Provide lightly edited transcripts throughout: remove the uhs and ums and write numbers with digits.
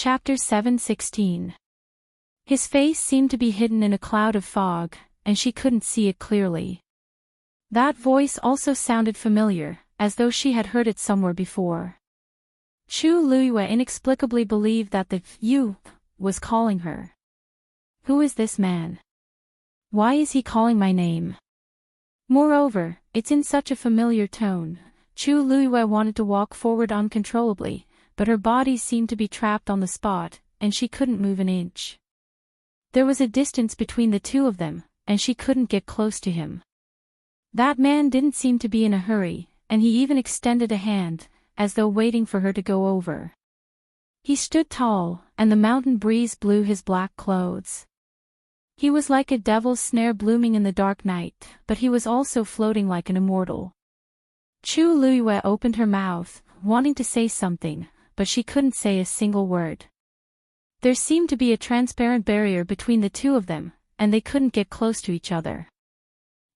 Chapter 7:16. His face seemed to be hidden in a cloud of fog, and she couldn't see it clearly. That voice also sounded familiar, as though she had heard it somewhere before. Chu Luiyue inexplicably believed that the you was calling her. Who is this man? Why is he calling my name? Moreover, it's in such a familiar tone. Chu Luiyue wanted to walk forward uncontrollably, but her body seemed to be trapped on the spot, and she couldn't move an inch. There was a distance between the two of them, and she couldn't get close to him. That man didn't seem to be in a hurry, and he even extended a hand, as though waiting for her to go over. He stood tall, and the mountain breeze blew his black clothes. He was like a devil's snare blooming in the dark night, but he was also floating like an immortal. Chu Luiyue opened her mouth, wanting to say something, but she couldn't say a single word. There seemed to be a transparent barrier between the two of them, and they couldn't get close to each other.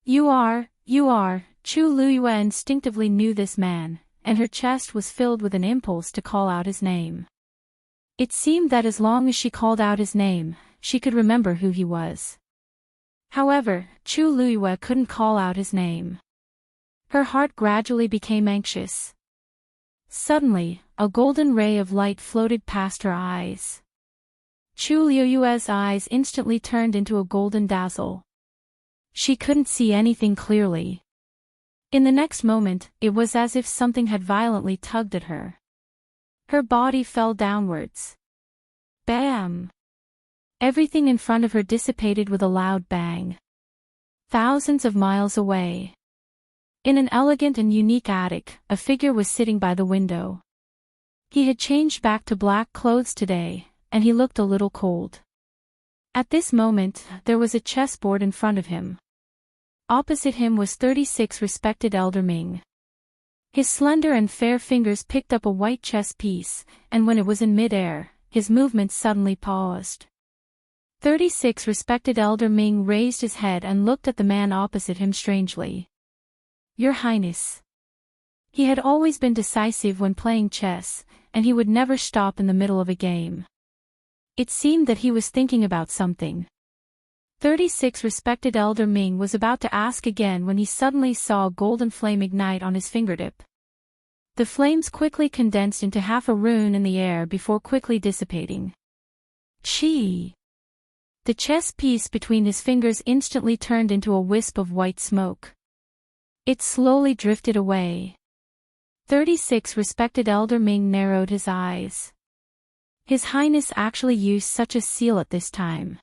You are, Chu Luiyue instinctively knew this man, and her chest was filled with an impulse to call out his name. It seemed that as long as she called out his name, she could remember who he was. However, Chu Luiyue couldn't call out his name. Her heart gradually became anxious. Suddenly, a golden ray of light floated past her eyes. Chu Luiyue's eyes instantly turned into a golden dazzle. She couldn't see anything clearly. In the next moment, it was as if something had violently tugged at her. Her body fell downwards. Bam! Everything in front of her dissipated with a loud bang. Thousands of miles away. In an elegant and unique attic, a figure was sitting by the window. He had changed back to black clothes today, and he looked a little cold. At this moment, there was a chessboard in front of him. Opposite him was 36 respected elder Ming. His slender and fair fingers picked up a white chess piece, and when it was in mid-air, his movements suddenly paused. 36 respected elder Ming raised his head and looked at the man opposite him strangely. Your Highness. He had always been decisive when playing chess, and he would never stop in the middle of a game. It seemed that he was thinking about something. 36 respected elder Ming was about to ask again when he suddenly saw a golden flame ignite on his fingertip. The flames quickly condensed into half a rune in the air before quickly dissipating. Chi! The chess piece between his fingers instantly turned into a wisp of white smoke. It slowly drifted away. 36 respected elder Ming narrowed his eyes. His Highness actually used such a seal at this time.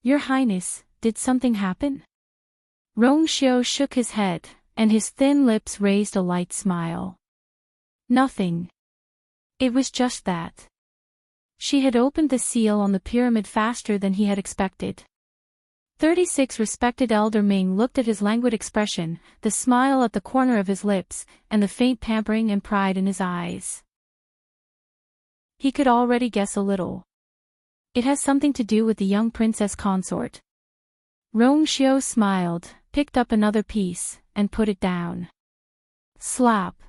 Your Highness, did something happen? Rongxiu shook his head, and his thin lips raised a light smile. Nothing. It was just that. She had opened the seal on the pyramid faster than he had expected. 36 respected elder Ming looked at his languid expression, the smile at the corner of his lips, and the faint pampering and pride in his eyes. He could already guess a little. It has something to do with the young princess consort. Rongxiu smiled, picked up another piece, and put it down. Slap.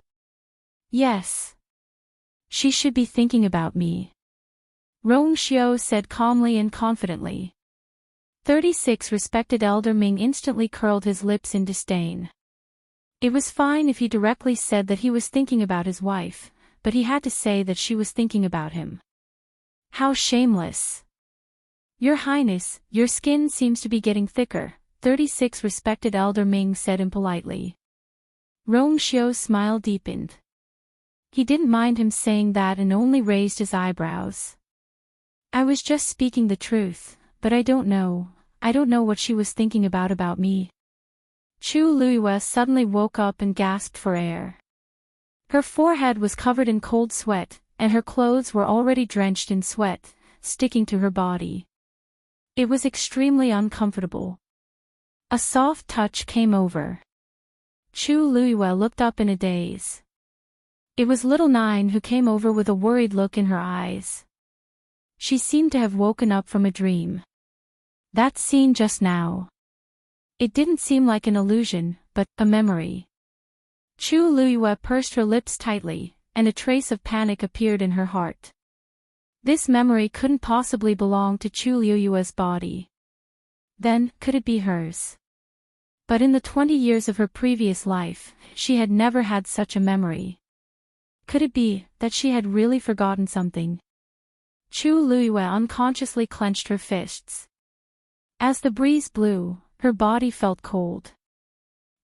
Yes. She should be thinking about me. Rongxiu said calmly and confidently. 36 respected elder Ming instantly curled his lips in disdain. It was fine if he directly said that he was thinking about his wife, but he had to say that she was thinking about him. How shameless. Your Highness, your skin seems to be getting thicker, 36 respected elder Ming said impolitely. Rongxiu's smile deepened. He didn't mind him saying that and only raised his eyebrows. I was just speaking the truth, but I don't know what she was thinking about me. Chu Luiyue suddenly woke up and gasped for air. Her forehead was covered in cold sweat, and her clothes were already drenched in sweat, sticking to her body. It was extremely uncomfortable. A soft touch came over. Chu Luiyue looked up in a daze. It was little Nine who came over with a worried look in her eyes. She seemed to have woken up from a dream. That scene just now. It didn't seem like an illusion, but a memory. Chu Luiyue pursed her lips tightly, and a trace of panic appeared in her heart. This memory couldn't possibly belong to Chu Liuyue's body. Then, could it be hers? But in the 20 years of her previous life, she had never had such a memory. Could it be that she had really forgotten something? Chu Liyue unconsciously clenched her fists. As the breeze blew, her body felt cold.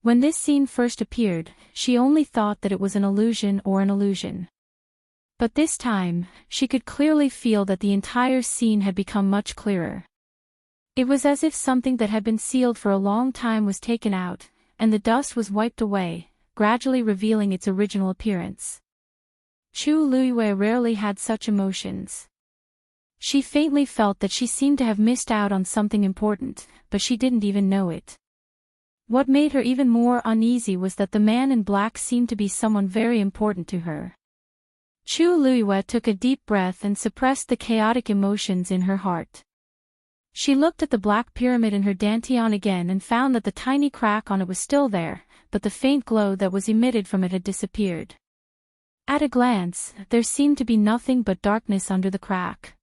When this scene first appeared, she only thought that it was an illusion. But this time, she could clearly feel that the entire scene had become much clearer. It was as if something that had been sealed for a long time was taken out, and the dust was wiped away, gradually revealing its original appearance. Chu Liyue rarely had such emotions. She faintly felt that she seemed to have missed out on something important, but she didn't even know it. What made her even more uneasy was that the man in black seemed to be someone very important to her. Chu Liyue took a deep breath and suppressed the chaotic emotions in her heart. She looked at the black pyramid in her dantian again and found that the tiny crack on it was still there, but the faint glow that was emitted from it had disappeared. At a glance, there seemed to be nothing but darkness under the crack.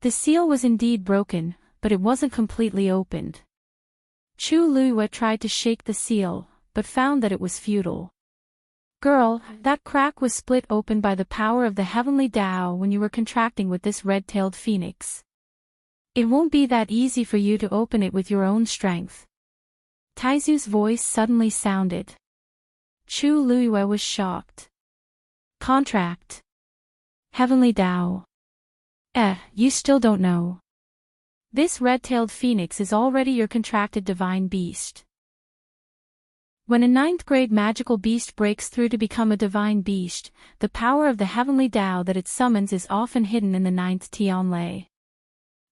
The seal was indeed broken, but it wasn't completely opened. Chu Liyue tried to shake the seal, but found that it was futile. Girl, that crack was split open by the power of the heavenly Tao when you were contracting with this red-tailed phoenix. It won't be that easy for you to open it with your own strength. Taizu's voice suddenly sounded. Chu Liyue was shocked. Contract. Heavenly Tao. You still don't know. This red-tailed phoenix is already your contracted divine beast. When a 9th-grade magical beast breaks through to become a divine beast, the power of the heavenly Tao that it summons is often hidden in the 9th Tianlei.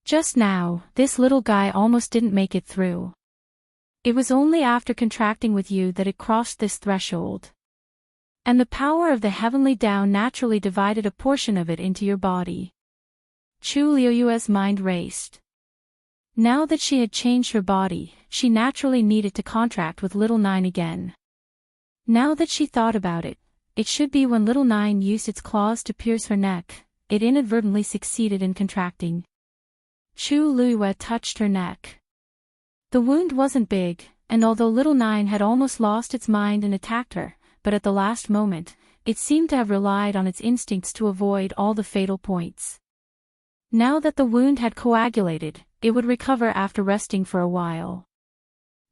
Just now, this little guy almost didn't make it through. It was only after contracting with you that it crossed this threshold. And the power of the heavenly Tao naturally divided a portion of it into your body. Chu Liyue's mind raced. Now that she had changed her body, she naturally needed to contract with Little Nine again. Now that she thought about it, it should be when Little Nine used its claws to pierce her neck, it inadvertently succeeded in contracting. Chu Liyue touched her neck. The wound wasn't big, and although Little Nine had almost lost its mind and attacked her, but at the last moment, it seemed to have relied on its instincts to avoid all the fatal points. Now that the wound had coagulated, it would recover after resting for a while.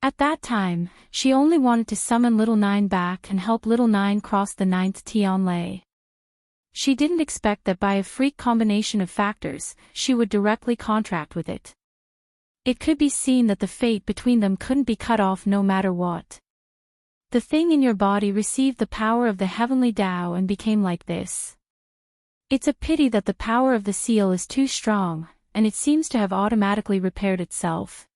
At that time, she only wanted to summon Little Nine back and help Little Nine cross the 9th Tianlei. She didn't expect that by a freak combination of factors, she would directly contract with it. It could be seen that the fate between them couldn't be cut off no matter what. The thing in your body received the power of the heavenly Tao and became like this. It's a pity that the power of the seal is too strong, and it seems to have automatically repaired itself.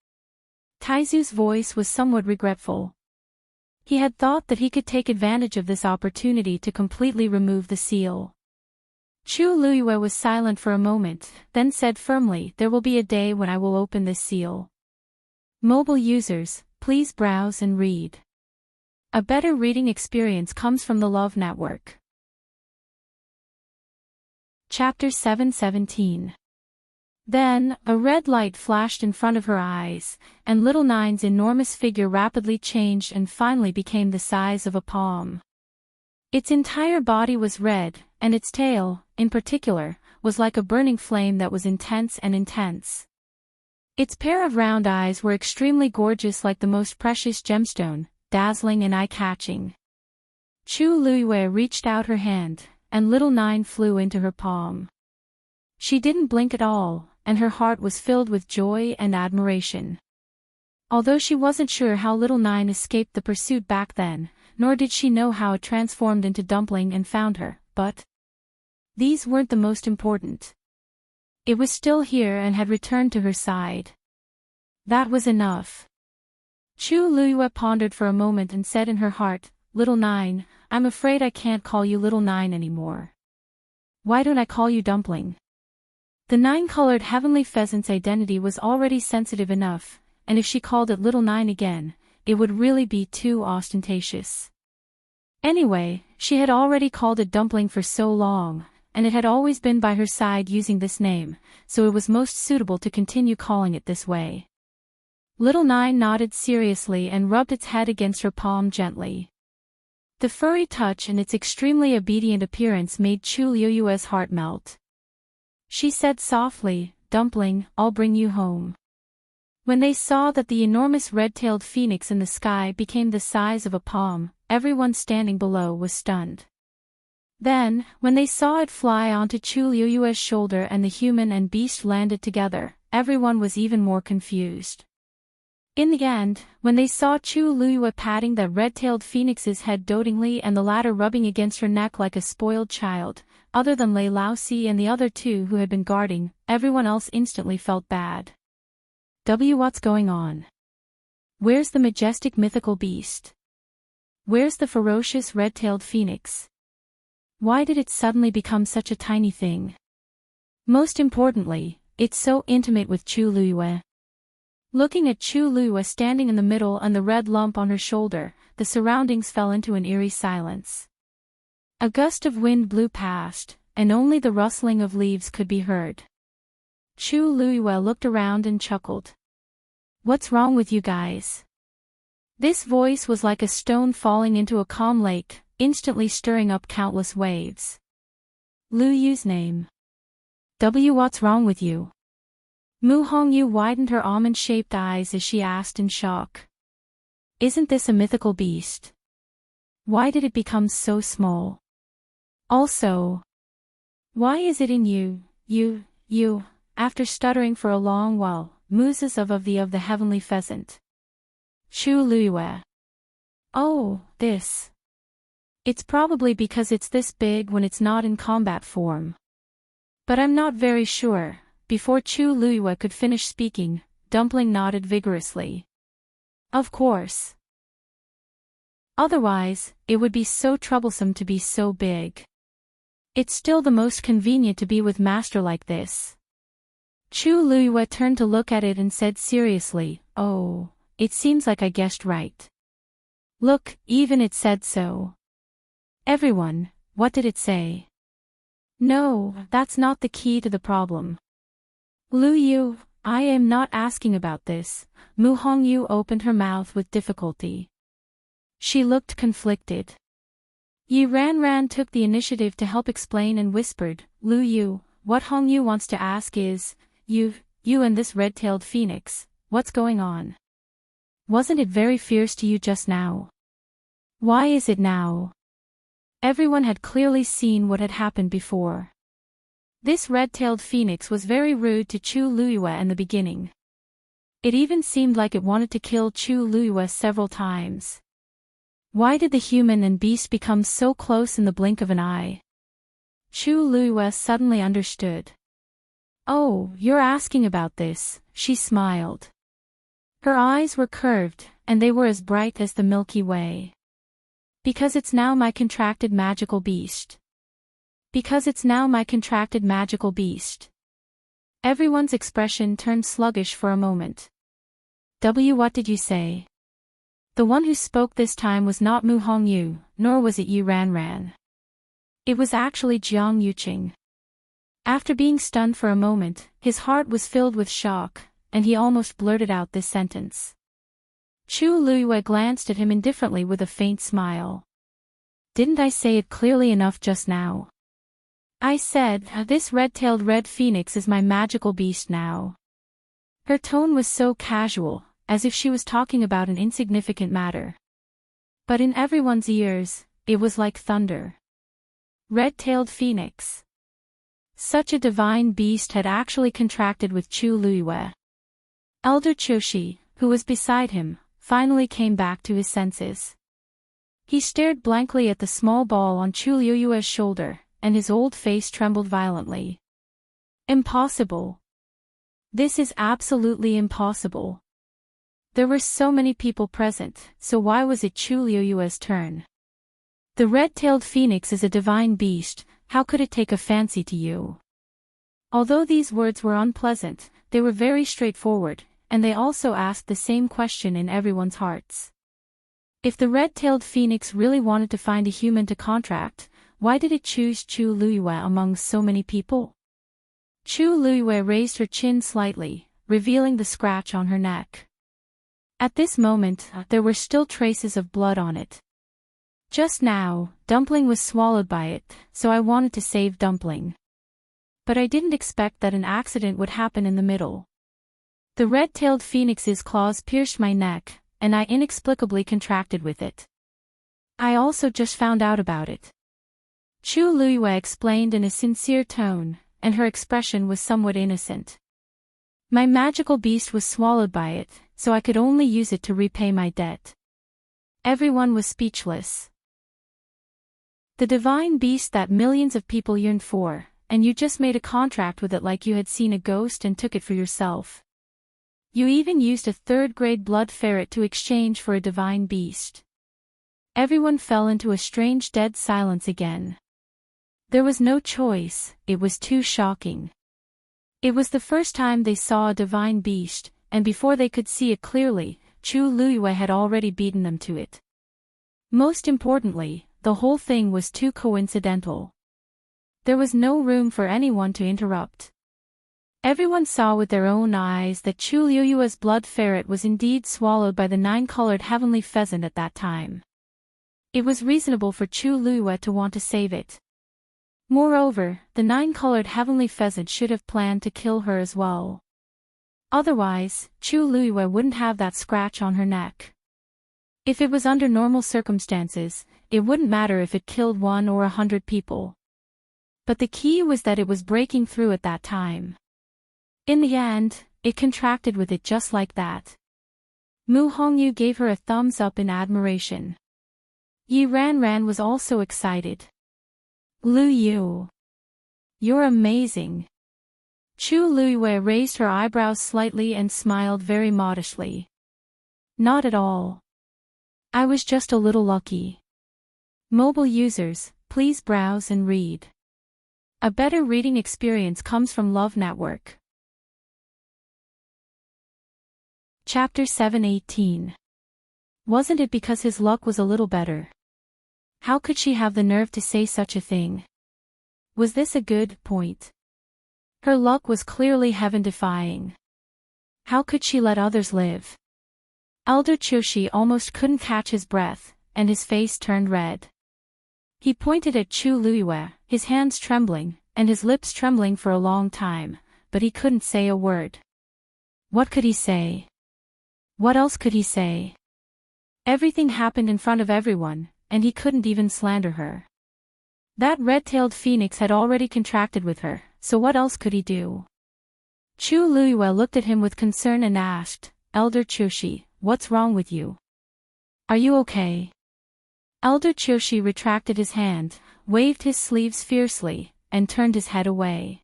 Taizu's voice was somewhat regretful. He had thought that he could take advantage of this opportunity to completely remove the seal. Chu Liyue was silent for a moment, then said firmly, "There will be a day when I will open this seal." Mobile users, please browse and read. A better reading experience comes from the Love Network. Chapter 717. Then, a red light flashed in front of her eyes, and Little Nine's enormous figure rapidly changed and finally became the size of a palm. Its entire body was red, and its tail, in particular, was like a burning flame that was intense. Its pair of round eyes were extremely gorgeous, like the most precious gemstone, dazzling and eye-catching. Chu Liyue reached out her hand, and Little Nine flew into her palm. She didn't blink at all, and her heart was filled with joy and admiration. Although she wasn't sure how Little Nine escaped the pursuit back then, nor did she know how it transformed into Dumpling and found her, but these weren't the most important. It was still here and had returned to her side. That was enough. Chu Liyue pondered for a moment and said in her heart, "Little Nine, I'm afraid I can't call you Little Nine anymore. Why don't I call you Dumpling?" The 9-colored heavenly pheasant's identity was already sensitive enough, and if she called it Little Nine again, it would really be too ostentatious. Anyway, she had already called it Dumpling for so long, and it had always been by her side using this name, so it was most suitable to continue calling it this way. Little Nine nodded seriously and rubbed its head against her palm gently. The furry touch and its extremely obedient appearance made Chu Liuyue's heart melt. She said softly, "Dumpling, I'll bring you home." When they saw that the enormous red-tailed phoenix in the sky became the size of a palm, everyone standing below was stunned. Then, when they saw it fly onto Chu Liuyue's shoulder and the human and beast landed together, everyone was even more confused. In the end, when they saw Chu Liyue patting that red-tailed phoenix's head dotingly and the latter rubbing against her neck like a spoiled child, other than Lei Laosi and the other two who had been guarding, everyone else instantly felt bad. What's going on? Where's the majestic mythical beast? Where's the ferocious red-tailed phoenix? Why did it suddenly become such a tiny thing? Most importantly, it's so intimate with Chu Liyue. Looking at Chu Liyue standing in the middle and the red lump on her shoulder, the surroundings fell into an eerie silence. A gust of wind blew past, and only the rustling of leaves could be heard. Chu Liyue looked around and chuckled. "What's wrong with you guys?" This voice was like a stone falling into a calm lake, instantly stirring up countless waves. Lu Yu's name. What's wrong with you? Mu Hongyu widened her almond-shaped eyes as she asked in shock. Isn't this a mythical beast? Why did it become so small? Also, why is it in you, after stuttering for a long while, Muses of the heavenly pheasant. Chu Liyue. Oh, this. It's probably because it's this big when it's not in combat form. But I'm not very sure. Before Chu Liyue could finish speaking, Dumpling nodded vigorously. Of course. Otherwise, it would be so troublesome to be so big. It's still the most convenient to be with master like this. Chu Liyue turned to look at it and said seriously, "Oh, it seems like I guessed right. Look, even it said so." Everyone, what did it say? No, that's not the key to the problem. Lu Yu, I am not asking about this. Mu Hongyu opened her mouth with difficulty. She looked conflicted. Yi Ranran took the initiative to help explain and whispered, "Lu Yu, what Hongyu wants to ask is, you and this red-tailed phoenix, what's going on? Wasn't it very fierce to you just now? Why is it now?" Everyone had clearly seen what had happened before. This red-tailed phoenix was very rude to Chu Liyue in the beginning. It even seemed like it wanted to kill Chu Liyue several times. Why did the human and beast become so close in the blink of an eye? Chu Liyue suddenly understood. Oh, you're asking about this, she smiled. Her eyes were curved, and they were as bright as the Milky Way. Because it's now my contracted magical beast. Because it's now my contracted magical beast. Everyone's expression turned sluggish for a moment. What did you say? The one who spoke this time was not Mu Hongyu, nor was it Yi Ranran. It was actually Jiang Yuqing. After being stunned for a moment, his heart was filled with shock, and he almost blurted out this sentence. Chu Liyue glanced at him indifferently with a faint smile. Didn't I say it clearly enough just now? I said, this red-tailed red phoenix is my magical beast now. Her tone was so casual, as if she was talking about an insignificant matter. But in everyone's ears, it was like thunder. Red-tailed phoenix. Such a divine beast had actually contracted with Chu Liyue. Elder Choshi, who was beside him, finally came back to his senses. He stared blankly at the small ball on Chu Liyue's shoulder, and his old face trembled violently. Impossible. This is absolutely impossible. There were so many people present, so why was it Chu Liyue's turn? The red-tailed phoenix is a divine beast, how could it take a fancy to you? Although these words were unpleasant, they were very straightforward, and they also asked the same question in everyone's hearts. If the red-tailed phoenix really wanted to find a human to contract, why did it choose Chu Luiyue among so many people? Chu Luiyue raised her chin slightly, revealing the scratch on her neck. At this moment, there were still traces of blood on it. Just now, Dumpling was swallowed by it, so I wanted to save Dumpling. But I didn't expect that an accident would happen in the middle. The red-tailed phoenix's claws pierced my neck, and I inexplicably contracted with it. I also just found out about it. Chu Luiyue explained in a sincere tone, and her expression was somewhat innocent. My magical beast was swallowed by it, so I could only use it to repay my debt. Everyone was speechless. The divine beast that millions of people yearned for, and you just made a contract with it like you had seen a ghost and took it for yourself. You even used a third-grade blood ferret to exchange for a divine beast. Everyone fell into a strange dead silence again. There was no choice, it was too shocking. It was the first time they saw a divine beast, and before they could see it clearly, Chu Luiyue had already beaten them to it. Most importantly, the whole thing was too coincidental. There was no room for anyone to interrupt. Everyone saw with their own eyes that Chu Luiyue's blood ferret was indeed swallowed by the nine-colored heavenly pheasant at that time. It was reasonable for Chu Luiyue to want to save it. Moreover, the nine-colored heavenly pheasant should have planned to kill her as well. Otherwise, Chu Luiyue wouldn't have that scratch on her neck. If it was under normal circumstances, it wouldn't matter if it killed 1 or 100 people. But the key was that it was breaking through at that time. In the end, it contracted with it just like that. Mu Hongyu gave her a thumbs up in admiration. Yi Ranran was also excited. Lu Yu, you're amazing. Chu Luiyue raised her eyebrows slightly and smiled very modestly. Not at all. I was just a little lucky. Mobile users, please browse and read. A better reading experience comes from Love Network. Chapter 7:18. Wasn't it because his luck was a little better? How could she have the nerve to say such a thing? Was this a good point? Her luck was clearly heaven-defying. How could she let others live? Elder Chushi almost couldn't catch his breath, and his face turned red. He pointed at Chu Luiyue, his hands trembling, and his lips trembling for a long time, but he couldn't say a word. What could he say? What else could he say? Everything happened in front of everyone, and he couldn't even slander her. That red-tailed phoenix had already contracted with her, so what else could he do? Chu Luiyue looked at him with concern and asked, Elder Chushi, what's wrong with you? Are you okay? Elder Chushi retracted his hand, waved his sleeves fiercely, and turned his head away.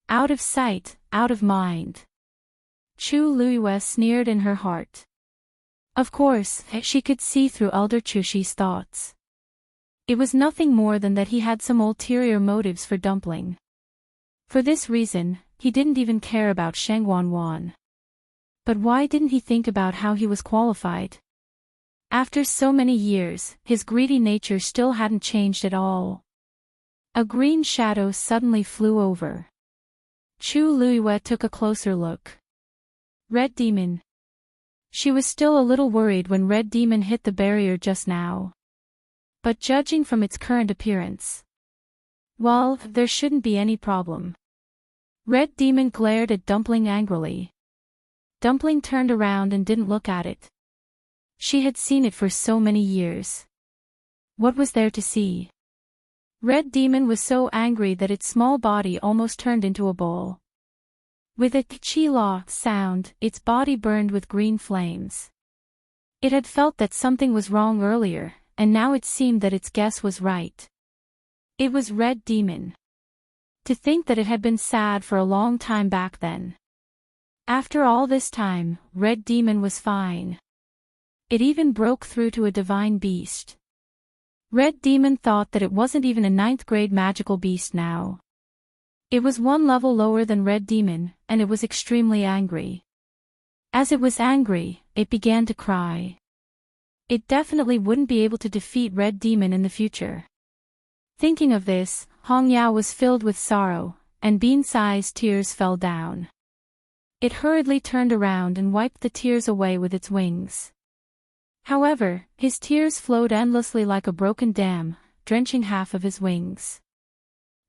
Out of sight, out of mind. Chu Luiyue sneered in her heart. Of course, she could see through Elder Chushi's thoughts. It was nothing more than that he had some ulterior motives for Dumpling. For this reason, he didn't even care about Sheng Wanwan. But why didn't he think about how he was qualified? After so many years, his greedy nature still hadn't changed at all. A green shadow suddenly flew over. Chu Luiyue took a closer look. Red Demon. She was still a little worried when Red Demon hit the barrier just now. But judging from its current appearance, well, there shouldn't be any problem. Red Demon glared at Dumpling angrily. Dumpling turned around and didn't look at it. She had seen it for so many years. What was there to see? Red Demon was so angry that its small body almost turned into a ball. With a chi-la sound, its body burned with green flames. It had felt that something was wrong earlier, and now it seemed that its guess was right. It was Red Demon. To think that it had been sad for a long time back then. After all this time, Red Demon was fine. It even broke through to a divine beast. Red Demon thought that it wasn't even a 9th-grade magical beast now. It was one level lower than Red Demon, and it was extremely angry. As it was angry, it began to cry. It definitely wouldn't be able to defeat Red Demon in the future. Thinking of this, Hong Yao was filled with sorrow, and Bean-sized tears fell down. It hurriedly turned around and wiped the tears away with its wings. However, his tears flowed endlessly like a broken dam, drenching half of his wings.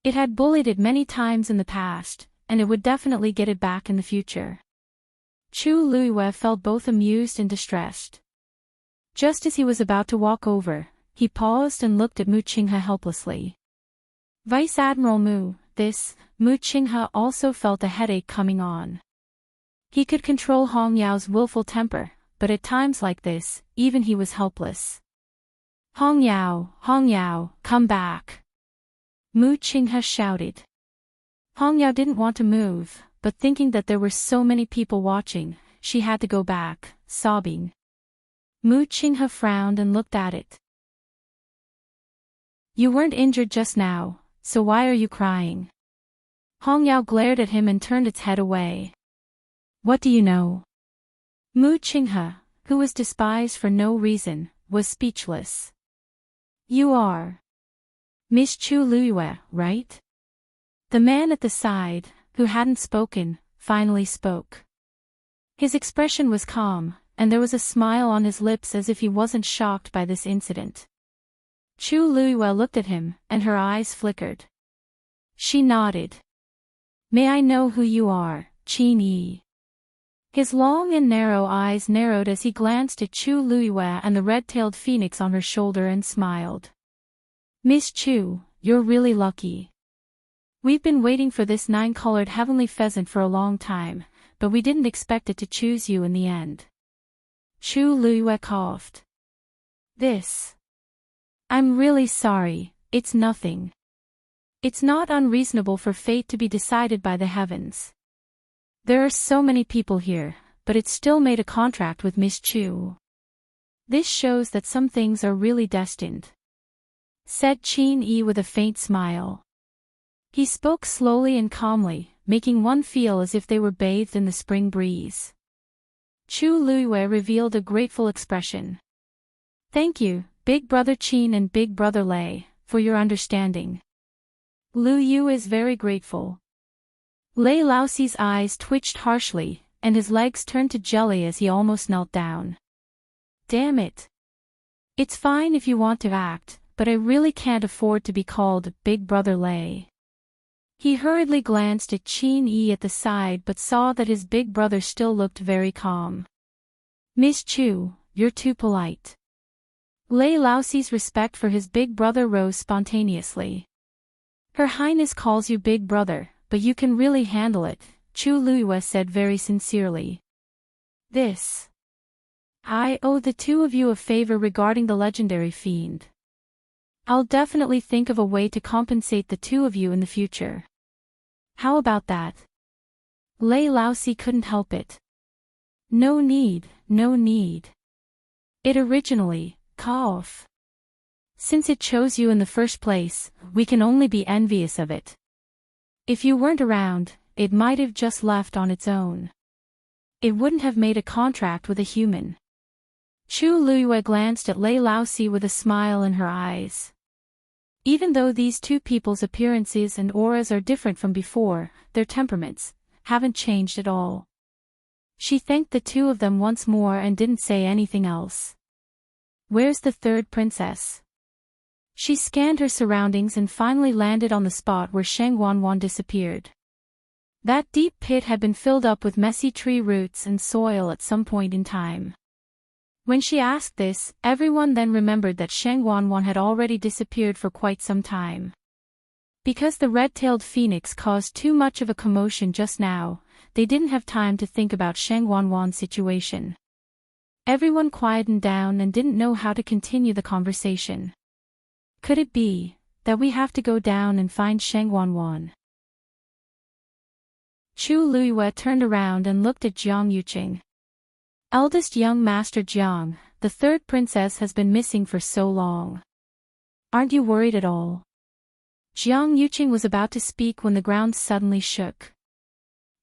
It had bullied it many times in the past, and it would definitely get it back in the future. Chu Luiyue felt both amused and distressed. Just as he was about to walk over, he paused and looked at Mu Qinghe helplessly. Vice Admiral Mu Qinghe also felt a headache coming on. He could control Hong Yao's willful temper, but at times like this, even he was helpless. Hong Yao, come back! Mu Qinghe shouted. Hong Yao didn't want to move, but thinking that there were so many people watching, she had to go back, sobbing. Mu Qinghe frowned and looked at it. You weren't injured just now, so why are you crying? Hong Yao glared at him and turned its head away. What do you know? Mu Qinghe, who was despised for no reason, was speechless. You are Miss Chu Luiyue, right? The man at the side, who hadn't spoken, finally spoke. His expression was calm, and there was a smile on his lips as if he wasn't shocked by this incident. Chu Luiyue looked at him, and her eyes flickered. She nodded. May I know who you are, Qin Yi? His long and narrow eyes narrowed as he glanced at Chu Luiyue and the red-tailed phoenix on her shoulder and smiled. Miss Chu, you're really lucky. We've been waiting for this 9-colored heavenly pheasant for a long time, but we didn't expect it to choose you in the end. Chu Luiyue coughed. I'm really sorry, it's nothing. It's not unreasonable for fate to be decided by the heavens. There are so many people here, but it still made a contract with Miss Chu. This shows that some things are really destined, said Qin Yi with a faint smile. He spoke slowly and calmly, making one feel as if they were bathed in the spring breeze. Chu Luiyue revealed a grateful expression. Thank you, Big Brother Qin and Big Brother Lei, for your understanding. Lu Yu is very grateful. Lei Laoxi's eyes twitched harshly, and his legs turned to jelly as he almost knelt down. Damn it. It's fine if you want to act, but I really can't afford to be called Big Brother Lei. He hurriedly glanced at Qin Yi at the side but saw that his big brother still looked very calm. Miss Chu, you're too polite. Lei Laoxi's respect for his big brother rose spontaneously. Her Highness calls you Big Brother, but you can really handle it, Chu Luiyue said very sincerely. I owe the two of you a favor regarding the legendary fiend. I'll definitely think of a way to compensate the two of you in the future. How about that? Lei Laoxi couldn't help it. No need. It originally, cough. Since it chose you in the first place, we can only be envious of it. If you weren't around, it might have just left on its own. It wouldn't have made a contract with a human. Chu Luiyue glanced at Lei Laoxi with a smile in her eyes. Even though these two people's appearances and auras are different from before, their temperaments haven't changed at all. She thanked the two of them once more and didn't say anything else. Where's the third princess? She scanned her surroundings and finally landed on the spot where Sheng Wanwan disappeared. That deep pit had been filled up with messy tree roots and soil at some point in time. When she asked this, everyone then remembered that Sheng Wanwan had already disappeared for quite some time. Because the red-tailed phoenix caused too much of a commotion just now, they didn't have time to think about Sheng Wanwan's situation. Everyone quietened down and didn't know how to continue the conversation. Could it be that we have to go down and find Sheng Wanwan? Chu Luiyue turned around and looked at Jiang Yuqing. Eldest young Master Jiang, the third princess has been missing for so long. Aren't you worried at all? Jiang Yuqing was about to speak when the ground suddenly shook.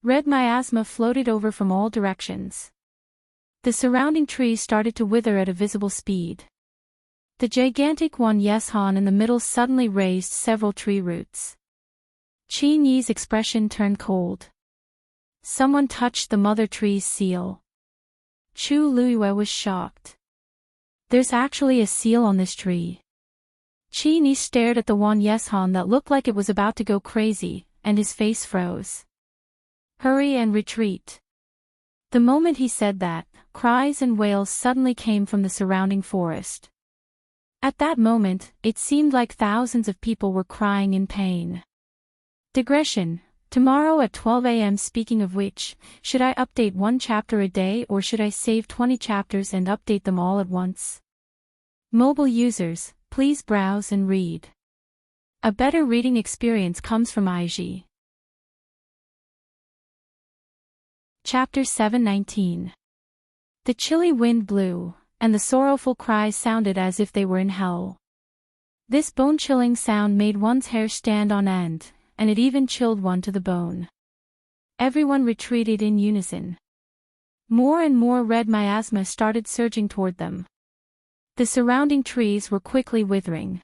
Red miasma floated over from all directions. The surrounding trees started to wither at a visible speed. The gigantic Wan Yeshan in the middle suddenly raised several tree roots. Qin Yi's expression turned cold. Someone touched the mother tree's seal. Chu Luiyue was shocked. There's actually a seal on this tree. Qin Yi stared at the Wan Yeshan that looked like it was about to go crazy, and his face froze. Hurry and retreat. The moment he said that, cries and wails suddenly came from the surrounding forest. At that moment, it seemed like thousands of people were crying in pain. Digression. Tomorrow at 12 a.m. Speaking of which, should I update one chapter a day or should I save 20 chapters and update them all at once? Mobile users, please browse and read. A better reading experience comes from IG. Chapter 719. The chilly wind blew, and the sorrowful cries sounded as if they were in hell. This bone-chilling sound made one's hair stand on end, and it even chilled one to the bone. Everyone retreated in unison. More and more red miasma started surging toward them. The surrounding trees were quickly withering.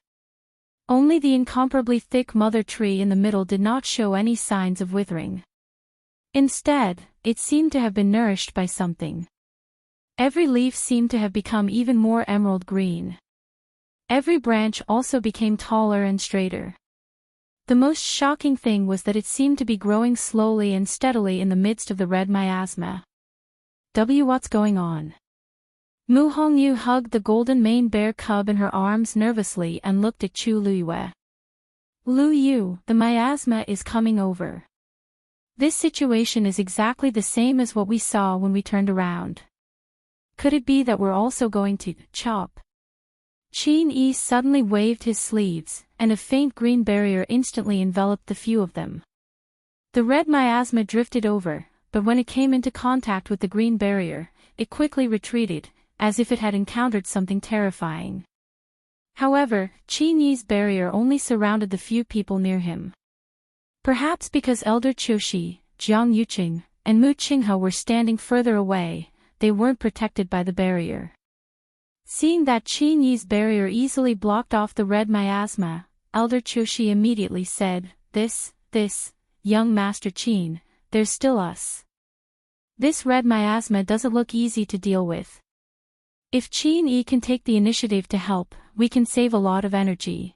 Only the incomparably thick mother tree in the middle did not show any signs of withering. Instead, it seemed to have been nourished by something. Every leaf seemed to have become even more emerald green. Every branch also became taller and straighter. The most shocking thing was that it seemed to be growing slowly and steadily in the midst of the red miasma. What's going on? Mu Hongyu hugged the golden mane bear cub in her arms nervously and looked at Chu Luiyue. Lu Yu, the miasma is coming over. This situation is exactly the same as what we saw when we turned around. Could it be that we're also going to chop? Qin Yi suddenly waved his sleeves, and a faint green barrier instantly enveloped the few of them. The red miasma drifted over, but when it came into contact with the green barrier, it quickly retreated, as if it had encountered something terrifying. However, Qin Yi's barrier only surrounded the few people near him. Perhaps because Elder Qiushi, Jiang Yuqing, and Mu Qinghe were standing further away, they weren't protected by the barrier. Seeing that Qin Yi's barrier easily blocked off the red miasma, Elder Qiushi immediately said, This, young Master Qin, there's still us. This red miasma doesn't look easy to deal with. If Qin Yi can take the initiative to help, we can save a lot of energy.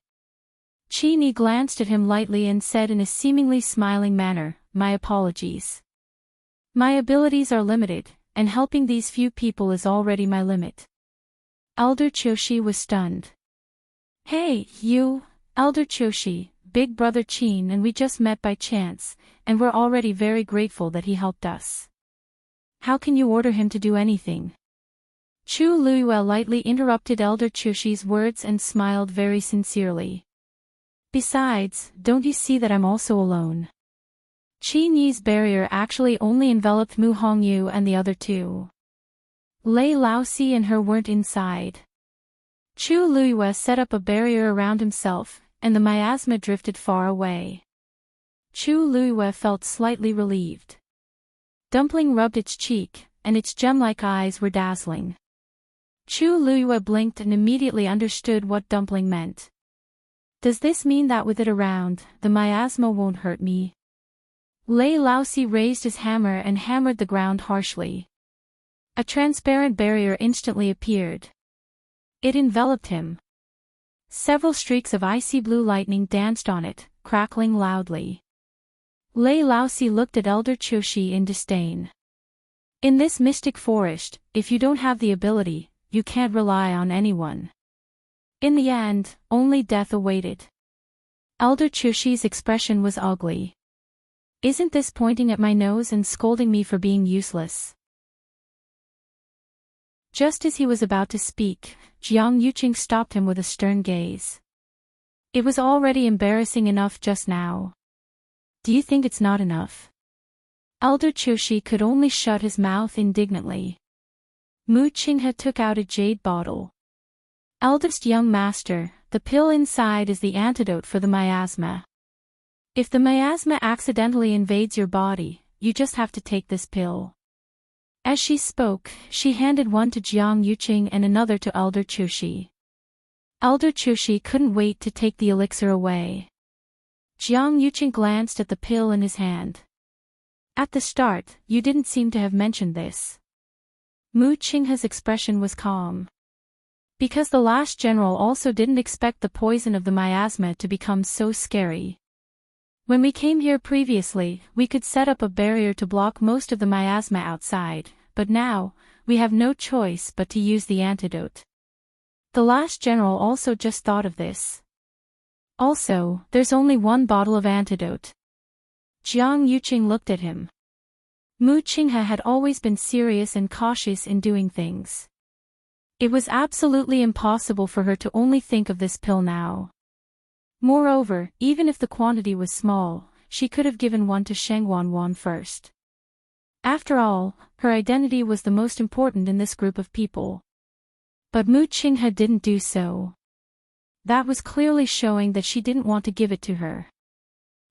Qin Yi glanced at him lightly and said in a seemingly smiling manner, My apologies. My abilities are limited, and helping these few people is already my limit. Elder Qiushi was stunned. Hey, you, Elder Qiushi, Big Brother Qin, and we just met by chance, and we're already very grateful that he helped us. How can you order him to do anything? Chu Luiyue lightly interrupted Elder Qiushi's words and smiled very sincerely. Besides, don't you see that I'm also alone? Qin Yi's barrier actually only enveloped Mu Hongyu and the other two. Lei Laosi and her weren't inside. Chu Luiyue set up a barrier around himself, and the miasma drifted far away. Chu Luiyue felt slightly relieved. Dumpling rubbed its cheek, and its gem-like eyes were dazzling. Chu Luiyue blinked and immediately understood what Dumpling meant. Does this mean that with it around, the miasma won't hurt me? Lei Laosi raised his hammer and hammered the ground harshly. A transparent barrier instantly appeared. It enveloped him. Several streaks of icy blue lightning danced on it, crackling loudly. Lei Laosi looked at Elder Qiushi in disdain. In this mystic forest, if you don't have the ability, you can't rely on anyone. In the end, only death awaited. Elder Qiushi's expression was ugly. Isn't this pointing at my nose and scolding me for being useless? Just as he was about to speak, Jiang Yuqing stopped him with a stern gaze. It was already embarrassing enough just now. Do you think it's not enough? Elder Qiushi could only shut his mouth indignantly. Mu Qinghe took out a jade bottle. Eldest young master, the pill inside is the antidote for the miasma. If the miasma accidentally invades your body, you just have to take this pill. As she spoke, she handed one to Jiang Yuqing and another to Elder Qiushi. Elder Chushi couldn't wait to take the elixir away. Jiang Yuqing glanced at the pill in his hand. At the start, you didn't seem to have mentioned this. Mu Qinghe's expression was calm. Because the last general also didn't expect the poison of the miasma to become so scary. When we came here previously, we could set up a barrier to block most of the miasma outside, but now, we have no choice but to use the antidote. The last general also just thought of this. Also, there's only one bottle of antidote. Jiang Yuqing looked at him. Mu Qinghe had always been serious and cautious in doing things. It was absolutely impossible for her to only think of this pill now. Moreover, even if the quantity was small, she could have given one to Sheng Wanwan first. After all, her identity was the most important in this group of people. But Mu Qinghe didn't do so. That was clearly showing that she didn't want to give it to her.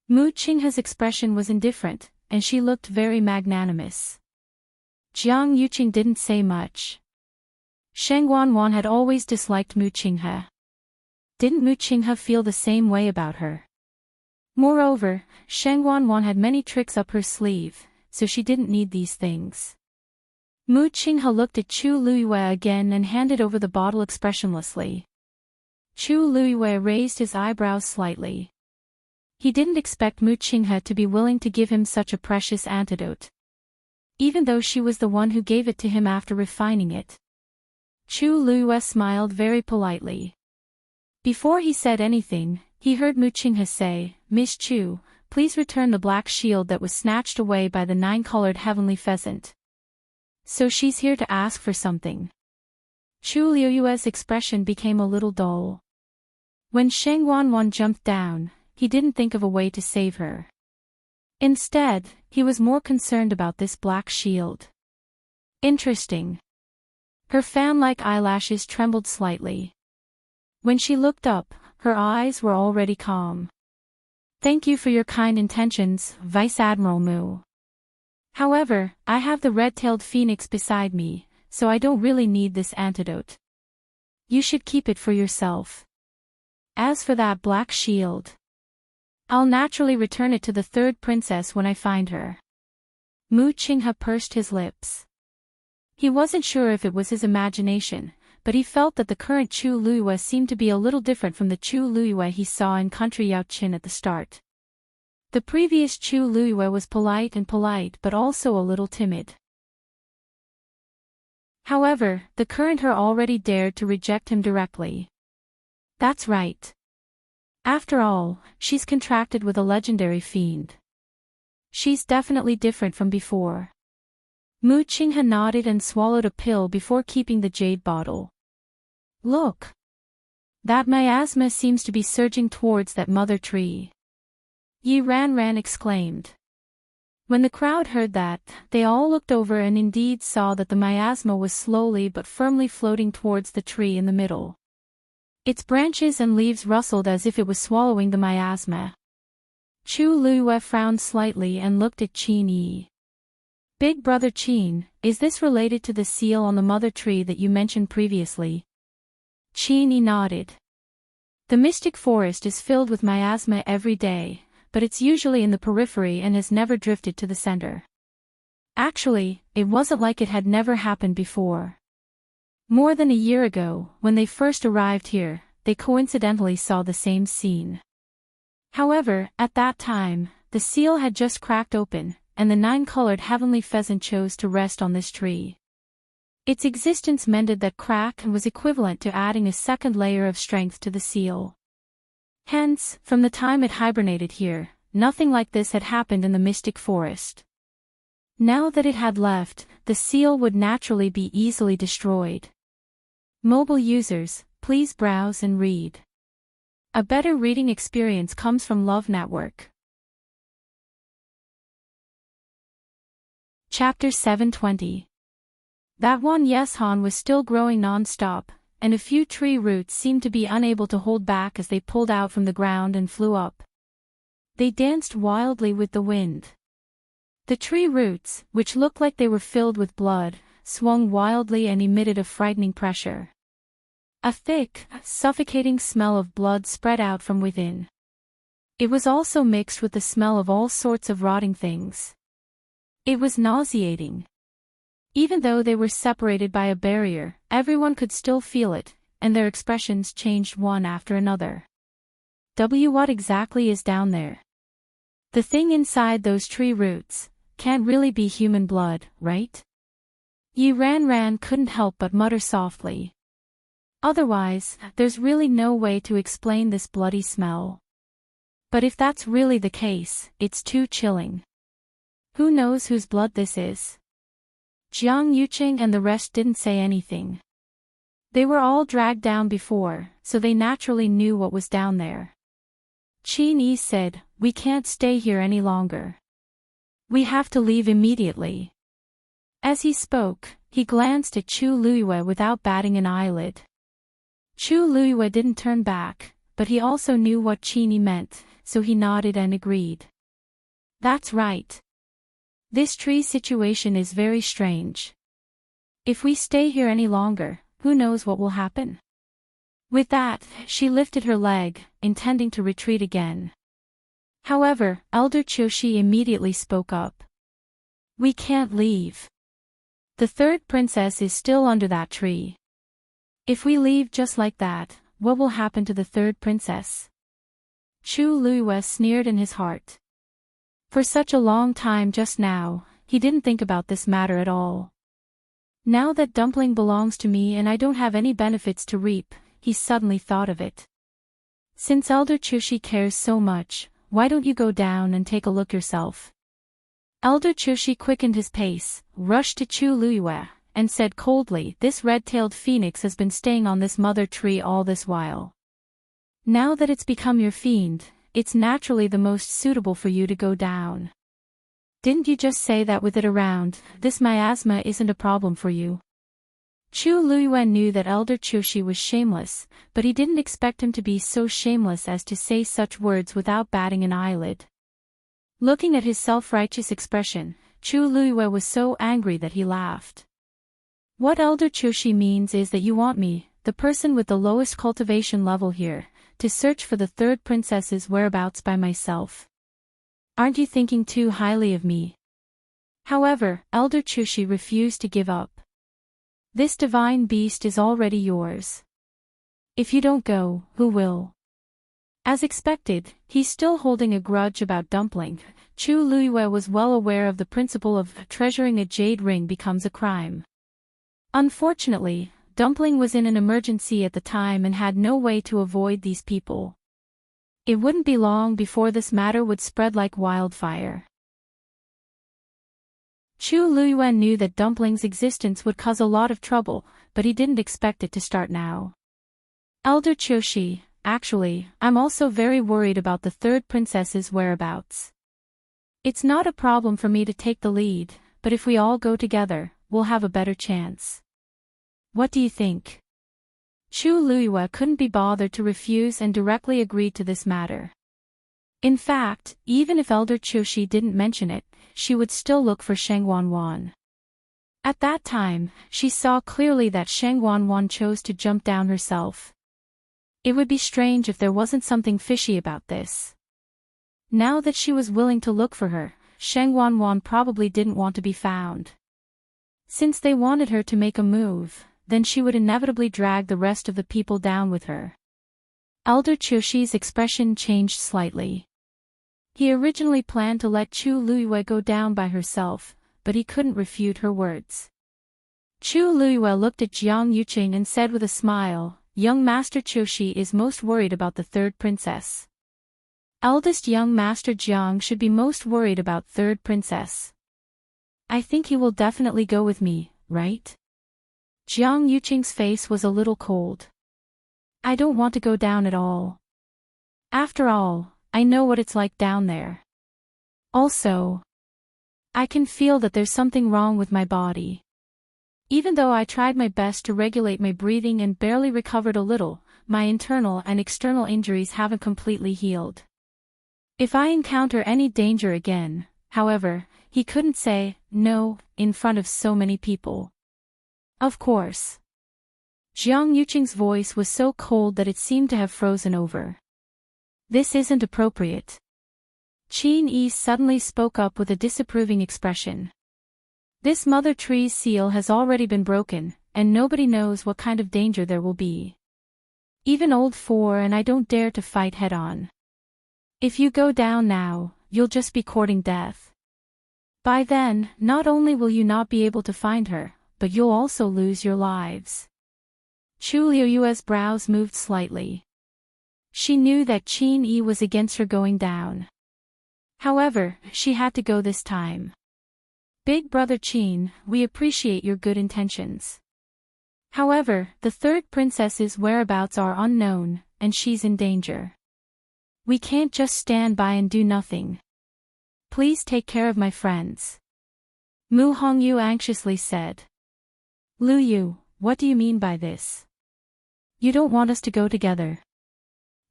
Mu Qinghe's expression was indifferent, and she looked very magnanimous. Jiang Yuqing didn't say much. Sheng Wanwan had always disliked Mu Qinghe. Didn't Mu Qinghe feel the same way about her? Moreover, Sheng Wanwan had many tricks up her sleeve, so she didn't need these things. Mu Qinghe looked at Chu Luiyue again and handed over the bottle expressionlessly. Chu Luiyue raised his eyebrows slightly. He didn't expect Mu Qinghe to be willing to give him such a precious antidote. Even though she was the one who gave it to him after refining it. Chu Luiyue smiled very politely. Before he said anything, he heard Mu Qinghe say, "Miss Chu, please return the black shield that was snatched away by the nine-colored heavenly pheasant." So she's here to ask for something. Chu Luiyue's expression became a little dull. When Sheng Wanwan jumped down, he didn't think of a way to save her. Instead, he was more concerned about this black shield. Interesting. Her fan-like eyelashes trembled slightly. When she looked up, her eyes were already calm. "Thank you for your kind intentions, Vice Admiral Mu. However, I have the red-tailed phoenix beside me, so I don't really need this antidote. You should keep it for yourself. As for that black shield, I'll naturally return it to the third princess when I find her." Mu Qinghe pursed his lips. He wasn't sure if it was his imagination, but he felt that the current Chu Luiyue seemed to be a little different from the Chu Luiyue he saw in Country Yaoqin at the start. The previous Chu Luiyue was polite but also a little timid. However, the current her already dared to reject him directly. That's right. After all, she's contracted with a legendary fiend. She's definitely different from before. Mu Qinghe nodded and swallowed a pill before keeping the jade bottle. Look! That miasma seems to be surging towards that mother tree. Yi Ranran exclaimed. When the crowd heard that, they all looked over and indeed saw that the miasma was slowly but firmly floating towards the tree in the middle. Its branches and leaves rustled as if it was swallowing the miasma. Chu Luiyue frowned slightly and looked at Qin Yi. "Big brother Qin, is this related to the seal on the mother tree that you mentioned previously?" Qin Yi nodded. The mystic forest is filled with miasma every day, but it's usually in the periphery and has never drifted to the center. Actually, it wasn't like it had never happened before. More than a year ago, when they first arrived here, they coincidentally saw the same scene. However, at that time, the seal had just cracked open, and the nine-colored heavenly pheasant chose to rest on this tree. Its existence mended that crack and was equivalent to adding a second layer of strength to the seal. Hence, from the time it hibernated here, nothing like this had happened in the mystic forest. Now that it had left, the seal would naturally be easily destroyed. Mobile users, please browse and read. A better reading experience comes from Love Network. Chapter 720. That one Yeshan was still growing non-stop, and a few tree roots seemed to be unable to hold back as they pulled out from the ground and flew up. They danced wildly with the wind. The tree roots, which looked like they were filled with blood, swung wildly and emitted a frightening pressure. A thick, suffocating smell of blood spread out from within. It was also mixed with the smell of all sorts of rotting things. It was nauseating. Even though they were separated by a barrier, everyone could still feel it, and their expressions changed one after another. What exactly is down there? The thing inside those tree roots can't really be human blood, right? Yi Ran couldn't help but mutter softly. Otherwise, there's really no way to explain this bloody smell. But if that's really the case, it's too chilling. Who knows whose blood this is? Jiang Yuqing and the rest didn't say anything. They were all dragged down before, so they naturally knew what was down there. Qin Yi said, "We can't stay here any longer. We have to leave immediately." As he spoke, he glanced at Chu Luiyue without batting an eyelid. Chu Luiyue didn't turn back, but he also knew what Qin Yi meant, so he nodded and agreed. That's right. This tree situation is very strange. If we stay here any longer, who knows what will happen? With that, she lifted her leg, intending to retreat again. However, Elder Qiushi immediately spoke up. We can't leave. The third princess is still under that tree. If we leave just like that, what will happen to the third princess? Chu Luiyue sneered in his heart. For such a long time just now, he didn't think about this matter at all. Now that Dumpling belongs to me and I don't have any benefits to reap, he suddenly thought of it. Since Elder Qiushi cares so much, why don't you go down and take a look yourself? Elder Qiushi quickened his pace, rushed to Chu Luiyue, and said coldly, "This red-tailed phoenix has been staying on this mother tree all this while. Now that it's become your fiend, it's naturally the most suitable for you to go down. Didn't you just say that with it around, this miasma isn't a problem for you?" Chu Luiyue knew that Elder Qiushi was shameless, but he didn't expect him to be so shameless as to say such words without batting an eyelid. Looking at his self-righteous expression, Chu Luiyue was so angry that he laughed. What Elder Qiushi means is that you want me, the person with the lowest cultivation level here, to search for the third princess's whereabouts by myself. Aren't you thinking too highly of me? However, Elder Qiushi refused to give up. This divine beast is already yours. If you don't go, who will? As expected, he's still holding a grudge about Dumpling. Chu Luiyue was well aware of the principle of treasuring a jade ring becomes a crime. Unfortunately, Dumpling was in an emergency at the time and had no way to avoid these people. It wouldn't be long before this matter would spread like wildfire. Chu Luiyue knew that Dumpling's existence would cause a lot of trouble, but he didn't expect it to start now. Elder Qiushi, actually, I'm also very worried about the third princess's whereabouts. It's not a problem for me to take the lead, but if we all go together, we'll have a better chance. What do you think? Chu Luiyue couldn't be bothered to refuse and directly agreed to this matter. In fact, even if Elder Qiushi didn't mention it, she would still look for Sheng Wanwan. At that time, she saw clearly that Sheng Wanwan chose to jump down herself. It would be strange if there wasn't something fishy about this. Now that she was willing to look for her, Sheng Wanwan probably didn't want to be found. Since they wanted her to make a move, then she would inevitably drag the rest of the people down with her. Elder Qiushi's expression changed slightly. He originally planned to let Chu Luiyue go down by herself, but he couldn't refute her words. Chu Luiyue looked at Jiang Yuqing and said with a smile, "Young Master Qiushi is most worried about the third princess. Eldest young Master Jiang should be most worried about third princess. I think he will definitely go with me, right?" Jiang Yuqing's face was a little cold. "I don't want to go down at all. After all, I know what it's like down there. Also, I can feel that there's something wrong with my body. Even though I tried my best to regulate my breathing and barely recovered a little, my internal and external injuries haven't completely healed. If I encounter any danger again," however, he couldn't say no in front of so many people. Of course. Jiang Yuqing's voice was so cold that it seemed to have frozen over. This isn't appropriate. Qin Yi suddenly spoke up with a disapproving expression. This mother tree's seal has already been broken, and nobody knows what kind of danger there will be. Even old four and I don't dare to fight head-on. If you go down now, you'll just be courting death. By then, not only will you not be able to find her, but you'll also lose your lives. Chu Liuyue's brows moved slightly. She knew that Qin Yi was against her going down. However, she had to go this time. Big brother Qin, we appreciate your good intentions. However, the third princess's whereabouts are unknown, and she's in danger. We can't just stand by and do nothing. Please take care of my friends. Mu Hongyu anxiously said. Lu Yu, what do you mean by this? You don't want us to go together.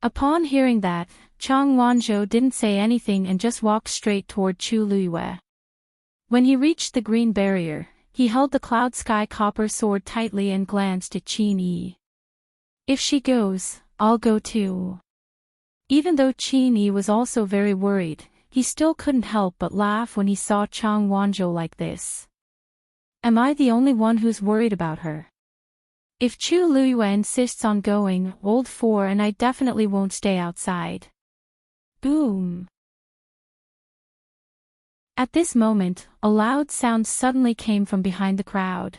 Upon hearing that, Chang Wanzhou didn't say anything and just walked straight toward Chu Liyue. When he reached the green barrier, he held the cloud sky copper sword tightly and glanced at Qin Yi. If she goes, I'll go too. Even though Qin Yi was also very worried, he still couldn't help but laugh when he saw Chang Wanzhou like this. Am I the only one who's worried about her? If Chu Liyue insists on going, old four and I definitely won't stay outside. Boom. At this moment, a loud sound suddenly came from behind the crowd.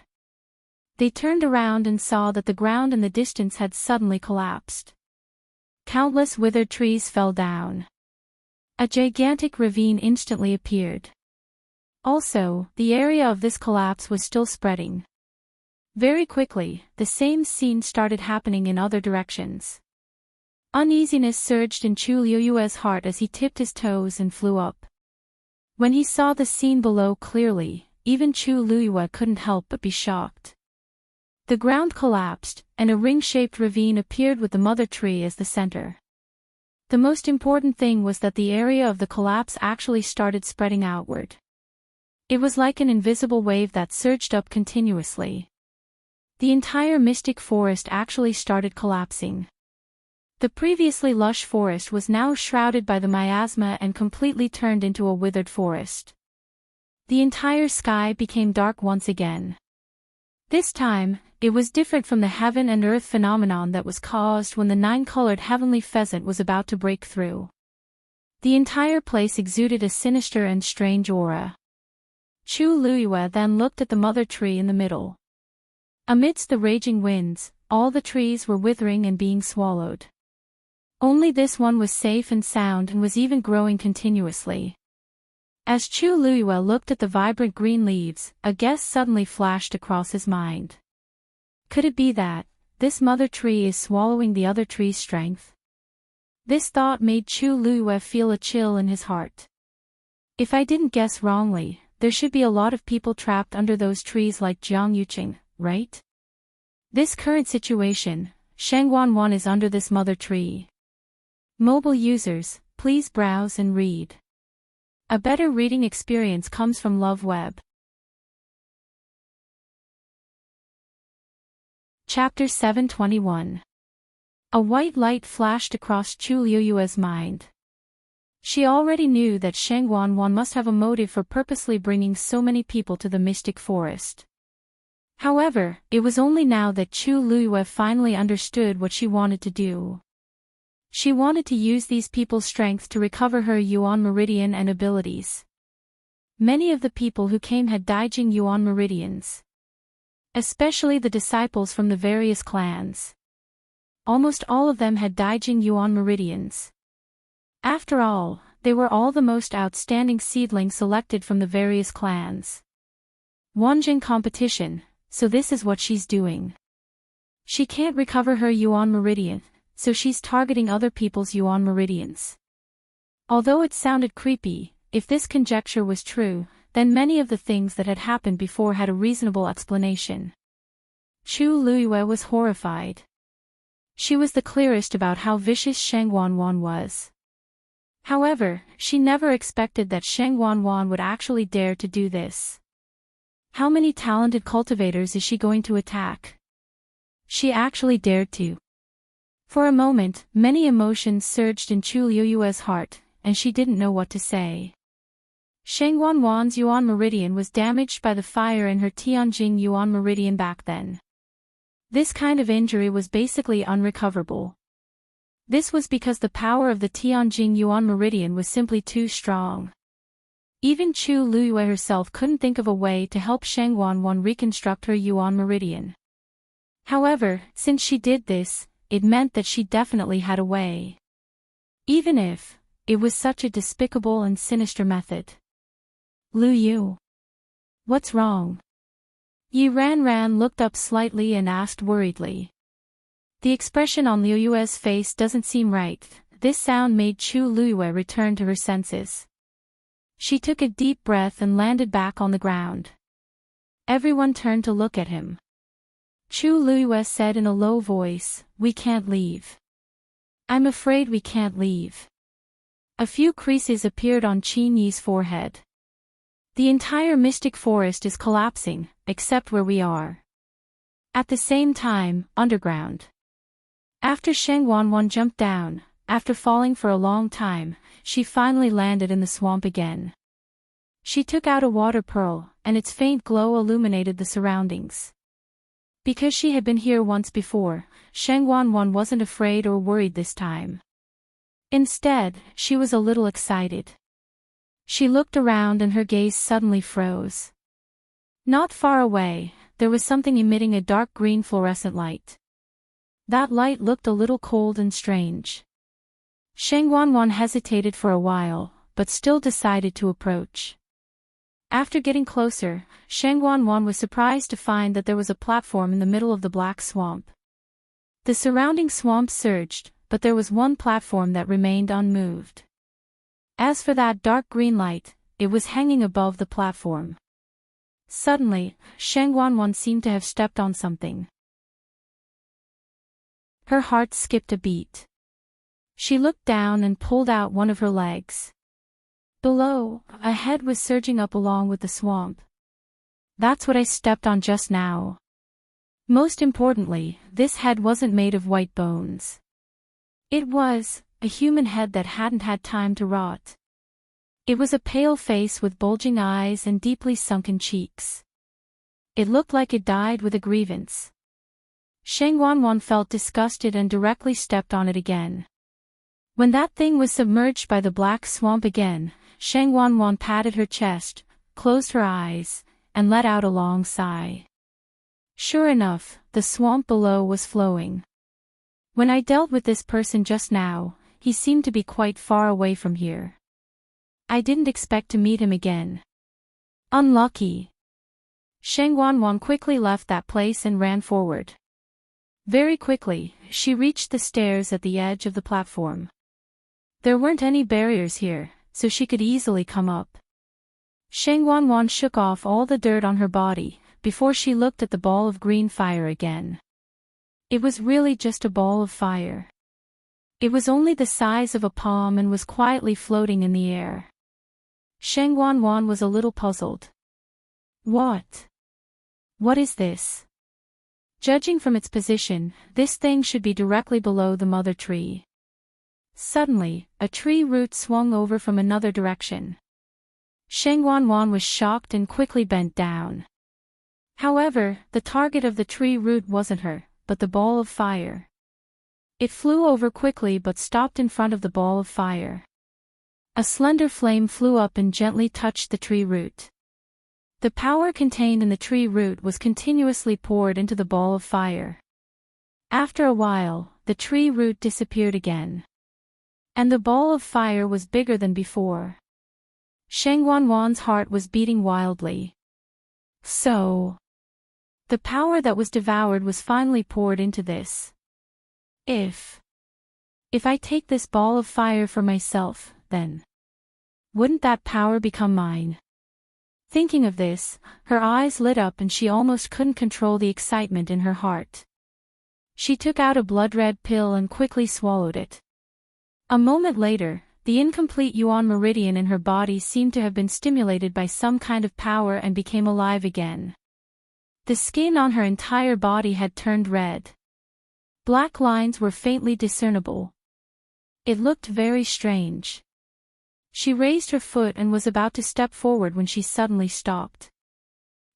They turned around and saw that the ground in the distance had suddenly collapsed. Countless withered trees fell down. A gigantic ravine instantly appeared. Also, the area of this collapse was still spreading. Very quickly, the same scene started happening in other directions. Uneasiness surged in Chu Liyue's heart as he tipped his toes and flew up. When he saw the scene below clearly, even Chu Liyue couldn't help but be shocked. The ground collapsed, and a ring-shaped ravine appeared with the mother tree as the center. The most important thing was that the area of the collapse actually started spreading outward. It was like an invisible wave that surged up continuously. The entire mystic forest actually started collapsing. The previously lush forest was now shrouded by the miasma and completely turned into a withered forest. The entire sky became dark once again. This time, it was different from the heaven and earth phenomenon that was caused when the nine-colored heavenly pheasant was about to break through. The entire place exuded a sinister and strange aura. Chu Liyue then looked at the mother tree in the middle. Amidst the raging winds, all the trees were withering and being swallowed. Only this one was safe and sound and was even growing continuously. As Chu Liyue looked at the vibrant green leaves, a guess suddenly flashed across his mind. Could it be that this mother tree is swallowing the other tree's strength? This thought made Chu Liyue feel a chill in his heart. If I didn't guess wrongly, there should be a lot of people trapped under those trees like Jiang Yuqing, right? This current situation, Shangguan is under this mother tree. Mobile users, please browse and read. A better reading experience comes from LoveWeb. Chapter 721. A white light flashed across Chu Liyue's mind. She already knew that Shangguan must have a motive for purposely bringing so many people to the mystic forest. However, it was only now that Chu Liyue finally understood what she wanted to do. She wanted to use these people's strength to recover her Yuan Meridian and abilities. Many of the people who came had Daijing Yuan Meridians. Especially the disciples from the various clans. Almost all of them had Daijing Yuan Meridians. After all, they were all the most outstanding seedlings selected from the various clans. Wanjing competition, so this is what she's doing. She can't recover her Yuan Meridian, so she's targeting other people's Yuan Meridians. Although it sounded creepy, if this conjecture was true, then many of the things that had happened before had a reasonable explanation. Chu Liyue was horrified. She was the clearest about how vicious Shangguan was. However, she never expected that Shangguan would actually dare to do this. How many talented cultivators is she going to attack? She actually dared to. For a moment, many emotions surged in Chu Liuyue's heart, and she didn't know what to say. Sheng Wanwan's Yuan Meridian was damaged by the fire in her Tianjing Yuan Meridian back then. This kind of injury was basically unrecoverable. This was because the power of the Tianjing Yuan Meridian was simply too strong. Even Chu Liyue herself couldn't think of a way to help Sheng Wanwan reconstruct her Yuan Meridian. However, since she did this, it meant that she definitely had a way. Even if it was such a despicable and sinister method. Lu Yu. What's wrong? Yi Ran looked up slightly and asked worriedly. The expression on Liu Yue's face doesn't seem right. This sound made Chu Liyue return to her senses. She took a deep breath and landed back on the ground. Everyone turned to look at him. Chu Liyue said in a low voice, "We can't leave. I'm afraid we can't leave." A few creases appeared on Qin Yi's forehead. The entire mystic forest is collapsing, except where we are. At the same time, underground. After Sheng Wanwan jumped down, after falling for a long time, she finally landed in the swamp again. She took out a water pearl, and its faint glow illuminated the surroundings. Because she had been here once before, Sheng Wanwan wasn't afraid or worried this time. Instead, she was a little excited. She looked around and her gaze suddenly froze. Not far away, there was something emitting a dark green fluorescent light. That light looked a little cold and strange. Sheng Wanwan hesitated for a while, but still decided to approach. After getting closer, Sheng Wanwan was surprised to find that there was a platform in the middle of the black swamp. The surrounding swamp surged, but there was one platform that remained unmoved. As for that dark green light, it was hanging above the platform. Suddenly, Sheng Wanwan seemed to have stepped on something. Her heart skipped a beat. She looked down and pulled out one of her legs. Below, a head was surging up along with the swamp. That's what I stepped on just now. Most importantly, this head wasn't made of white bones. It was a human head that hadn't had time to rot. It was a pale face with bulging eyes and deeply sunken cheeks. It looked like it died with a grievance. Sheng Wanwan felt disgusted and directly stepped on it again. When that thing was submerged by the black swamp again, Sheng Wanwan patted her chest, closed her eyes, and let out a long sigh. Sure enough, the swamp below was flowing. When I dealt with this person just now, he seemed to be quite far away from here. I didn't expect to meet him again. Unlucky. Sheng Wanwan quickly left that place and ran forward. Very quickly, she reached the stairs at the edge of the platform. There weren't any barriers here, so she could easily come up. Sheng Wanwan shook off all the dirt on her body, before she looked at the ball of green fire again. It was really just a ball of fire. It was only the size of a palm and was quietly floating in the air. Sheng Wanwan was a little puzzled. What is this? Judging from its position, this thing should be directly below the mother tree. Suddenly, a tree root swung over from another direction. Sheng Wanwan was shocked and quickly bent down. However, the target of the tree root wasn't her, but the ball of fire. It flew over quickly but stopped in front of the ball of fire. A slender flame flew up and gently touched the tree root. The power contained in the tree root was continuously poured into the ball of fire. After a while, the tree root disappeared again. And the ball of fire was bigger than before. Sheng Wanwan's heart was beating wildly. So, the power that was devoured was finally poured into this. If I take this ball of fire for myself, then wouldn't that power become mine? Thinking of this, her eyes lit up and she almost couldn't control the excitement in her heart. She took out a blood-red pill and quickly swallowed it. A moment later, the incomplete Yuan meridian in her body seemed to have been stimulated by some kind of power and became alive again. The skin on her entire body had turned red. Black lines were faintly discernible. It looked very strange. She raised her foot and was about to step forward when she suddenly stopped.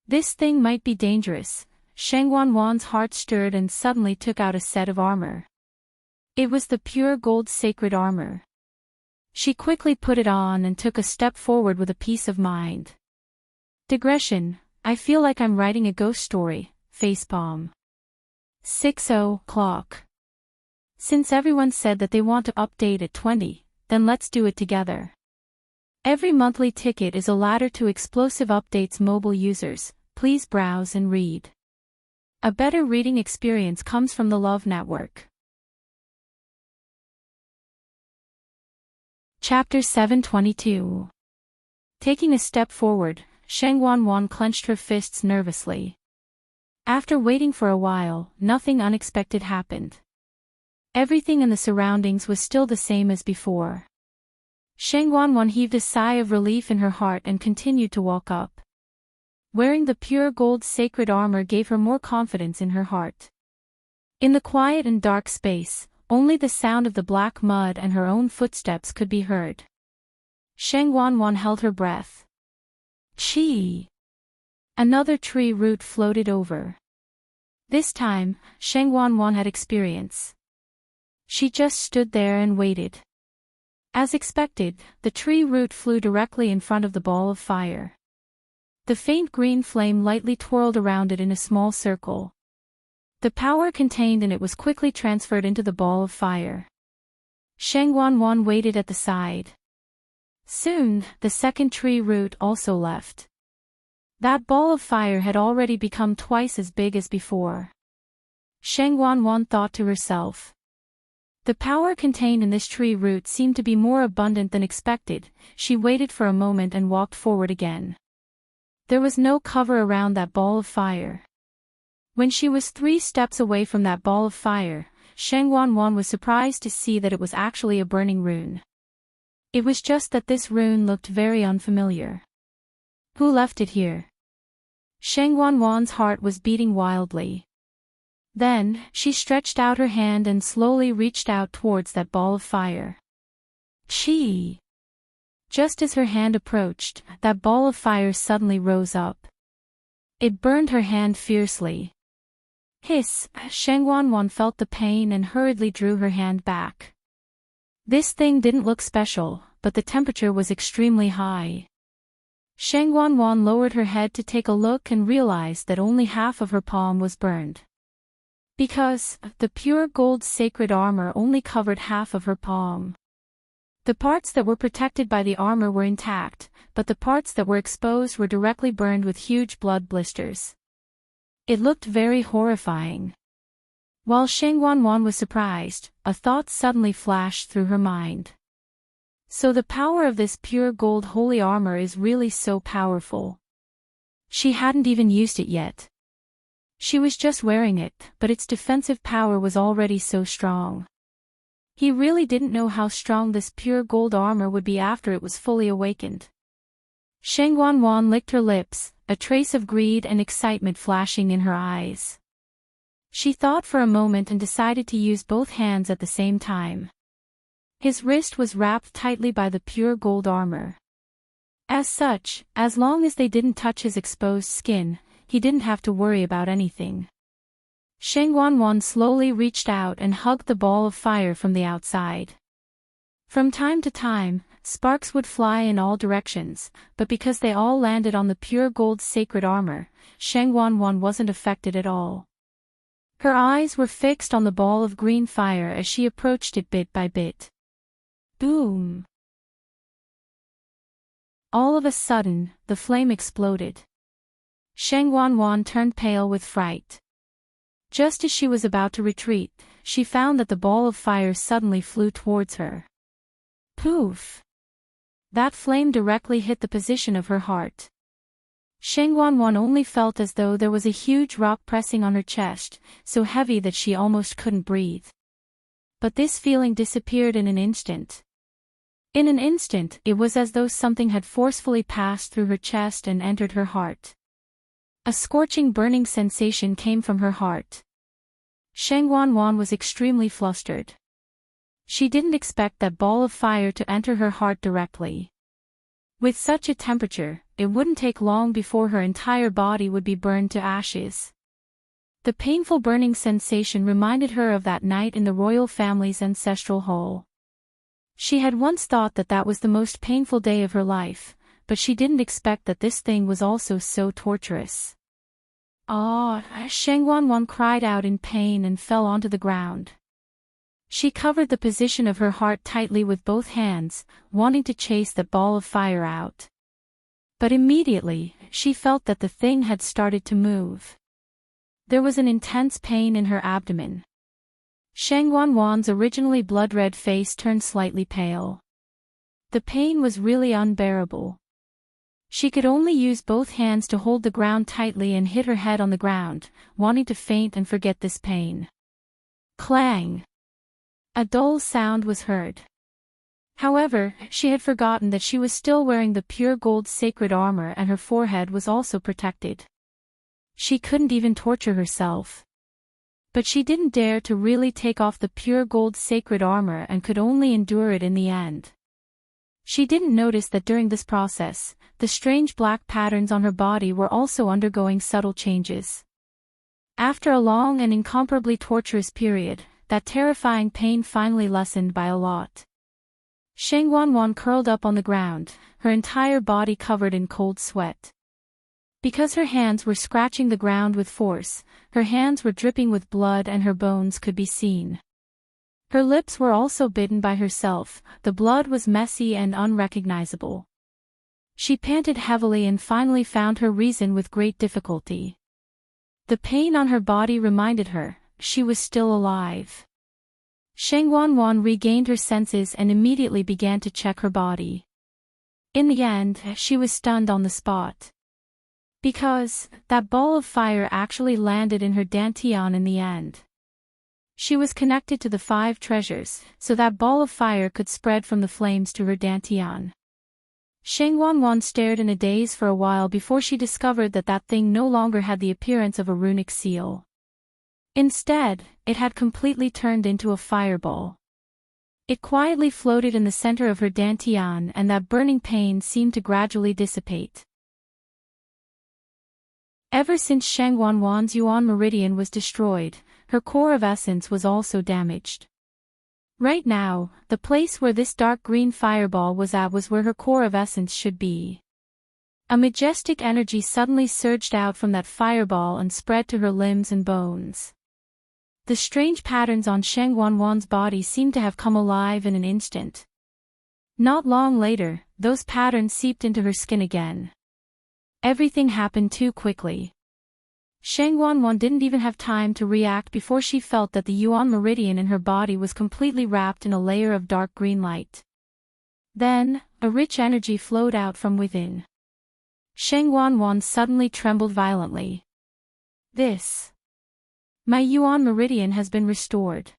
This thing might be dangerous. Shang Wanwan's heart stirred and suddenly took out a set of armor. It was the pure gold sacred armor. She quickly put it on and took a step forward with a peace of mind. Digression, I feel like I'm writing a ghost story, facepalm. 6:00. Since everyone said that they want to update at 20, then let's do it together. Every monthly ticket is a ladder to explosive updates. Mobile users, please browse and read. A better reading experience comes from the Love Network. Chapter 722. Taking a step forward, Shang Wanwan clenched her fists nervously. After waiting for a while, nothing unexpected happened. Everything in the surroundings was still the same as before. Shang Wanwan heaved a sigh of relief in her heart and continued to walk up. Wearing the pure gold sacred armor gave her more confidence in her heart. In the quiet and dark space, only the sound of the black mud and her own footsteps could be heard. Shang Wanwan held her breath. Chi! Another tree root floated over. This time, Shang Wanwan had experience. She just stood there and waited. As expected, the tree root flew directly in front of the ball of fire. The faint green flame lightly twirled around it in a small circle. The power contained in it was quickly transferred into the ball of fire. Shang Wanwan waited at the side. Soon, the second tree root also left. That ball of fire had already become twice as big as before. Shang Wanwan thought to herself. The power contained in this tree root seemed to be more abundant than expected. She waited for a moment and walked forward again. There was no cover around that ball of fire. When she was 3 steps away from that ball of fire, Shang Wanwan was surprised to see that it was actually a burning rune. It was just that this rune looked very unfamiliar. Who left it here? Shang Wanwan's heart was beating wildly. Then, she stretched out her hand and slowly reached out towards that ball of fire. Chi! Just as her hand approached, that ball of fire suddenly rose up. It burned her hand fiercely. Hiss! Shang Wanwan felt the pain and hurriedly drew her hand back. This thing didn't look special, but the temperature was extremely high. Shang Wanwan lowered her head to take a look and realized that only half of her palm was burned. Because, the pure gold sacred armor only covered half of her palm. The parts that were protected by the armor were intact, but the parts that were exposed were directly burned with huge blood blisters. It looked very horrifying. While Shang Wanwan was surprised, a thought suddenly flashed through her mind. So the power of this pure gold holy armor is really so powerful. She hadn't even used it yet. She was just wearing it, but its defensive power was already so strong. He really didn't know how strong this pure gold armor would be after it was fully awakened. Shang Wanwan licked her lips, a trace of greed and excitement flashing in her eyes. She thought for a moment and decided to use both hands at the same time. His wrist was wrapped tightly by the pure gold armor. As such, as long as they didn't touch his exposed skin, he didn't have to worry about anything. Shang Wanwan slowly reached out and hugged the ball of fire from the outside. From time to time, sparks would fly in all directions, but because they all landed on the pure gold sacred armor, Shang Wanwan wasn't affected at all. Her eyes were fixed on the ball of green fire as she approached it bit by bit. Boom! All of a sudden, the flame exploded. Shang Wanwan turned pale with fright. Just as she was about to retreat, she found that the ball of fire suddenly flew towards her. Poof! That flame directly hit the position of her heart. Shang Wanwan only felt as though there was a huge rock pressing on her chest, so heavy that she almost couldn't breathe. But this feeling disappeared in an instant. In an instant, it was as though something had forcefully passed through her chest and entered her heart. A scorching burning sensation came from her heart. Sheng Wanwan was extremely flustered. She didn't expect that ball of fire to enter her heart directly. With such a temperature, it wouldn't take long before her entire body would be burned to ashes. The painful burning sensation reminded her of that night in the royal family's ancestral hall. She had once thought that that was the most painful day of her life, but she didn't expect that this thing was also so torturous. "Ah!" Sheng Wanwan cried out in pain and fell onto the ground. She covered the position of her heart tightly with both hands, wanting to chase that ball of fire out. But immediately, she felt that the thing had started to move. There was an intense pain in her abdomen. Sheng Wanwan's originally blood-red face turned slightly pale. The pain was really unbearable. She could only use both hands to hold the ground tightly and hit her head on the ground, wanting to faint and forget this pain. Clang! A dull sound was heard. However, she had forgotten that she was still wearing the pure gold sacred armor and her forehead was also protected. She couldn't even torture herself. But she didn't dare to really take off the pure gold sacred armor and could only endure it in the end. She didn't notice that during this process, the strange black patterns on her body were also undergoing subtle changes. After a long and incomparably torturous period, that terrifying pain finally lessened by a lot. Sheng Wanwan curled up on the ground, her entire body covered in cold sweat. Because her hands were scratching the ground with force, her hands were dripping with blood and her bones could be seen. Her lips were also bitten by herself, the blood was messy and unrecognizable. She panted heavily and finally found her reason with great difficulty. The pain on her body reminded her, she was still alive. Sheng Wanwan regained her senses and immediately began to check her body. In the end, she was stunned on the spot. Because, that ball of fire actually landed in her dantian in the end. She was connected to the 5 treasures, so that ball of fire could spread from the flames to her dantian. Sheng Wanwan stared in a daze for a while before she discovered that that thing no longer had the appearance of a runic seal. Instead, it had completely turned into a fireball. It quietly floated in the center of her dantian and that burning pain seemed to gradually dissipate. Ever since Sheng Wanwan's Yuan meridian was destroyed, her core of essence was also damaged. Right now, the place where this dark green fireball was at was where her core of essence should be. A majestic energy suddenly surged out from that fireball and spread to her limbs and bones. The strange patterns on Sheng Wanwan's body seemed to have come alive in an instant. Not long later, those patterns seeped into her skin again. Everything happened too quickly. Sheng Wanwan didn't even have time to react before she felt that the Yuan meridian in her body was completely wrapped in a layer of dark green light. Then, a rich energy flowed out from within. Sheng Wanwan suddenly trembled violently. My Yuan meridian has been restored.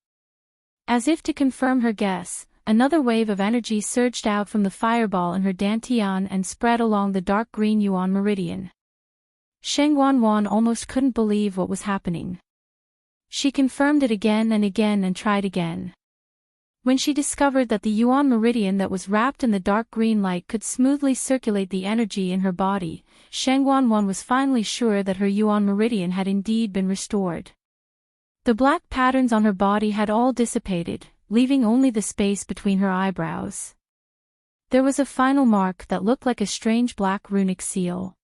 As if to confirm her guess, another wave of energy surged out from the fireball in her dantian and spread along the dark green Yuan meridian. Sheng Wanwan almost couldn't believe what was happening. She confirmed it again and tried again. When she discovered that the Yuan meridian that was wrapped in the dark green light could smoothly circulate the energy in her body, Sheng Wanwan was finally sure that her Yuan meridian had indeed been restored. The black patterns on her body had all dissipated, leaving only the space between her eyebrows. There was a final mark that looked like a strange black runic seal.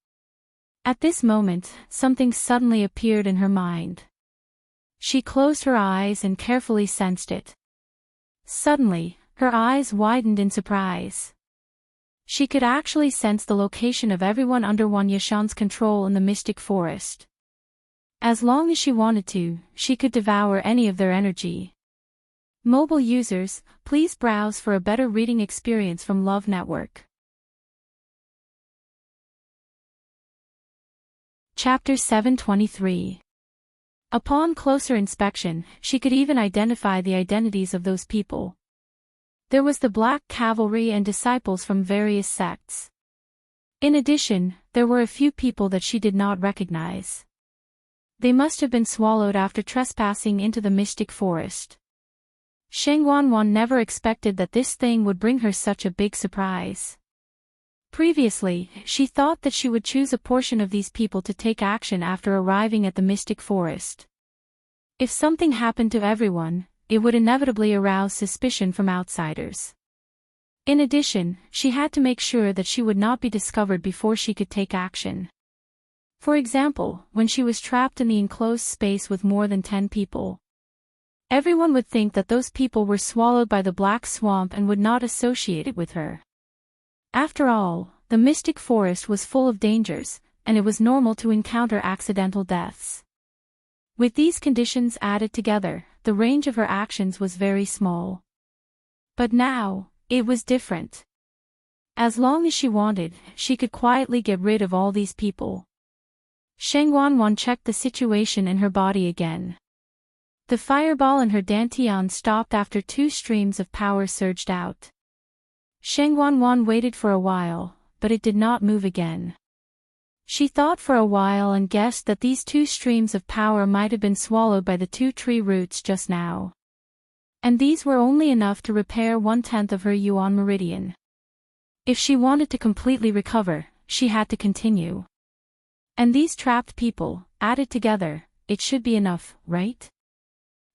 At this moment, something suddenly appeared in her mind. She closed her eyes and carefully sensed it. Suddenly, her eyes widened in surprise. She could actually sense the location of everyone under Wan Yashan's control in the mystic forest. As long as she wanted to, she could devour any of their energy. Mobile users, please browse for a better reading experience from Love Network. Chapter 723. Upon closer inspection, she could even identify the identities of those people. There was the Black Cavalry and disciples from various sects. In addition, there were a few people that she did not recognize. They must have been swallowed after trespassing into the mystic forest. Sheng Wanwan never expected that this thing would bring her such a big surprise. Previously, she thought that she would choose a portion of these people to take action after arriving at the mystic forest. If something happened to everyone, it would inevitably arouse suspicion from outsiders. In addition, she had to make sure that she would not be discovered before she could take action. For example, when she was trapped in the enclosed space with more than 10 people. Everyone would think that those people were swallowed by the black swamp and would not associate it with her. After all, the mystic forest was full of dangers, and it was normal to encounter accidental deaths. With these conditions added together, the range of her actions was very small. But now, it was different. As long as she wanted, she could quietly get rid of all these people. Sheng Wanwan checked the situation in her body again. The fireball in her dantian stopped after 2 streams of power surged out. Sheng Wanwan waited for a while, but it did not move again. She thought for a while and guessed that these 2 streams of power might have been swallowed by the 2 tree roots just now. And these were only enough to repair 1/10 of her yuan meridian. If she wanted to completely recover, she had to continue. And these trapped people, added together, it should be enough, right?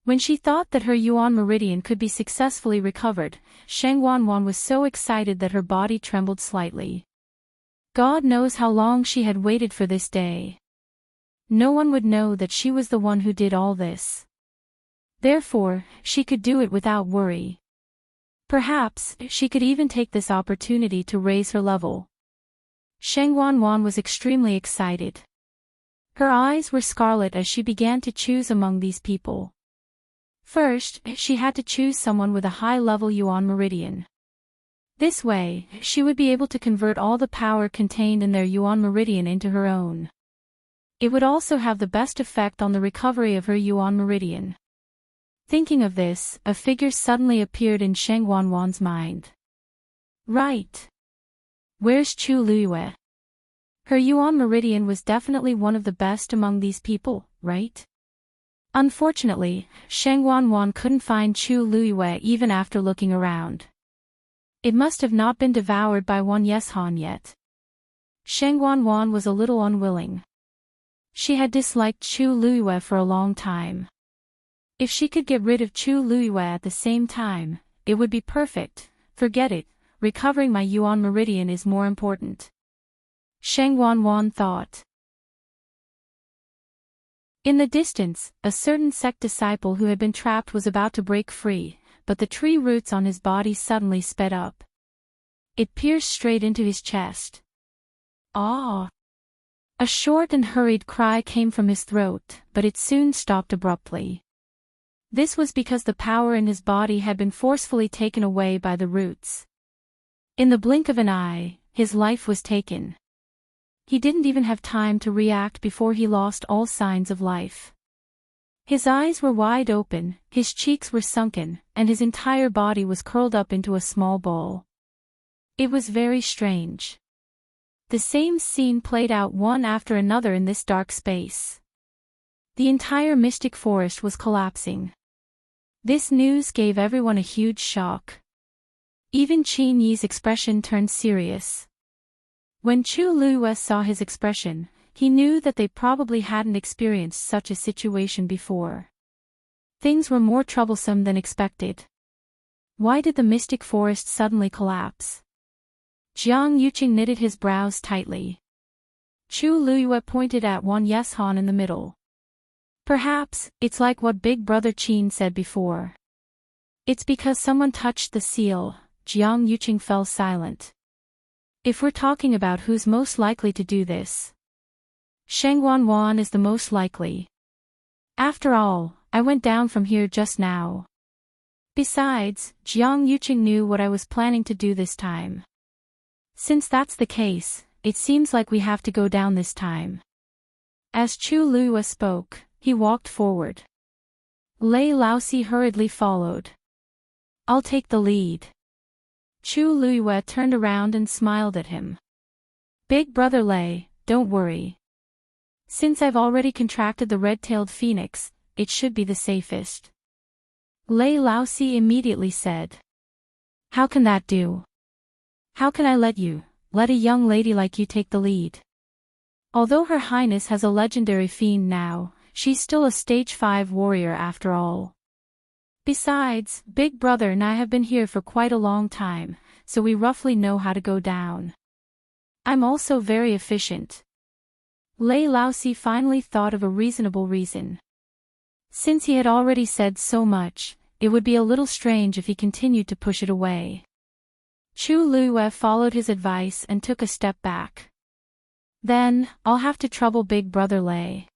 When she thought that her yuan meridian could be successfully recovered, Sheng Wanwan was so excited that her body trembled slightly. God knows how long she had waited for this day. No one would know that she was the one who did all this. Therefore, she could do it without worry. Perhaps, she could even take this opportunity to raise her level. Sheng Wanwan was extremely excited. Her eyes were scarlet as she began to choose among these people. First, she had to choose someone with a high-level yuan meridian. This way, she would be able to convert all the power contained in their yuan meridian into her own. It would also have the best effect on the recovery of her yuan meridian. Thinking of this, a figure suddenly appeared in Sheng Wanwan's mind. Right. Where's Chu Luiyue? Her yuan meridian was definitely one of the best among these people, right? Unfortunately, Sheng Wanwan couldn't find Chu Luiyue even after looking around. It must have not been devoured by Wan Yeshan yet. Sheng Wanwan was a little unwilling. She had disliked Chu Luiyue for a long time. If she could get rid of Chu Luiyue at the same time, it would be perfect. Forget it, recovering my yuan meridian is more important. Sheng Wanwan thought. In the distance, a certain sect disciple who had been trapped was about to break free, but the tree roots on his body suddenly sped up. It pierced straight into his chest. Ah! A short and hurried cry came from his throat, but it soon stopped abruptly. This was because the power in his body had been forcefully taken away by the roots. In the blink of an eye, his life was taken. He didn't even have time to react before he lost all signs of life. His eyes were wide open, his cheeks were sunken, and his entire body was curled up into a small ball. It was very strange. The same scene played out one after another in this dark space. The entire mystic forest was collapsing. This news gave everyone a huge shock. Even Qin Yi's expression turned serious. When Chu Luiyue saw his expression, he knew that they probably hadn't experienced such a situation before. Things were more troublesome than expected. Why did the mystic forest suddenly collapse? Jiang Yuqing knitted his brows tightly. Chu Luiyue pointed at Wan Yeshan in the middle. Perhaps, it's like what Big Brother Qin said before. It's because someone touched the seal. Jiang Yuqing fell silent. If we're talking about who's most likely to do this, Sheng Wanwan is the most likely. After all, I went down from here just now. Besides, Jiang Yuqing knew what I was planning to do this time. Since that's the case, it seems like we have to go down this time. As Chu Luiyue spoke, he walked forward. Lei Laosi hurriedly followed. I'll take the lead. Chu Luiyue turned around and smiled at him. Big Brother Lei, don't worry. Since I've already contracted the red-tailed phoenix, it should be the safest. Lei Laosi immediately said. How can that do? How can I let a young lady like you take the lead? Although Her Highness has a legendary fiend now, she's still a stage 5 warrior after all. Besides, Big Brother and I have been here for quite a long time, so we roughly know how to go down. I'm also very efficient. Lei Laosi finally thought of a reasonable reason. Since he had already said so much, it would be a little strange if he continued to push it away. Chu Luiyue followed his advice and took a step back. Then, I'll have to trouble Big Brother Lei.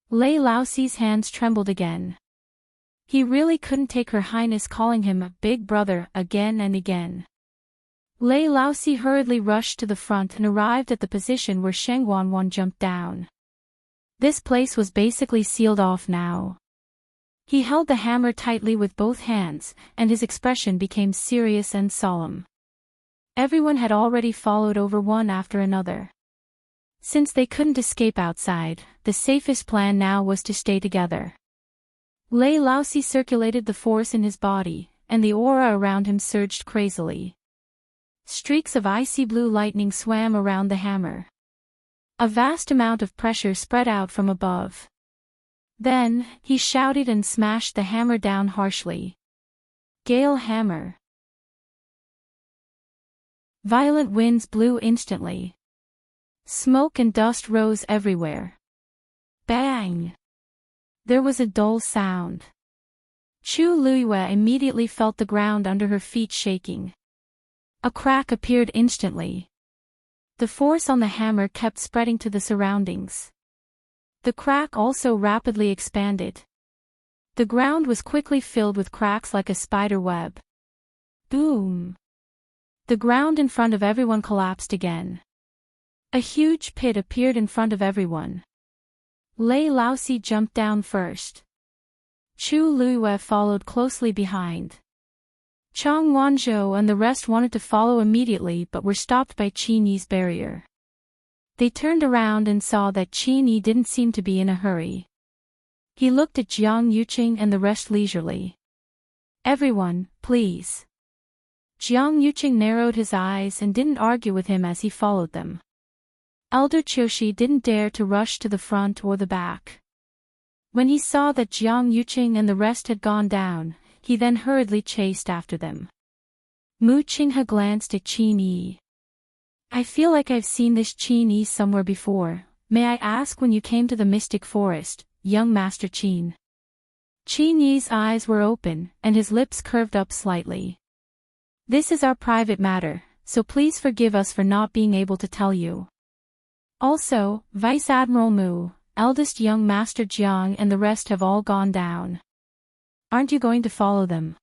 Lei Laosi's hands trembled again. He really couldn't take Her Highness calling him a Big Brother again and again. Lei Laosi hurriedly rushed to the front and arrived at the position where Sheng Wanwan jumped down. This place was basically sealed off now. He held the hammer tightly with both hands, and his expression became serious and solemn. Everyone had already followed over one after another. Since they couldn't escape outside, the safest plan now was to stay together. Lei Laosi circulated the force in his body, and the aura around him surged crazily. Streaks of icy blue lightning swam around the hammer. A vast amount of pressure spread out from above. Then, he shouted and smashed the hammer down harshly. Gale hammer. Violent winds blew instantly. Smoke and dust rose everywhere. Bang! There was a dull sound. Chu Luiyue immediately felt the ground under her feet shaking. A crack appeared instantly. The force on the hammer kept spreading to the surroundings. The crack also rapidly expanded. The ground was quickly filled with cracks like a spider web. Boom! The ground in front of everyone collapsed again. A huge pit appeared in front of everyone. Lei Laosi jumped down first. Chu Luiyue followed closely behind. Chang Wanzhou and the rest wanted to follow immediately but were stopped by Qin Yi's barrier. They turned around and saw that Qin Yi didn't seem to be in a hurry. He looked at Jiang Yuqing and the rest leisurely. Everyone, please. Jiang Yuqing narrowed his eyes and didn't argue with him as he followed them. Elder Qiushi didn't dare to rush to the front or the back. When he saw that Jiang Yuqing and the rest had gone down, he then hurriedly chased after them. Mu Qinghe glanced at Qin Yi. I feel like I've seen this Qin Yi somewhere before. May I ask when you came to the Mystic Forest, young Master Qin? Qin Yi's eyes were open, and his lips curved up slightly. This is our private matter, so please forgive us for not being able to tell you. Also, Vice Admiral Mu, eldest young Master Jiang and the rest have all gone down. Aren't you going to follow them?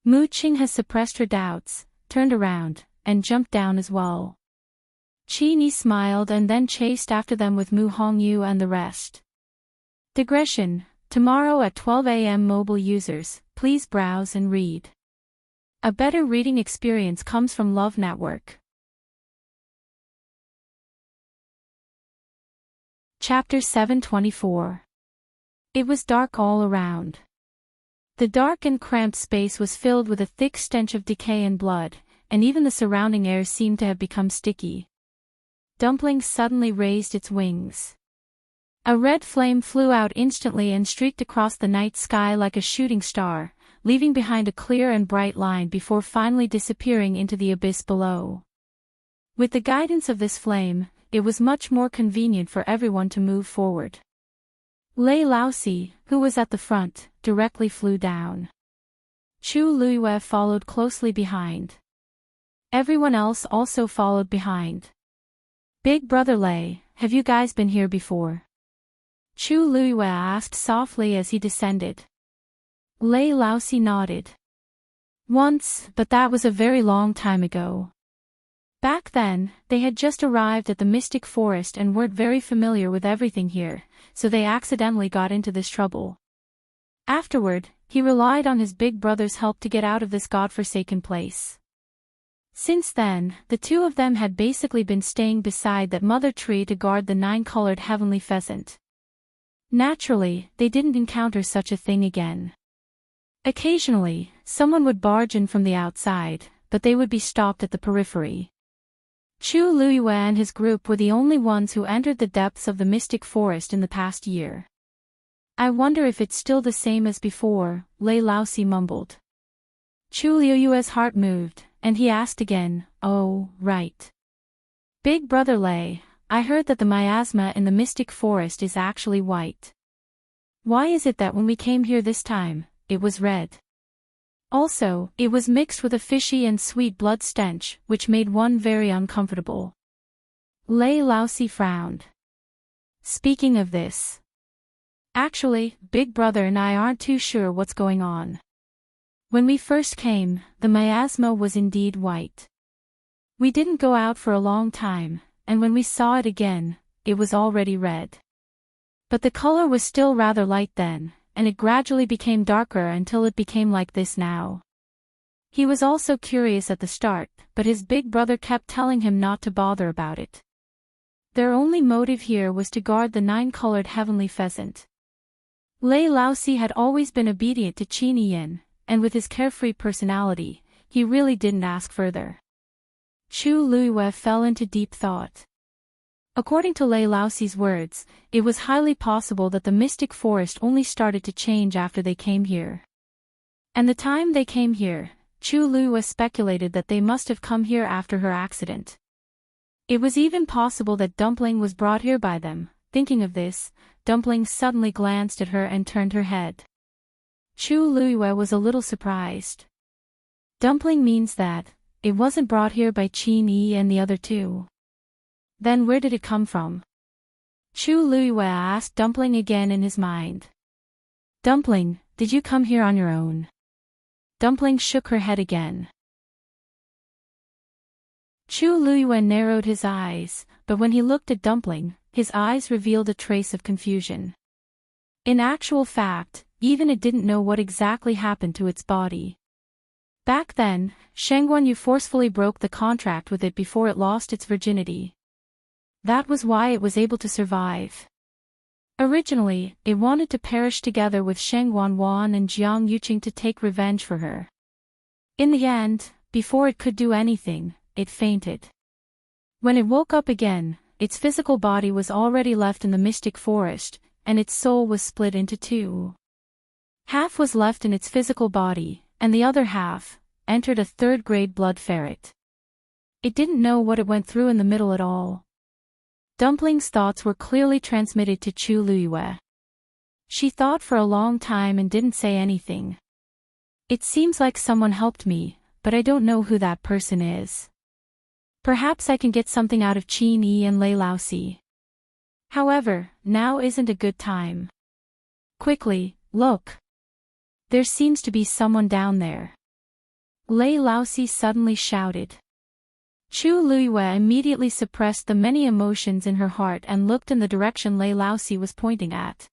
Mu Qing has suppressed her doubts, turned around, and jumped down as well. Qin Yi smiled and then chased after them with Mu Hongyu and the rest. Digression, tomorrow at 12 a.m. mobile users, please browse and read. A better reading experience comes from Love Network. Chapter 724. It was dark all around. The dark and cramped space was filled with a thick stench of decay and blood, and even the surrounding air seemed to have become sticky. Dumpling suddenly raised its wings. A red flame flew out instantly and streaked across the night sky like a shooting star, leaving behind a clear and bright line before finally disappearing into the abyss below. With the guidance of this flame, it was much more convenient for everyone to move forward. Lei Laosi, who was at the front, directly flew down. Chu Luiyue followed closely behind. Everyone else also followed behind. Big Brother Lei, have you guys been here before? Chu Luiyue asked softly as he descended. Lei Laosi nodded. Once, but that was a very long time ago. Back then, they had just arrived at the Mystic Forest and weren't very familiar with everything here, so they accidentally got into this trouble. Afterward, he relied on his big brother's help to get out of this godforsaken place. Since then, the two of them had basically been staying beside that mother tree to guard the 9-colored heavenly pheasant. Naturally, they didn't encounter such a thing again. Occasionally, someone would barge in from the outside, but they would be stopped at the periphery. Chu Luiyue and his group were the only ones who entered the depths of the mystic forest in the past year. I wonder if it's still the same as before, Lei Laosi mumbled. Chu Luiyue's heart moved, and he asked again, "Oh, right. Big brother Lei, I heard that the miasma in the mystic forest is actually white. Why is it that when we came here this time, it was red? Also, it was mixed with a fishy and sweet blood stench, which made one very uncomfortable." Lei Laosi frowned. Speaking of this, actually, Big Brother and I aren't too sure what's going on. When we first came, the miasma was indeed white. We didn't go out for a long time, and when we saw it again, it was already red. But the color was still rather light then, and it gradually became darker until it became like this now. He was also curious at the start, but his big brother kept telling him not to bother about it. Their only motive here was to guard the 9-colored heavenly pheasant. Lei Laosi had always been obedient to Qin Yin, and with his carefree personality, he really didn't ask further. Chu Luiyue fell into deep thought. According to Lei Laosi's words, it was highly possible that the mystic forest only started to change after they came here. And the time they came here, Chu Luiyue speculated that they must have come here after her accident. It was even possible that Dumpling was brought here by them. Thinking of this, Dumpling suddenly glanced at her and turned her head. Chu Luiyue was a little surprised. Dumpling means that it wasn't brought here by Qin Yi and the other two. Then where did it come from? Chu Luiyue asked Dumpling again in his mind. "Dumpling, did you come here on your own?" Dumpling shook her head again. Chu Luiyue narrowed his eyes, but when he looked at Dumpling, his eyes revealed a trace of confusion. In actual fact, even it didn't know what exactly happened to its body. Back then, Shengguan forcefully broke the contract with it before it lost its virginity. That was why it was able to survive. Originally, it wanted to perish together with Shengguan Wan and Jiang Yuqing to take revenge for her. In the end, before it could do anything, it fainted. When it woke up again, its physical body was already left in the mystic forest, and its soul was split into two. Half was left in its physical body, and the other half entered a third-grade blood ferret. It didn't know what it went through in the middle at all. Dumpling's thoughts were clearly transmitted to Chu Luiyue. She thought for a long time and didn't say anything. "It seems like someone helped me, but I don't know who that person is. Perhaps I can get something out of Qin Yi and Lei Laosi. However, now isn't a good time. Quickly, look. There seems to be someone down there." Lei Laosi suddenly shouted. Chu Luiyue immediately suppressed the many emotions in her heart and looked in the direction Lei Laosi was pointing at.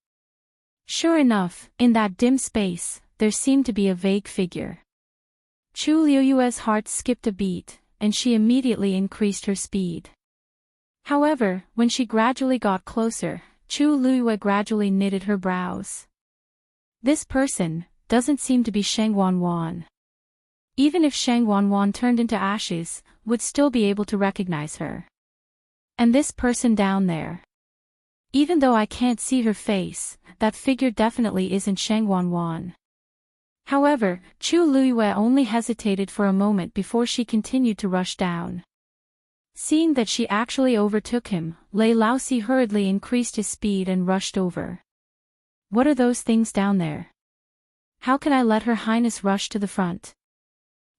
Sure enough, in that dim space, there seemed to be a vague figure. Chu Luiyue's heart skipped a beat, and she immediately increased her speed. However, when she gradually got closer, Chu Luiyue gradually knitted her brows. This person doesn't seem to be Shengguan Wan. Even if Shengguan Wan turned into ashes, would still be able to recognize her. And this person down there. Even though I can't see her face, that figure definitely isn't Shengguan Wan. However, Chu Luiyue only hesitated for a moment before she continued to rush down. Seeing that she actually overtook him, Lei Laosi hurriedly increased his speed and rushed over. "What are those things down there? How can I let Her Highness rush to the front?"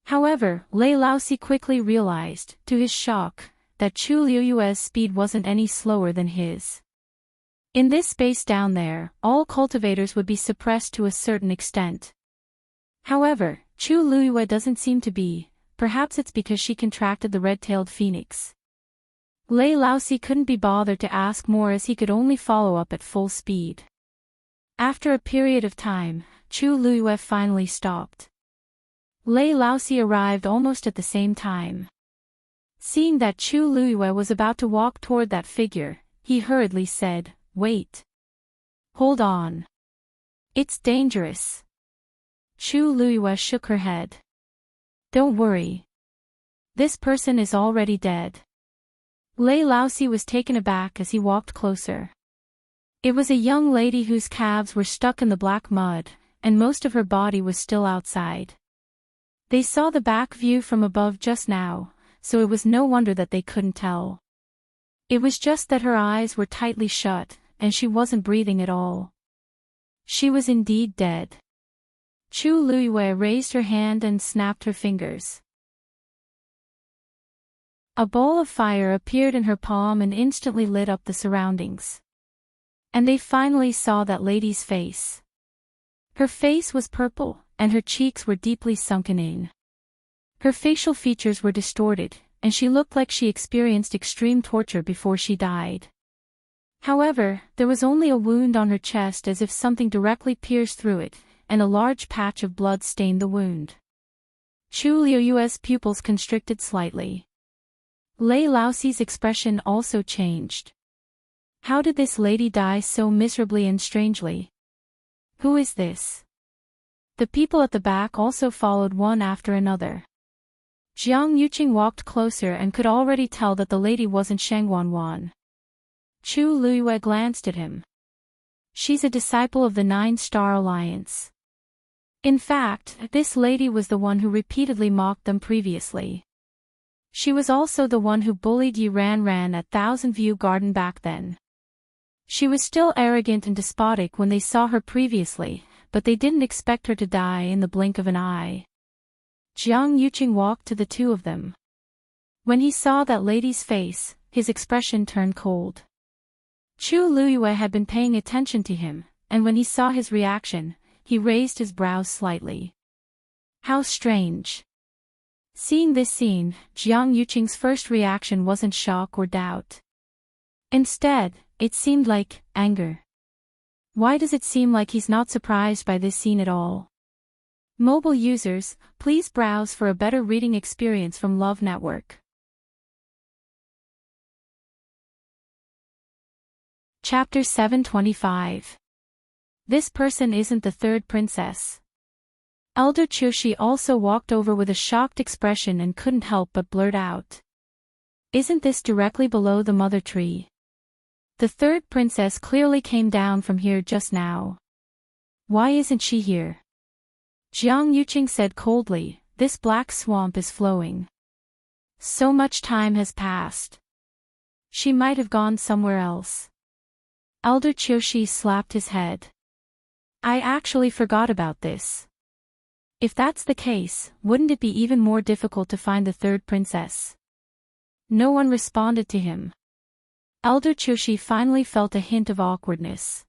However, Lei Laosi quickly realized, to his shock, that Chu Luiyue's speed wasn't any slower than his. In this space down there, all cultivators would be suppressed to a certain extent. However, Chu Luiyue doesn't seem to be. Perhaps it's because she contracted the red-tailed phoenix. Lei Laosi couldn't be bothered to ask more as he could only follow up at full speed. After a period of time, Chu Luiyue finally stopped. Lei Laosi arrived almost at the same time. Seeing that Chu Luiyue was about to walk toward that figure, he hurriedly said, "Wait. Hold on. It's dangerous." Chu Luiyue shook her head. "Don't worry. This person is already dead." Lei Laosi was taken aback as he walked closer. It was a young lady whose calves were stuck in the black mud, and most of her body was still outside. They saw the back view from above just now, so it was no wonder that they couldn't tell. It was just that her eyes were tightly shut, and she wasn't breathing at all. She was indeed dead. Chu Luiyue raised her hand and snapped her fingers. A ball of fire appeared in her palm and instantly lit up the surroundings. And they finally saw that lady's face. Her face was purple, and her cheeks were deeply sunken in. Her facial features were distorted, and she looked like she experienced extreme torture before she died. However, there was only a wound on her chest as if something directly pierced through it, and a large patch of blood stained the wound. Chu Luiyue's pupils constricted slightly. Lei Laosi's expression also changed. How did this lady die so miserably and strangely? Who is this? The people at the back also followed one after another. Jiang Yuqing walked closer and could already tell that the lady wasn't Shang Wanwan. Chu Luiyue glanced at him. She's a disciple of the Nine-Star Alliance. In fact, this lady was the one who repeatedly mocked them previously. She was also the one who bullied Yi Ran at Thousand View Garden back then. She was still arrogant and despotic when they saw her previously, but they didn't expect her to die in the blink of an eye. Jiang Yuqing walked to the two of them. When he saw that lady's face, his expression turned cold. Chu Luiyue had been paying attention to him, and when he saw his reaction, he raised his brows slightly. How strange. Seeing this scene, Jiang Yuqing's first reaction wasn't shock or doubt. Instead, it seemed like anger. Why does it seem like he's not surprised by this scene at all? Mobile users, please browse for a better reading experience from Love Network. Chapter 725. This person isn't the third princess. Elder Chushi also walked over with a shocked expression and couldn't help but blurt out. Isn't this directly below the mother tree? The third princess clearly came down from here just now. Why isn't she here? Jiang Yuqing said coldly, this black swamp is flowing. So much time has passed. She might have gone somewhere else. Elder Chushi slapped his head. I actually forgot about this. If that's the case, wouldn't it be even more difficult to find the third princess? No one responded to him. Elder Chushi finally felt a hint of awkwardness.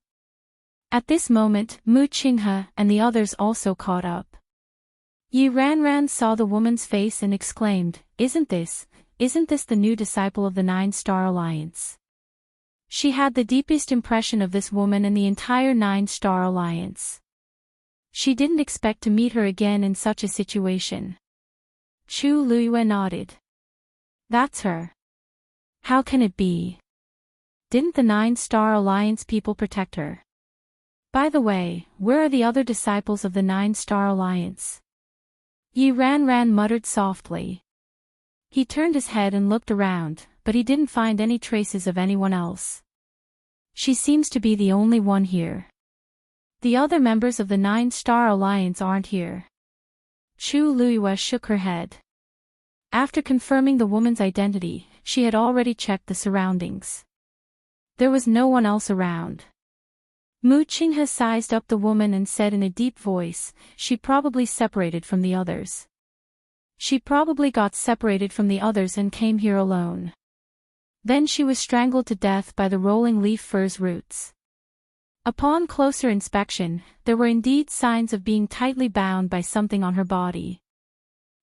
At this moment, Mu Qinghe and the others also caught up. Yi Ran saw the woman's face and exclaimed, Isn't this the new disciple of the Nine-Star Alliance? She had the deepest impression of this woman in the entire Nine-Star Alliance. She didn't expect to meet her again in such a situation. Chu Luiyue nodded. That's her. How can it be? Didn't the Nine-Star Alliance people protect her? By the way, where are the other disciples of the Nine-Star Alliance? Yi Ran muttered softly. He turned his head and looked around, but he didn't find any traces of anyone else. She seems to be the only one here. The other members of the Nine-Star Alliance aren't here. Chu Luiyue shook her head. After confirming the woman's identity, she had already checked the surroundings. There was no one else around. Mu Qinghe sized up the woman and said in a deep voice, she probably separated from the others. She probably got separated from the others and came here alone. Then she was strangled to death by the rolling leaf firs roots. Upon closer inspection, there were indeed signs of being tightly bound by something on her body.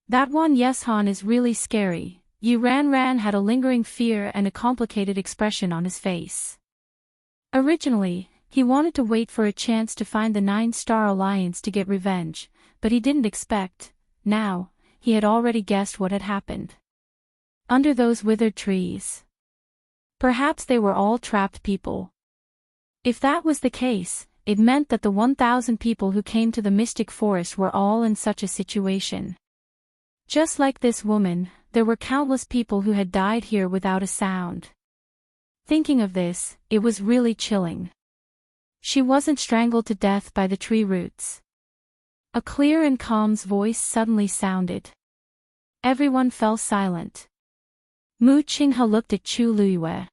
That one Yeshan is really scary. Yi Ran had a lingering fear and a complicated expression on his face. Originally, he wanted to wait for a chance to find the Nine-Star Alliance to get revenge, but he didn't expect, now, he had already guessed what had happened. under those withered trees. Perhaps they were all trapped people. If that was the case, it meant that the 1,000 people who came to the mystic forest were all in such a situation. Just like this woman, there were countless people who had died here without a sound. Thinking of this, it was really chilling. She wasn't strangled to death by the tree roots. A clear and calm voice suddenly sounded. Everyone fell silent. Mu Qinghe looked at Chu Luiyue.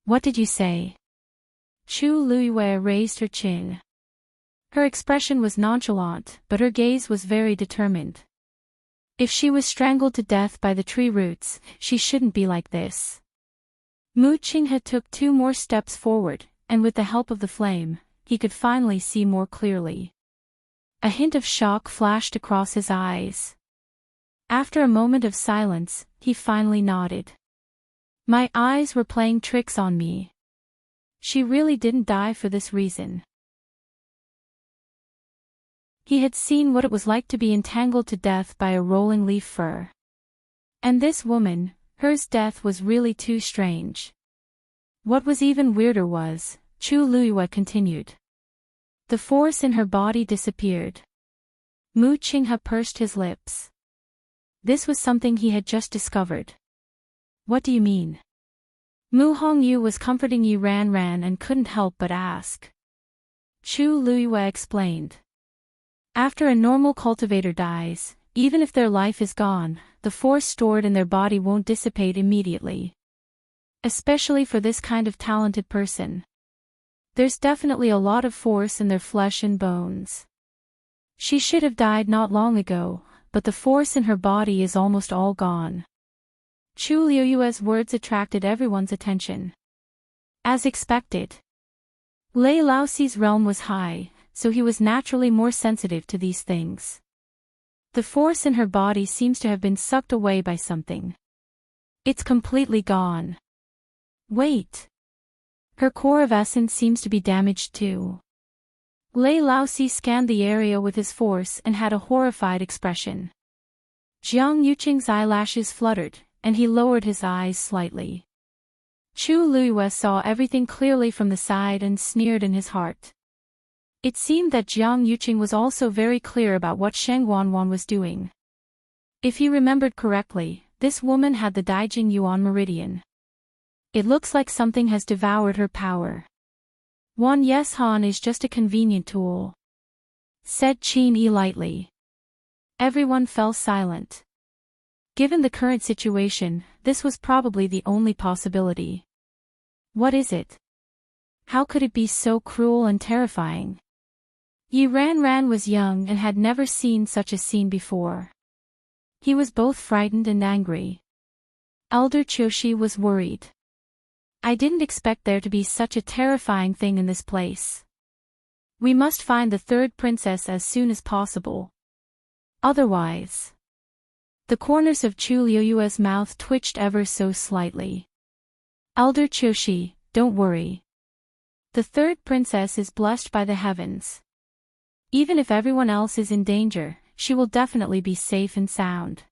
What did you say? Chu Luiyue raised her chin. Her expression was nonchalant, but her gaze was very determined. If she was strangled to death by the tree roots, she shouldn't be like this. Mu Qinghe took 2 more steps forward, and with the help of the flame, he could finally see more clearly. A hint of shock flashed across his eyes. After a moment of silence, he finally nodded. My eyes were playing tricks on me. She really didn't die for this reason. He had seen what it was like to be entangled to death by a rolling leaf fir. And this woman, hers death was really too strange. What was even weirder was, Chu Luiyue continued. The force in her body disappeared. Mu Qinghe pursed his lips. This was something he had just discovered. What do you mean? Mu Hongyu was comforting Yi Ran and couldn't help but ask. Chu Luiyue explained. After a normal cultivator dies, even if their life is gone, the force stored in their body won't dissipate immediately. Especially for this kind of talented person. There's definitely a lot of force in their flesh and bones. She should have died not long ago, but the force in her body is almost all gone. Chu Luiyue's words attracted everyone's attention. As expected. Lei Laoxi's realm was high, so he was naturally more sensitive to these things. The force in her body seems to have been sucked away by something. It's completely gone. Wait. Her core of essence seems to be damaged too. Lei Laoxi scanned the area with his force and had a horrified expression. Jiang Yuqing's eyelashes fluttered, and he lowered his eyes slightly. Chu Luiyue saw everything clearly from the side and sneered in his heart. It seemed that Jiang Yuqing was also very clear about what Sheng Wanwan was doing. If he remembered correctly, this woman had the Daijing Yuan meridian. It looks like something has devoured her power. Wan Yeshan is just a convenient tool, said Qin Yi lightly. Everyone fell silent. Given the current situation, this was probably the only possibility. What is it? How could it be so cruel and terrifying? Yi Ran was young and had never seen such a scene before. He was both frightened and angry. Elder Qiushi was worried. I didn't expect there to be such a terrifying thing in this place. We must find the 3rd princess as soon as possible. Otherwise. The corners of Chu Luiyue's mouth twitched ever so slightly. Elder Qiushi, don't worry. The 3rd princess is blessed by the heavens. Even if everyone else is in danger, she will definitely be safe and sound.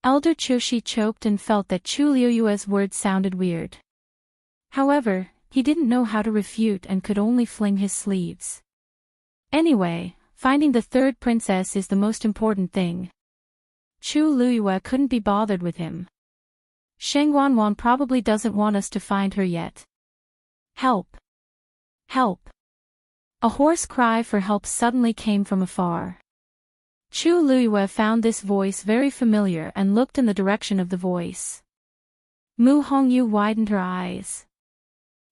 Elder Qiushi choked and felt that Chu Luiyue's words sounded weird. However, he didn't know how to refute and could only fling his sleeves. Anyway, finding the 3rd princess is the most important thing. Chu Luiyue couldn't be bothered with him. Sheng Wanwan probably doesn't want us to find her yet. Help! Help! A hoarse cry for help suddenly came from afar. Chu Luiyue found this voice very familiar and looked in the direction of the voice. Mu Hongyu widened her eyes.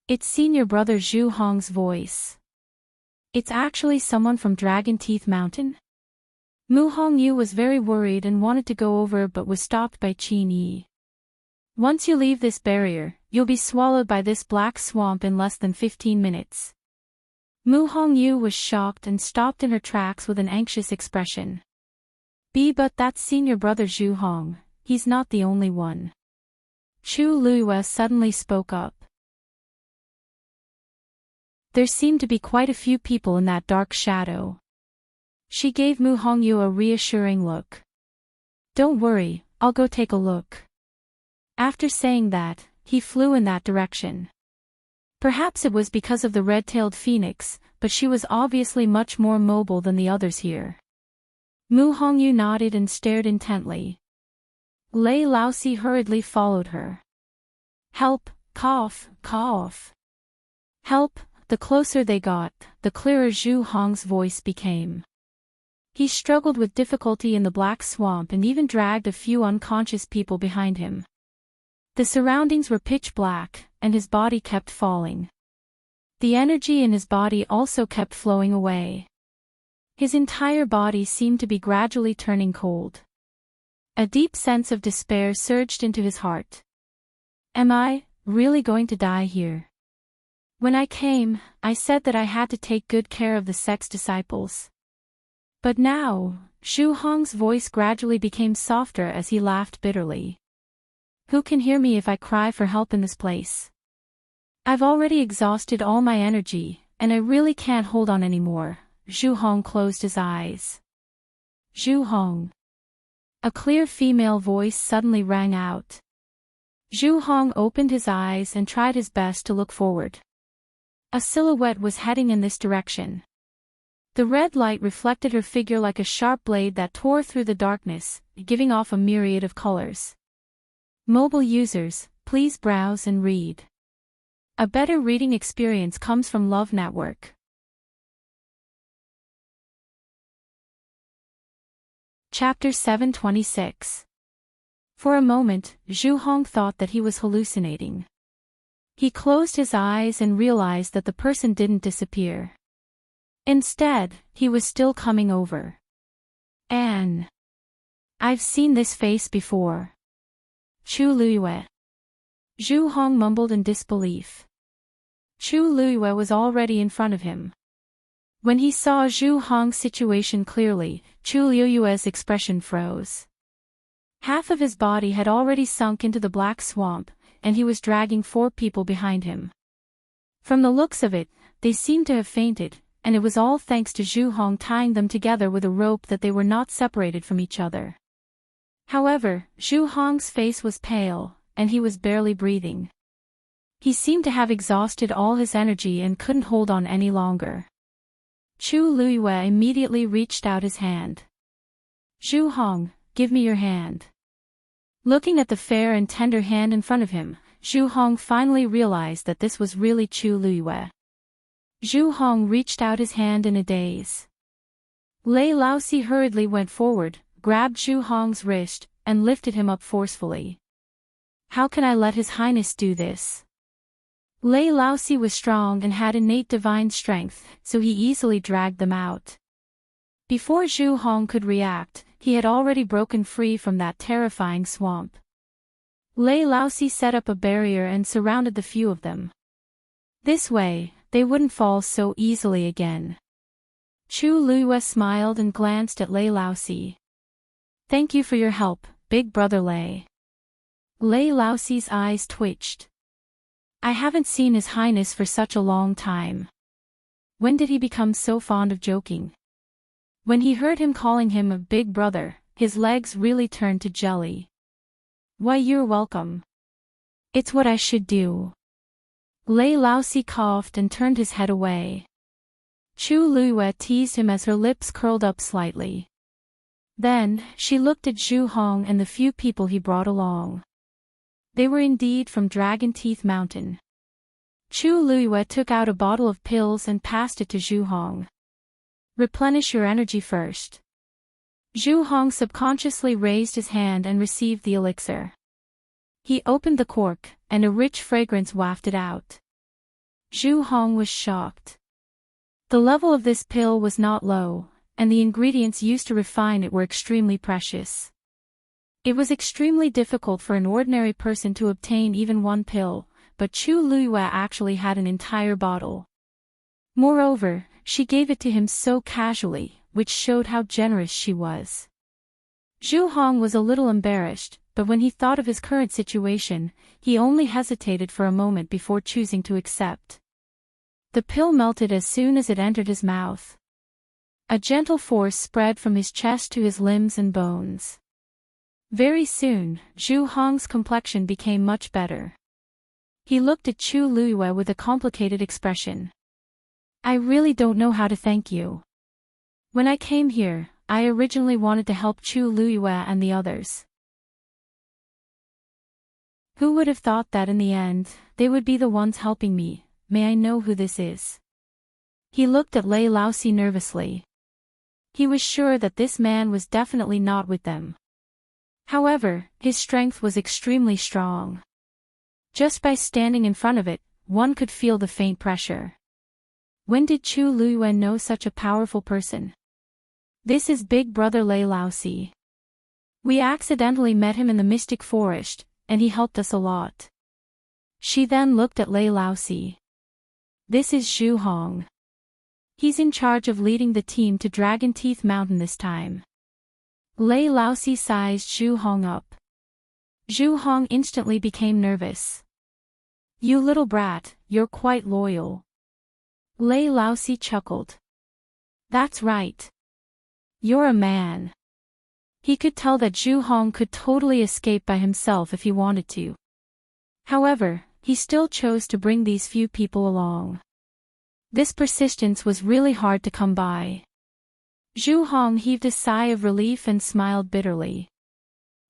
It's senior brother Zhu Hong's voice. It's actually someone from Dragon Teeth Mountain? Mu Hongyu was very worried and wanted to go over but was stopped by Qin Yi. Once you leave this barrier, you'll be swallowed by this black swamp in less than 15 minutes. Mu Hongyu was shocked and stopped in her tracks with an anxious expression. But that's senior brother Zhu Hong, he's not the only one. Chu Luiyue suddenly spoke up. There seemed to be quite a few people in that dark shadow. She gave Mu Hongyu a reassuring look. Don't worry, I'll go take a look. After saying that, he flew in that direction. Perhaps it was because of the red-tailed phoenix, but she was obviously much more mobile than the others here. Mu Hongyu nodded and stared intently. Lei Laosi hurriedly followed her. Help, cough, cough. Help. The closer they got, the clearer Zhu Hong's voice became. He struggled with difficulty in the black swamp and even dragged a few unconscious people behind him. The surroundings were pitch black, and his body kept falling. The energy in his body also kept flowing away. His entire body seemed to be gradually turning cold. A deep sense of despair surged into his heart. Am I really going to die here? When I came, I said that I had to take good care of the sect's disciples. But now, Zhu Hong's voice gradually became softer as he laughed bitterly. Who can hear me if I cry for help in this place? I've already exhausted all my energy, and I really can't hold on anymore. Zhu Hong closed his eyes. Zhu Hong. A clear female voice suddenly rang out. Zhu Hong opened his eyes and tried his best to look forward. A silhouette was heading in this direction. The red light reflected her figure like a sharp blade that tore through the darkness, giving off a myriad of colors. Mobile users, please browse and read. A better reading experience comes from Love Network. Chapter 726. For a moment, Zhu Hong thought that he was hallucinating. He closed his eyes and realized that the person didn't disappear. Instead, he was still coming over. Anne. I've seen this face before. Chu Luiyue. Zhu Hong mumbled in disbelief. Chu Luiyue was already in front of him. When he saw Zhu Hong's situation clearly, Chu Luiyue's expression froze. Half of his body had already sunk into the black swamp, and he was dragging 4 people behind him. From the looks of it, they seemed to have fainted, and it was all thanks to Zhu Hong tying them together with a rope that they were not separated from each other. However, Zhu Hong's face was pale, and he was barely breathing. He seemed to have exhausted all his energy and couldn't hold on any longer. Chu Luiyue immediately reached out his hand. Zhu Hong, give me your hand. Looking at the fair and tender hand in front of him, Zhu Hong finally realized that this was really Chu Luiyue. Zhu Hong reached out his hand in a daze. Lei Laosi hurriedly went forward, grabbed Zhu Hong's wrist, and lifted him up forcefully. How can I let His Highness do this? Lei Laosi was strong and had innate divine strength, so he easily dragged them out. Before Zhu Hong could react, he had already broken free from that terrifying swamp. Lei Laosi set up a barrier and surrounded the few of them. This way, they wouldn't fall so easily again. Chu Luiyue smiled and glanced at Lei Laosi. Thank you for your help, big brother Lei. Lei Laosi's eyes twitched. I haven't seen His Highness for such a long time. When did he become so fond of joking? When he heard him calling him a big brother, his legs really turned to jelly. Why, you're welcome. It's what I should do. Lei Laosi coughed and turned his head away. Chu Luiyue teased him as her lips curled up slightly. Then, she looked at Zhu Hong and the few people he brought along. They were indeed from Dragon Teeth Mountain. Chu Luiyue took out a bottle of pills and passed it to Zhu Hong. Replenish your energy first. Zhu Hong subconsciously raised his hand and received the elixir. He opened the cork, and a rich fragrance wafted out. Zhu Hong was shocked. The level of this pill was not low, and the ingredients used to refine it were extremely precious. It was extremely difficult for an ordinary person to obtain even one pill, but Chu Luiyue actually had an entire bottle. Moreover, she gave it to him so casually, which showed how generous she was. Zhu Hong was a little embarrassed, but when he thought of his current situation, he only hesitated for a moment before choosing to accept. The pill melted as soon as it entered his mouth. A gentle force spread from his chest to his limbs and bones. Very soon, Zhu Hong's complexion became much better. He looked at Chu Luiyue with a complicated expression. I really don't know how to thank you. When I came here, I originally wanted to help Chu Luiyue and the others. Who would have thought that in the end, they would be the ones helping me? May I know who this is? He looked at Lei Laosi nervously. He was sure that this man was definitely not with them. However, his strength was extremely strong. Just by standing in front of it, one could feel the faint pressure. When did Chu Luiyue know such a powerful person? This is Big Brother Lei Laosi. We accidentally met him in the Mystic Forest, and he helped us a lot. She then looked at Lei Laosi. This is Zhu Hong. He's in charge of leading the team to Dragon Teeth Mountain this time. Lei Laosi sized Zhu Hong up. Zhu Hong instantly became nervous. You little brat, you're quite loyal. Lei Laosi chuckled. That's right. You're a man. He could tell that Zhu Hong could totally escape by himself if he wanted to. However, he still chose to bring these few people along. This persistence was really hard to come by. Zhu Hong heaved a sigh of relief and smiled bitterly.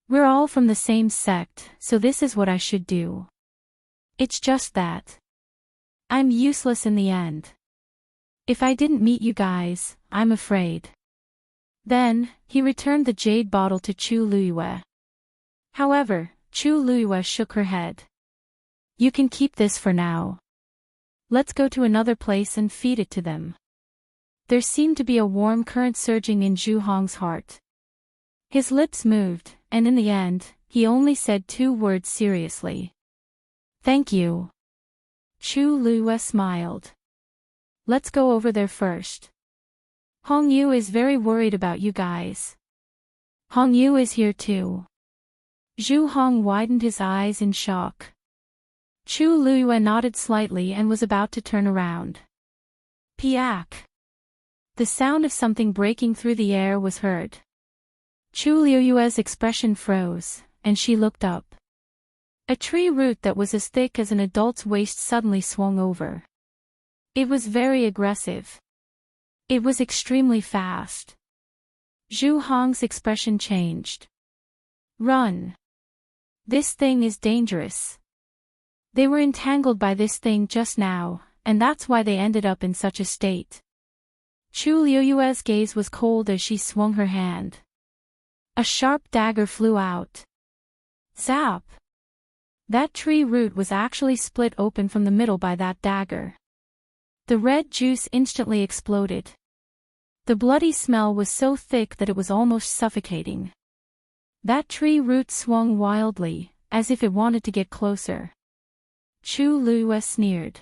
We're all from the same sect, so this is what I should do. It's just that I'm useless in the end. If I didn't meet you guys, I'm afraid. Then, he returned the jade bottle to Chu Luiyue. However, Chu Luiyue shook her head. You can keep this for now. Let's go to another place and feed it to them. There seemed to be a warm current surging in Zhu Hong's heart. His lips moved, and in the end, he only said 2 words seriously. Thank you. Chu Luiyue smiled. Let's go over there first. Hong Yu is very worried about you guys. Hong Yu is here too. Zhu Hong widened his eyes in shock. Chu Luiyue nodded slightly and was about to turn around. Piak! The sound of something breaking through the air was heard. Chu Luiyue's expression froze, and she looked up. A tree root that was as thick as an adult's waist suddenly swung over. It was very aggressive. It was extremely fast. Zhu Hong's expression changed. Run! This thing is dangerous. They were entangled by this thing just now, and that's why they ended up in such a state. Chu Luiyue's gaze was cold as she swung her hand. A sharp dagger flew out. Zap! That tree root was actually split open from the middle by that dagger. The red juice instantly exploded. The bloody smell was so thick that it was almost suffocating. That tree root swung wildly, as if it wanted to get closer. Chu Luiyue sneered.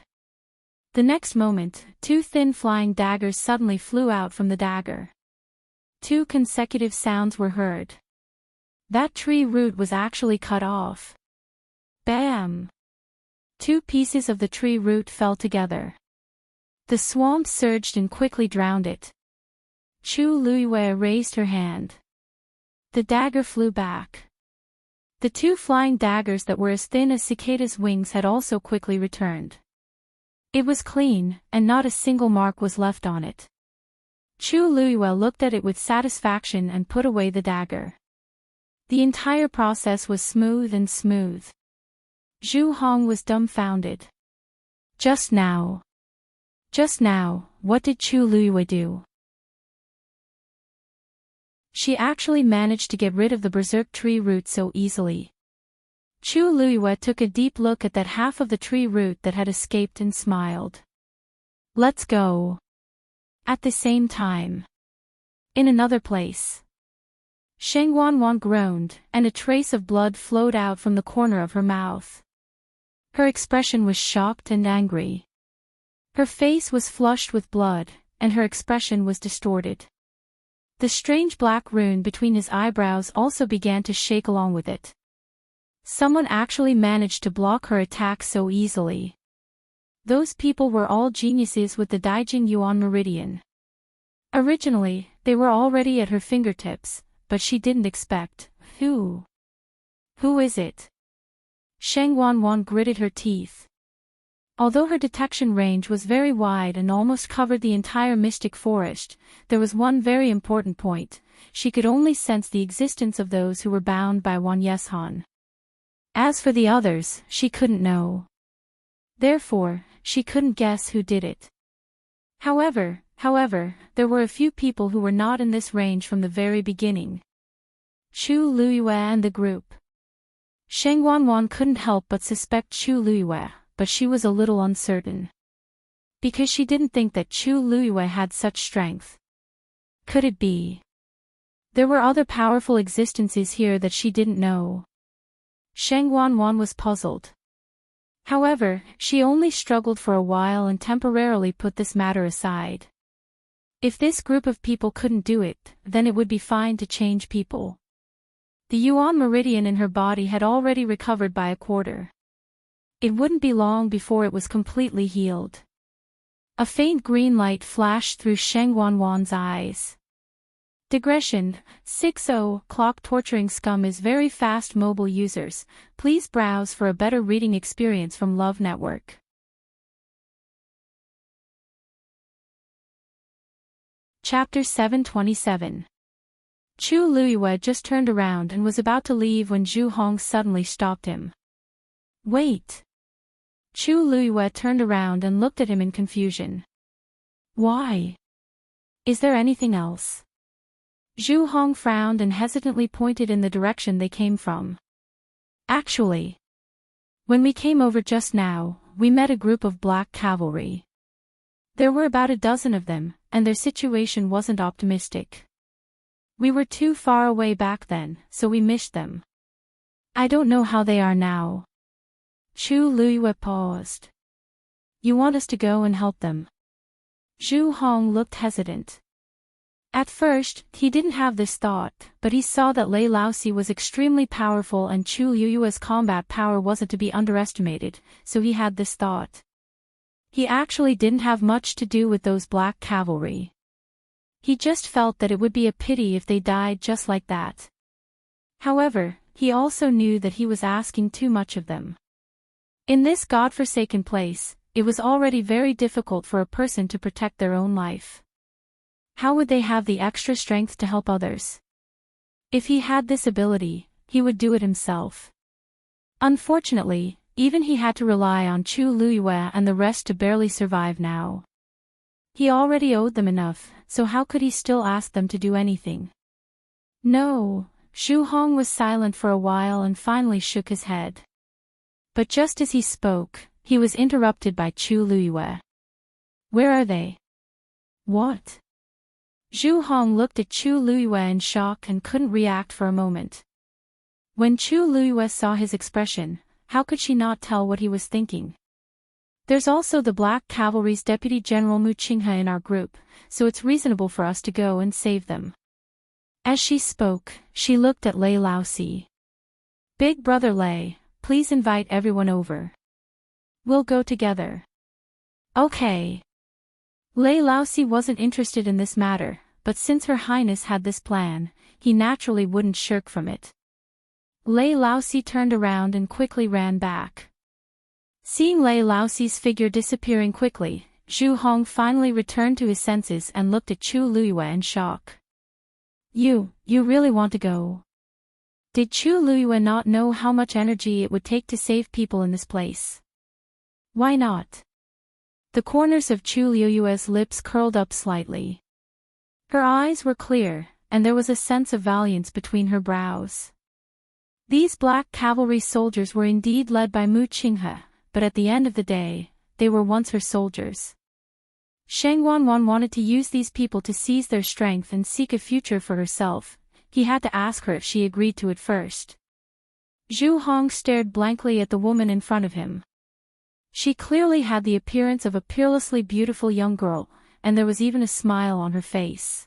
The next moment, 2 thin flying daggers suddenly flew out from the dagger. 2 consecutive sounds were heard. That tree root was actually cut off. Bam! 2 pieces of the tree root fell together. The swamp surged and quickly drowned it. Chu Luiyue raised her hand. The dagger flew back. The 2 flying daggers that were as thin as cicadas' wings had also quickly returned. It was clean, and not a single mark was left on it. Chu Luiyue looked at it with satisfaction and put away the dagger. The entire process was smooth and smooth. Zhu Hong was dumbfounded. Just now, what did Chu Luiyue do? She actually managed to get rid of the berserk tree root so easily. Chu Luiyue took a deep look at that half of the tree root that had escaped and smiled. Let's go. At the same time. In another place. Sheng Wanwan groaned, and a trace of blood flowed out from the corner of her mouth. Her expression was shocked and angry. Her face was flushed with blood, and her expression was distorted. The strange black rune between his eyebrows also began to shake along with it. Someone actually managed to block her attack so easily. Those people were all geniuses with the Daijing Yuan Meridian. Originally, they were already at her fingertips, but she didn't expect who. Who is it? Sheng Wanwan gritted her teeth. Although her detection range was very wide and almost covered the entire mystic forest, there was one very important point: she could only sense the existence of those who were bound by Wan Yeshan. As for the others, she couldn't know. Therefore, she couldn't guess who did it. However, there were a few people who were not in this range from the very beginning. Chu Luiyue and the group. Sheng Wanwan couldn't help but suspect Chu Luiyue, but she was a little uncertain. Because she didn't think that Chu Luiyue had such strength. Could it be? There were other powerful existences here that she didn't know. Sheng Wanwan was puzzled. However, she only struggled for a while and temporarily put this matter aside. If this group of people couldn't do it, then it would be fine to change people. The Yuan meridian in her body had already recovered by a quarter. It wouldn't be long before it was completely healed. A faint green light flashed through Sheng Wanwan's eyes. Digression: 60 clock torturing scum is very fast. Mobile users, please browse for a better reading experience from Love Network. Chapter 727. Chu Luiyue just turned around and was about to leave when Zhu Hong suddenly stopped him. Wait. Chu Luiyue turned around and looked at him in confusion. Why? Is there anything else? Zhu Hong frowned and hesitantly pointed in the direction they came from. Actually, when we came over just now, we met a group of black cavalry. There were about a dozen of them, and their situation wasn't optimistic. We were too far away back then, so we missed them. I don't know how they are now. Chu Luiyue paused. You want us to go and help them? Zhu Hong looked hesitant. At first, he didn't have this thought, but he saw that Lei Laosi was extremely powerful and Chu Luiyue's combat power wasn't to be underestimated, so he had this thought. He actually didn't have much to do with those black cavalry. He just felt that it would be a pity if they died just like that. However, he also knew that he was asking too much of them. In this godforsaken place, it was already very difficult for a person to protect their own life. How would they have the extra strength to help others? If he had this ability, he would do it himself. Unfortunately, even he had to rely on Chu Luiyue and the rest to barely survive now. He already owed them enough, so how could he still ask them to do anything? No. Zhu Hong was silent for a while and finally shook his head. But just as he spoke, he was interrupted by Chu Luiyue. Where are they? What? Zhu Hong looked at Chu Luiyue in shock and couldn't react for a moment. When Chu Luiyue saw his expression, how could she not tell what he was thinking? There's also the Black Cavalry's Deputy General Mu Qinghe in our group, so it's reasonable for us to go and save them. As she spoke, she looked at Lei Laosi. Big Brother Lei, please invite everyone over. We'll go together. Okay. Lei Laosi wasn't interested in this matter, but since Her Highness had this plan, he naturally wouldn't shirk from it. Lei Laosi turned around and quickly ran back. Seeing Lei Laosi's figure disappearing quickly, Zhu Hong finally returned to his senses and looked at Chu Luiyue in shock. You really want to go? Did Chu Luiyue not know how much energy it would take to save people in this place? Why not? The corners of Chu Luiyue's lips curled up slightly. Her eyes were clear, and there was a sense of valiance between her brows. These black cavalry soldiers were indeed led by Mu Qinghe, but at the end of the day, they were once her soldiers. Sheng Wanwan wanted to use these people to seize their strength and seek a future for herself. He had to ask her if she agreed to it first. Zhu Hong stared blankly at the woman in front of him. She clearly had the appearance of a peerlessly beautiful young girl, and there was even a smile on her face.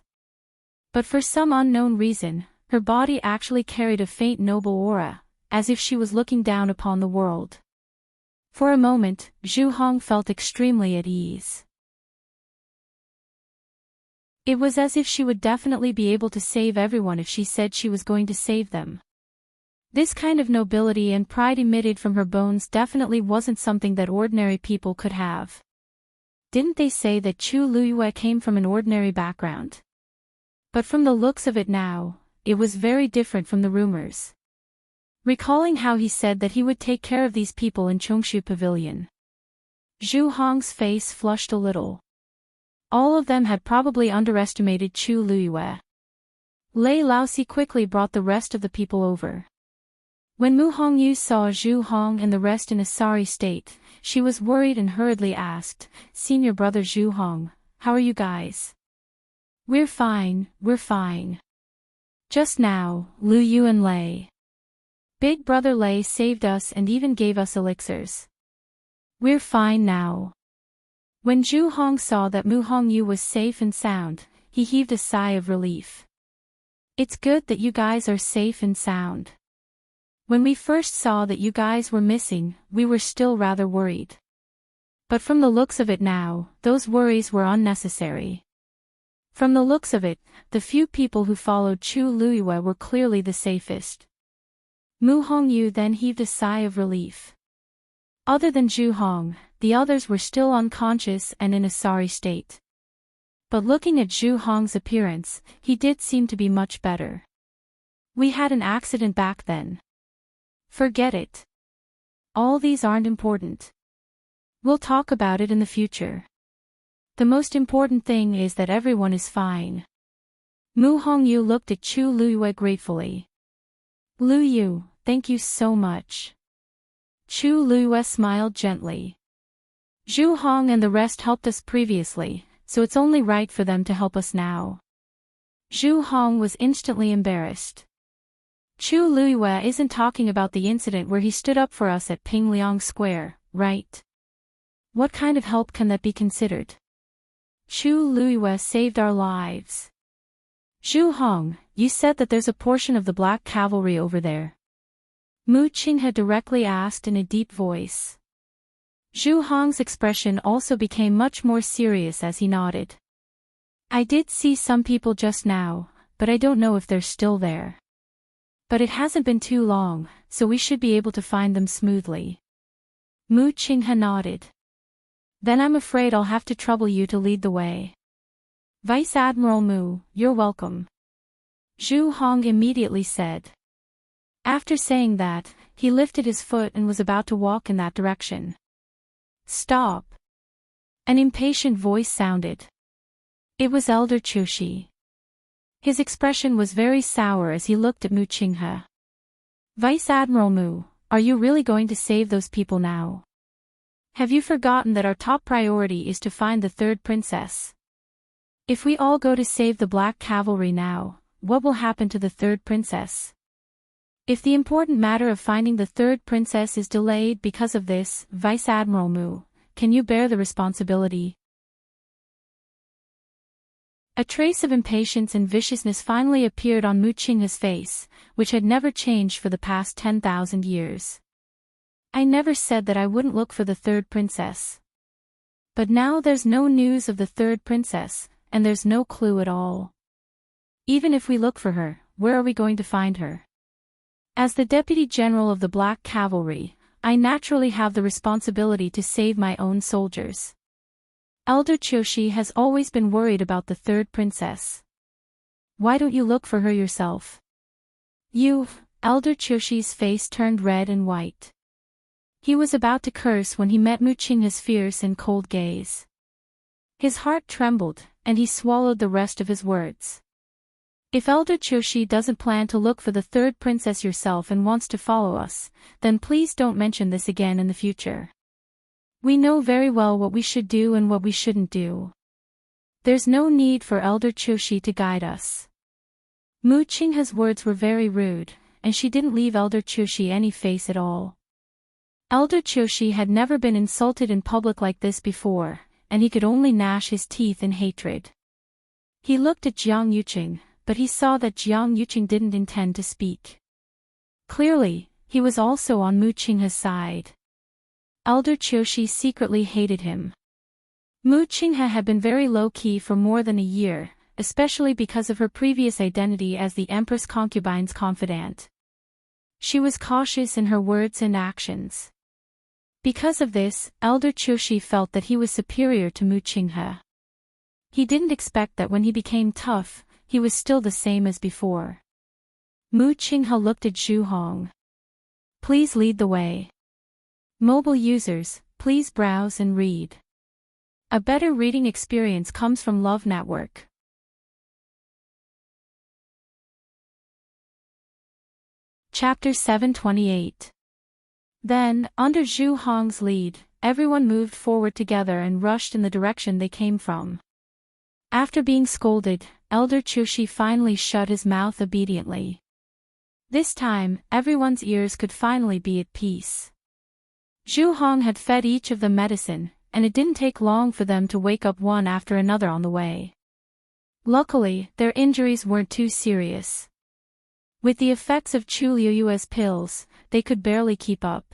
But for some unknown reason, her body actually carried a faint noble aura, as if she was looking down upon the world. For a moment, Zhu Hong felt extremely at ease. It was as if she would definitely be able to save everyone if she said she was going to save them. This kind of nobility and pride emitted from her bones definitely wasn't something that ordinary people could have. Didn't they say that Chu Luyue came from an ordinary background? But from the looks of it now, it was very different from the rumors. Recalling how he said that he would take care of these people in Chongshu Pavilion, Zhu Hong's face flushed a little. All of them had probably underestimated Chu Luyue. Lei Laosi quickly brought the rest of the people over. When Mu Hongyu saw Zhu Hong and the rest in a sorry state, she was worried and hurriedly asked, "Senior brother Zhu Hong, how are you guys?" We're fine. Just now, Lu Yu and Lei. Big brother Lei saved us and even gave us elixirs. We're fine now." When Zhu Hong saw that Mu Hongyu was safe and sound, he heaved a sigh of relief. "It's good that you guys are safe and sound. When we first saw that you guys were missing, we were still rather worried. But from the looks of it now, those worries were unnecessary. From the looks of it, the few people who followed Chu Luyue were clearly the safest." Mu Hongyu then heaved a sigh of relief. Other than Zhu Hong, the others were still unconscious and in a sorry state. But looking at Zhu Hong's appearance, he did seem to be much better. "We had an accident back then. Forget it. All these aren't important. We'll talk about it in the future. The most important thing is that everyone is fine." Mu Hongyu looked at Chu Luyue gratefully. "Lu Yu, thank you so much." Chu Luyue smiled gently. "Zhu Hong and the rest helped us previously, so it's only right for them to help us now." Zhu Hong was instantly embarrassed. "Chu Luyue isn't talking about the incident where he stood up for us at Pingliang Square, right? What kind of help can that be considered? Chu Luyue saved our lives." "Zhu Hong, you said that there's a portion of the Black Cavalry over there?" Mu Qinghe directly asked in a deep voice. Zhu Hong's expression also became much more serious as he nodded. "I did see some people just now, but I don't know if they're still there. But it hasn't been too long, so we should be able to find them smoothly." Mu Qinghe nodded. "Then I'm afraid I'll have to trouble you to lead the way." "Vice Admiral Mu, you're welcome," Zhu Hong immediately said. After saying that, he lifted his foot and was about to walk in that direction. "Stop!" An impatient voice sounded. It was Elder Chushi. His expression was very sour as he looked at Mu Qinghe. "Vice Admiral Mu, are you really going to save those people now? Have you forgotten that our top priority is to find the third princess? If we all go to save the Black Cavalry now, what will happen to the third princess? If the important matter of finding the third princess is delayed because of this, Vice Admiral Mu, can you bear the responsibility?" A trace of impatience and viciousness finally appeared on Mu Qinghe's face, which had never changed for the past 10,000 years. "I never said that I wouldn't look for the third princess. But now there's no news of the third princess, and there's no clue at all. Even if we look for her, where are we going to find her? As the Deputy General of the Black Cavalry, I naturally have the responsibility to save my own soldiers. Elder Choshi has always been worried about the third princess. Why don't you look for her yourself?" Elder Choshi's face turned red and white. He was about to curse when he met Mu Qinghe's fierce and cold gaze. His heart trembled, and he swallowed the rest of his words. "If Elder Choshi doesn't plan to look for the third princess yourself and wants to follow us, then please don't mention this again in the future. We know very well what we should do and what we shouldn't do. There's no need for Elder Choshi to guide us." Mu Qinghe's words were very rude, and she didn't leave Elder Choshi any face at all. Elder Choshi had never been insulted in public like this before, and he could only gnash his teeth in hatred. He looked at Jiang Yuqing, but he saw that Jiang Yuqing didn't intend to speak. Clearly, he was also on Mu Qinghe's side. Elder Choshi secretly hated him. Mu Qinghe had been very low-key for more than a year, especially because of her previous identity as the Empress Concubine's confidant. She was cautious in her words and actions. Because of this, Elder Chushi felt that he was superior to Mu Qinghe. He didn't expect that when he became tough, he was still the same as before. Mu Qinghe looked at Zhu Hong. Please lead the way. Mobile users, please browse and read. A better reading experience comes from Love Network. Chapter 728. Then, under Zhu Hong's lead, everyone moved forward together and rushed in the direction they came from. After being scolded, Elder Chushi finally shut his mouth obediently. This time, everyone's ears could finally be at peace. Zhu Hong had fed each of them medicine, and it didn't take long for them to wake up one after another on the way. Luckily, their injuries weren't too serious. With the effects of Chu Liuyue's pills, they could barely keep up.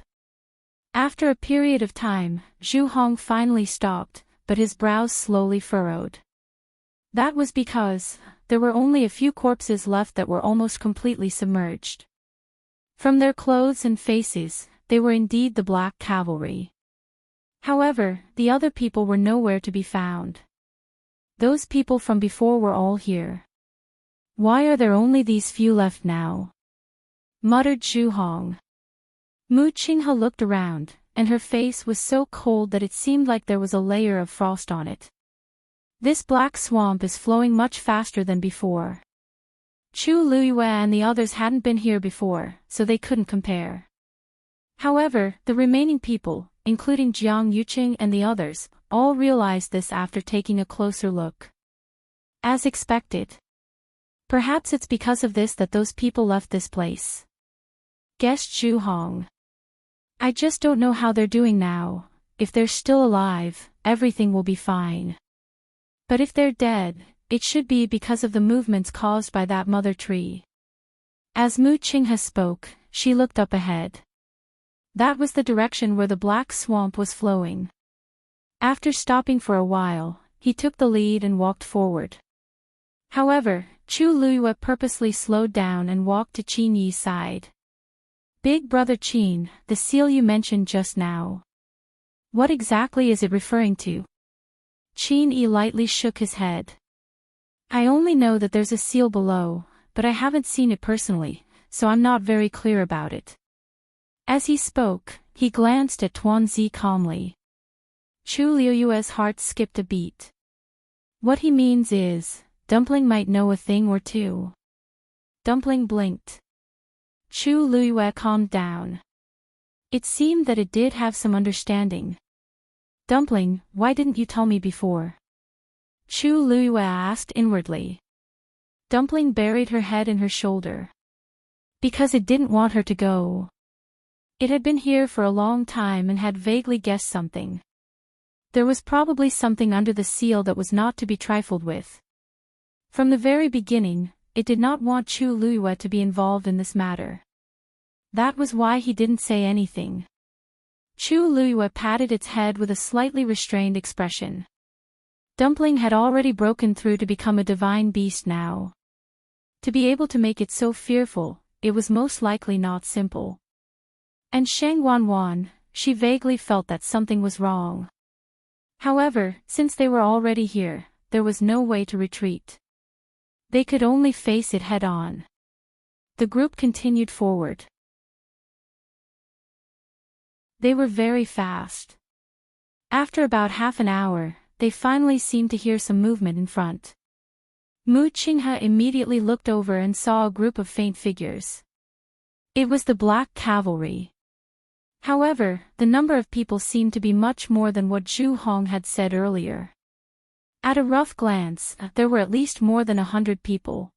After a period of time, Zhu Hong finally stopped, but his brows slowly furrowed. That was because there were only a few corpses left that were almost completely submerged. From their clothes and faces, they were indeed the Black Cavalry. However, the other people were nowhere to be found. Those people from before were all here. Why are there only these few left now? Muttered Zhu Hong. Mu Qinghe looked around, and her face was so cold that it seemed like there was a layer of frost on it. This black swamp is flowing much faster than before. Chu Liyue and the others hadn't been here before, so they couldn't compare. However, the remaining people, including Jiang Yuqing and the others, all realized this after taking a closer look. As expected. Perhaps it's because of this that those people left this place. Guessed Zhu Hong. I just don't know how they're doing now. If they're still alive, everything will be fine. But if they're dead, it should be because of the movements caused by that mother tree. As Mu Qinghe spoke, she looked up ahead. That was the direction where the black swamp was flowing. After stopping for a while, he took the lead and walked forward. However, Chu Liyue purposely slowed down and walked to Qin Yi's side. Big brother Qin, the seal you mentioned just now. What exactly is it referring to? Qin Yi lightly shook his head. I only know that there's a seal below, but I haven't seen it personally, so I'm not very clear about it. As he spoke, he glanced at Tuanzi calmly. Chu Liuyue's heart skipped a beat. What he means is, Dumpling might know a thing or two. Dumpling blinked. Chu Liyue calmed down. It seemed that it did have some understanding. Dumpling, why didn't you tell me before? Chu Liyue asked inwardly. Dumpling buried her head in her shoulder. Because it didn't want her to go. It had been here for a long time and had vaguely guessed something. There was probably something under the seal that was not to be trifled with. From the very beginning, it did not want Chu Liyue to be involved in this matter. That was why he didn't say anything. Chu Liyue patted its head with a slightly restrained expression. Dumpling had already broken through to become a divine beast now. To be able to make it so fearful, it was most likely not simple. And Sheng Wanwan, she vaguely felt that something was wrong. However, since they were already here, there was no way to retreat. They could only face it head-on. The group continued forward. They were very fast. After about half an hour, they finally seemed to hear some movement in front. Mu Qinghe immediately looked over and saw a group of faint figures. It was the Black Cavalry. However, the number of people seemed to be much more than what Zhu Hong had said earlier. At a rough glance, there were at least more than 100 people.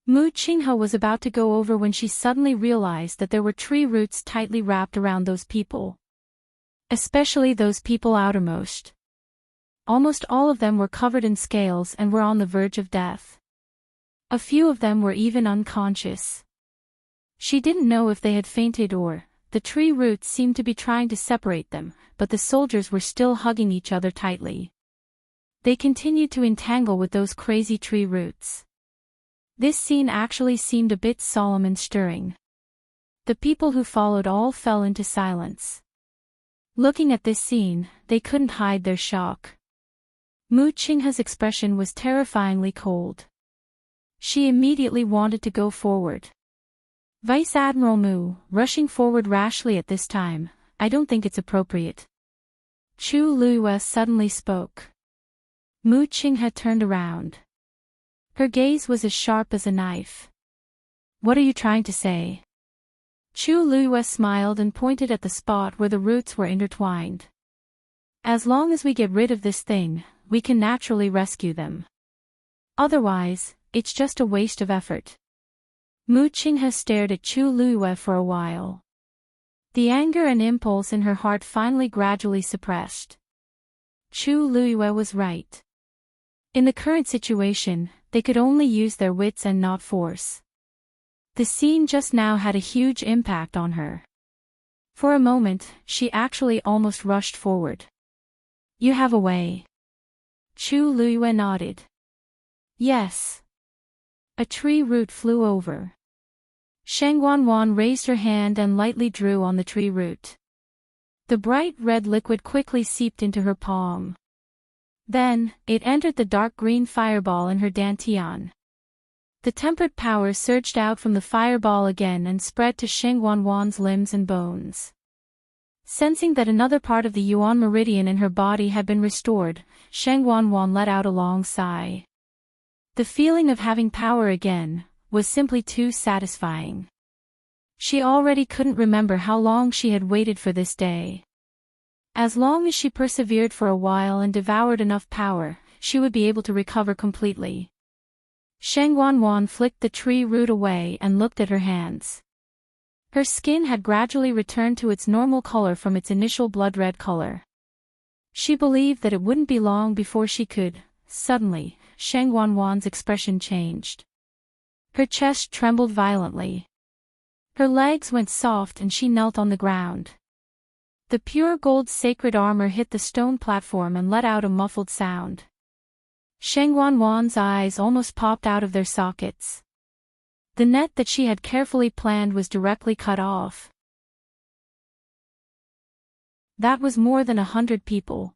Mu Qinghe was about to go over when she suddenly realized that there were tree roots tightly wrapped around those people. Especially those people outermost. Almost all of them were covered in scales and were on the verge of death. A few of them were even unconscious. She didn't know if they had fainted or, the tree roots seemed to be trying to separate them, but the soldiers were still hugging each other tightly. They continued to entangle with those crazy tree roots. This scene actually seemed a bit solemn and stirring. The people who followed all fell into silence. Looking at this scene, they couldn't hide their shock. Mu Qinghe's expression was terrifyingly cold. She immediately wanted to go forward. Vice Admiral Mu, rushing forward rashly at this time, I don't think it's appropriate. Chu Luiyue suddenly spoke. Mu Qinghe turned around. Her gaze was as sharp as a knife. What are you trying to say? Chu Luiyue smiled and pointed at the spot where the roots were intertwined. As long as we get rid of this thing, we can naturally rescue them. Otherwise, it's just a waste of effort. Mu Qinghe stared at Chu Luiyue for a while. The anger and impulse in her heart finally gradually suppressed. Chu Luiyue was right. In the current situation, they could only use their wits and not force. The scene just now had a huge impact on her. For a moment, she actually almost rushed forward. You have a way. Chu Luiyue nodded. Yes. A tree root flew over. Sheng Wanwan raised her hand and lightly drew on the tree root. The bright red liquid quickly seeped into her palm. Then, it entered the dark green fireball in her dantian. The tempered power surged out from the fireball again and spread to Sheng Wanwan's limbs and bones. Sensing that another part of the Yuan meridian in her body had been restored, Sheng Wanwan let out a long sigh. The feeling of having power again was simply too satisfying. She already couldn't remember how long she had waited for this day. As long as she persevered for a while and devoured enough power, she would be able to recover completely. Sheng Wanwan flicked the tree root away and looked at her hands. Her skin had gradually returned to its normal color from its initial blood-red color. She believed that it wouldn't be long before she could. Suddenly, Sheng Wanwan's expression changed. Her chest trembled violently. Her legs went soft and she knelt on the ground. The pure gold sacred armor hit the stone platform and let out a muffled sound. Sheng Wanwan's eyes almost popped out of their sockets. The net that she had carefully planned was directly cut off. That was more than 100 people.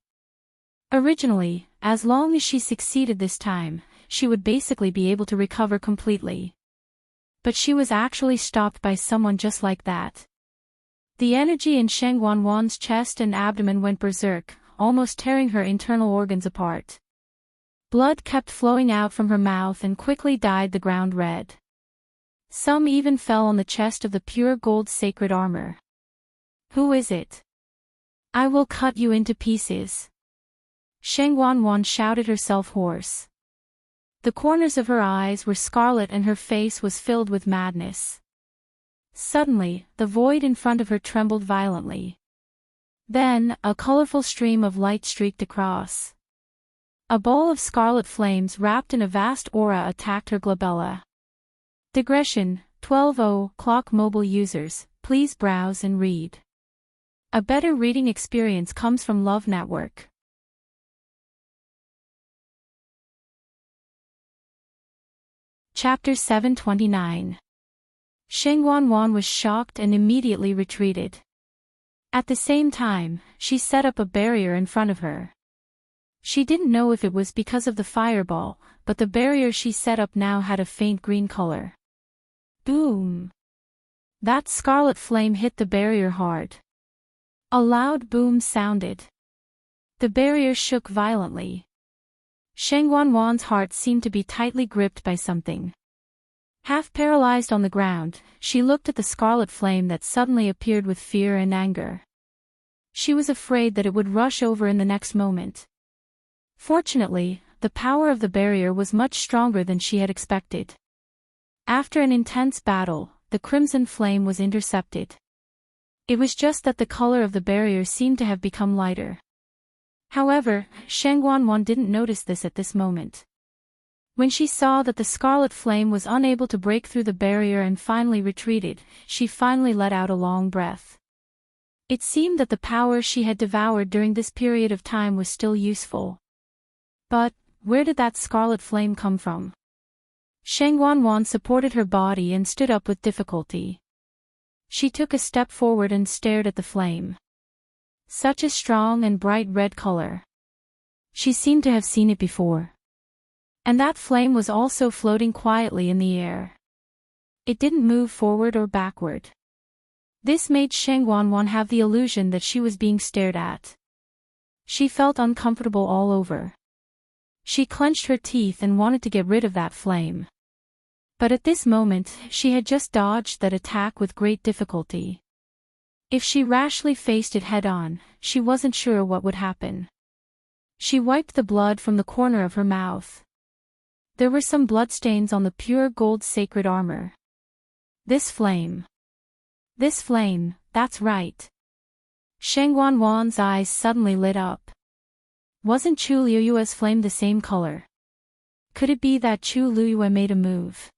Originally, as long as she succeeded this time, she would basically be able to recover completely. But she was actually stopped by someone just like that. The energy in Sheng Wanwan's chest and abdomen went berserk, almost tearing her internal organs apart. Blood kept flowing out from her mouth and quickly dyed the ground red. Some even fell on the chest of the pure gold sacred armor. Who is it? I will cut you into pieces. Sheng Wanwan shouted herself hoarse. The corners of her eyes were scarlet and her face was filled with madness. Suddenly, the void in front of her trembled violently. Then, a colorful stream of light streaked across. A ball of scarlet flames wrapped in a vast aura attacked her glabella. Digression, 12:00 clock mobile users, please browse and read. A better reading experience comes from Love Network. Chapter 729. Sheng Wanwan was shocked and immediately retreated. At the same time, she set up a barrier in front of her. She didn't know if it was because of the fireball, but the barrier she set up now had a faint green color. Boom! That scarlet flame hit the barrier hard. A loud boom sounded. The barrier shook violently. Sheng Wanwan's heart seemed to be tightly gripped by something. Half paralyzed on the ground, she looked at the scarlet flame that suddenly appeared with fear and anger. She was afraid that it would rush over in the next moment. Fortunately, the power of the barrier was much stronger than she had expected. After an intense battle, the crimson flame was intercepted. It was just that the color of the barrier seemed to have become lighter. However, Sheng Wanwan didn't notice this at this moment. When she saw that the scarlet flame was unable to break through the barrier and finally retreated, she finally let out a long breath. It seemed that the power she had devoured during this period of time was still useful. But, where did that scarlet flame come from? Sheng Wanwan supported her body and stood up with difficulty. She took a step forward and stared at the flame. Such a strong and bright red color. She seemed to have seen it before. And that flame was also floating quietly in the air. It didn't move forward or backward. This made Sheng Wanwan have the illusion that she was being stared at. She felt uncomfortable all over. She clenched her teeth and wanted to get rid of that flame. But at this moment, she had just dodged that attack with great difficulty. If she rashly faced it head-on, she wasn't sure what would happen. She wiped the blood from the corner of her mouth. There were some bloodstains on the pure gold sacred armor. This flame, that's right. Sheng Wanwan's eyes suddenly lit up. Wasn't Chu Liyue's flame the same color? Could it be that Chu Liyue made a move?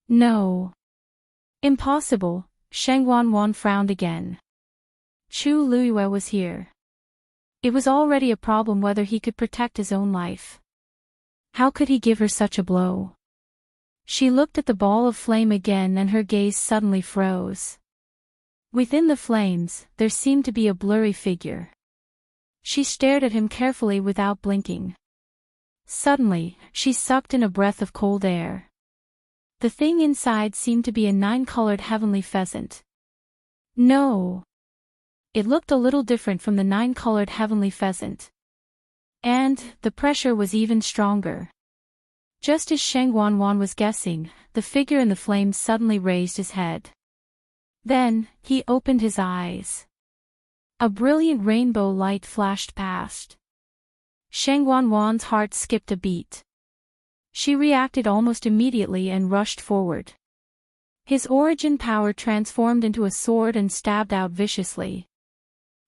No. Impossible, Sheng Wanwan frowned again. Chu Liyue was here. It was already a problem whether he could protect his own life. How could he give her such a blow? She looked at the ball of flame again and her gaze suddenly froze. Within the flames, there seemed to be a blurry figure. She stared at him carefully without blinking. Suddenly, she sucked in a breath of cold air. The thing inside seemed to be a 9-colored heavenly pheasant. No. It looked a little different from the 9-colored heavenly pheasant. And, the pressure was even stronger. Just as Sheng Wanwan was guessing, the figure in the flames suddenly raised his head. Then, he opened his eyes. A brilliant rainbow light flashed past. Sheng Wanwan's heart skipped a beat. She reacted almost immediately and rushed forward. His origin power transformed into a sword and stabbed out viciously.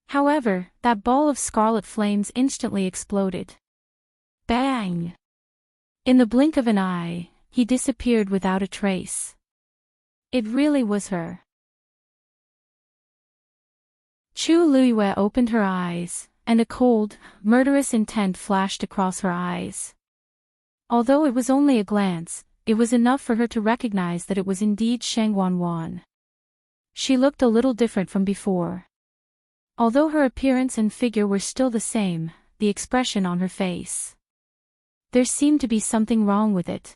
However, that ball of scarlet flames instantly exploded. Bang! In the blink of an eye, he disappeared without a trace. It really was her. Chu Liyue opened her eyes, and a cold, murderous intent flashed across her eyes. Although it was only a glance, it was enough for her to recognize that it was indeed Sheng Wanwan. She looked a little different from before. Although her appearance and figure were still the same, the expression on her face. There seemed to be something wrong with it.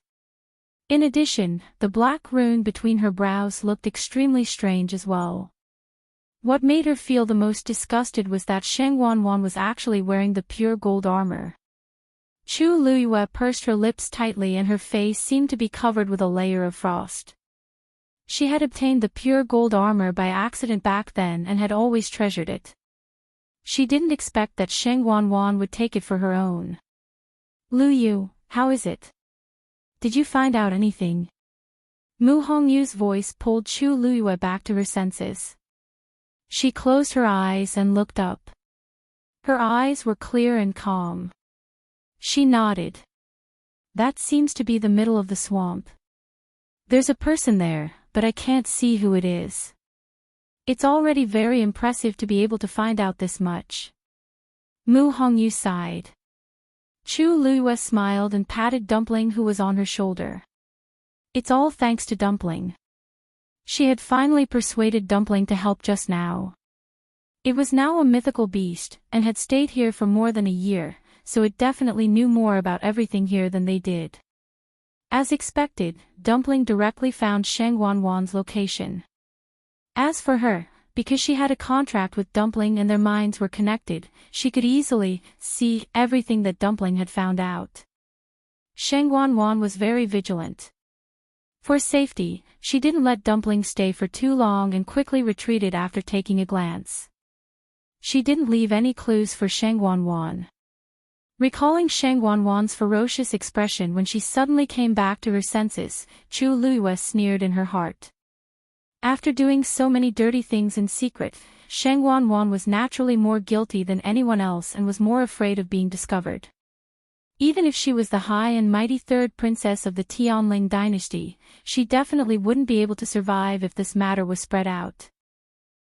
In addition, the black rune between her brows looked extremely strange as well. What made her feel the most disgusted was that Sheng Wanwan was actually wearing the pure gold armor. Chu Liyue pursed her lips tightly and her face seemed to be covered with a layer of frost. She had obtained the pure gold armor by accident back then and had always treasured it. She didn't expect that Sheng Wanwan would take it for her own. Liyu, how is it? Did you find out anything? Mu Hongyu's voice pulled Chu Liyue back to her senses. She closed her eyes and looked up. Her eyes were clear and calm. She nodded. That seems to be the middle of the swamp. There's a person there, but I can't see who it is. It's already very impressive to be able to find out this much. Mu Hongyu sighed. Chu Liyue smiled and patted Dumpling who was on her shoulder. It's all thanks to Dumpling. She had finally persuaded Dumpling to help just now. It was now a mythical beast, and had stayed here for more than a year, so it definitely knew more about everything here than they did. As expected, Dumpling directly found Sheng Wanwan's location. As for her, because she had a contract with Dumpling and their minds were connected, she could easily see everything that Dumpling had found out. Sheng Wanwan was very vigilant. For safety, she didn't let Dumpling stay for too long and quickly retreated after taking a glance. She didn't leave any clues for Sheng Wanwan. Recalling Sheng Wanwan's ferocious expression when she suddenly came back to her senses, Chu Liyue sneered in her heart. After doing so many dirty things in secret, Sheng Wanwan was naturally more guilty than anyone else and was more afraid of being discovered. Even if she was the high and mighty third princess of the Tianling dynasty, she definitely wouldn't be able to survive if this matter was spread out.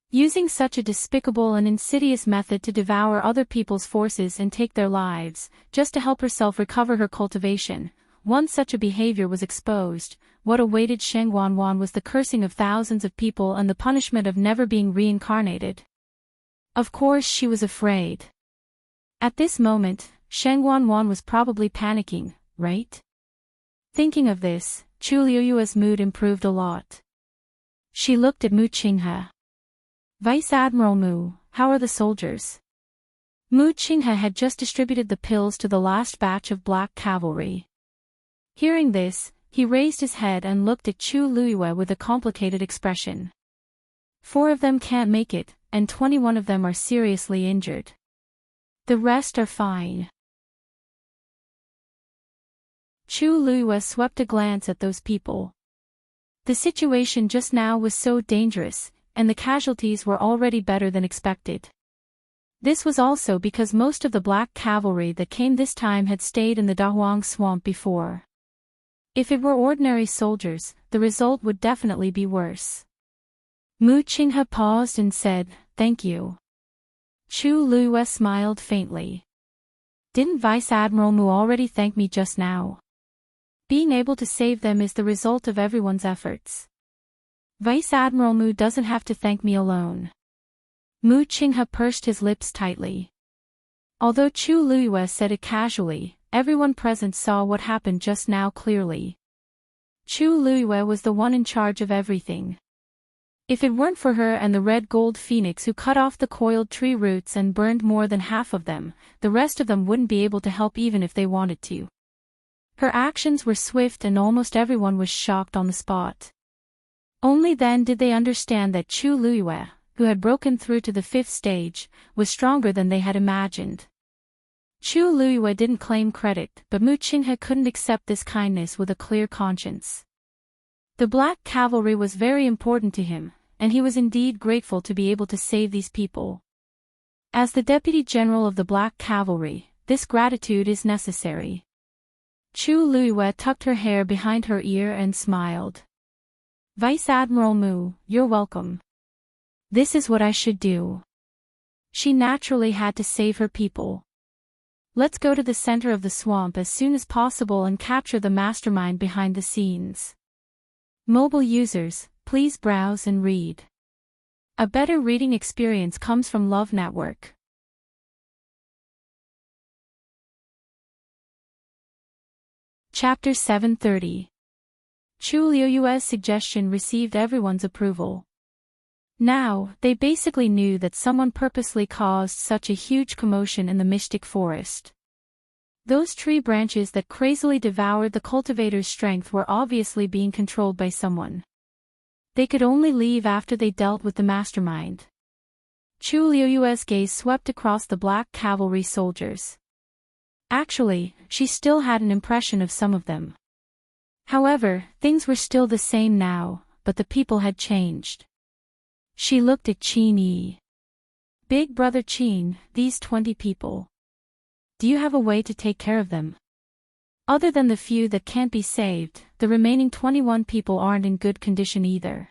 Using such a despicable and insidious method to devour other people's forces and take their lives, just to help herself recover her cultivation, once such a behavior was exposed, what awaited Sheng Wanwan was the cursing of thousands of people and the punishment of never being reincarnated. Of course she was afraid. At this moment, Sheng Wanwan was probably panicking, right? Thinking of this, Chu Liuyue's mood improved a lot. She looked at Mu Qinghe. Vice Admiral Mu, how are the soldiers? Mu Qinghe had just distributed the pills to the last batch of black cavalry. Hearing this, he raised his head and looked at Chu Liyue with a complicated expression. 4 of them can't make it, and 21 of them are seriously injured. The rest are fine. Chu Liyue swept a glance at those people. The situation just now was so dangerous, and the casualties were already better than expected. This was also because most of the black cavalry that came this time had stayed in the Dahuang swamp before. If it were ordinary soldiers, the result would definitely be worse. Mu Qinghe paused and said, "Thank you." Chu Liyue smiled faintly. Didn't Vice Admiral Mu already thank me just now? Being able to save them is the result of everyone's efforts. Vice Admiral Mu doesn't have to thank me alone. Mu Qinghe pursed his lips tightly. Although Chu Liyue said it casually, everyone present saw what happened just now clearly. Chu Liyue was the one in charge of everything. If it weren't for her and the red gold phoenix who cut off the coiled tree roots and burned more than half of them, the rest of them wouldn't be able to help even if they wanted to. Her actions were swift and almost everyone was shocked on the spot. Only then did they understand that Chu Liyue, who had broken through to the 5th stage, was stronger than they had imagined. Chu Liyue didn't claim credit, but Mu Qinghe couldn't accept this kindness with a clear conscience. The black cavalry was very important to him, and he was indeed grateful to be able to save these people. As the Deputy General of the Black Cavalry, this gratitude is necessary. Chu Liyue tucked her hair behind her ear and smiled. Vice Admiral Mu, you're welcome. This is what I should do. She naturally had to save her people. Let's go to the center of the swamp as soon as possible and capture the mastermind behind the scenes. Mobile users, please browse and read. A better reading experience comes from Love Network. Chapter 730. Chu Liuyue's suggestion received everyone's approval. Now, they basically knew that someone purposely caused such a huge commotion in the mystic forest. Those tree branches that crazily devoured the cultivator's strength were obviously being controlled by someone. They could only leave after they dealt with the mastermind. Chu Liuyue's gaze swept across the black cavalry soldiers. Actually, she still had an impression of some of them. However, things were still the same now, but the people had changed. She looked at Qin Yi. Big brother Qin, these 20 people. Do you have a way to take care of them? Other than the few that can't be saved, the remaining 21 people aren't in good condition either.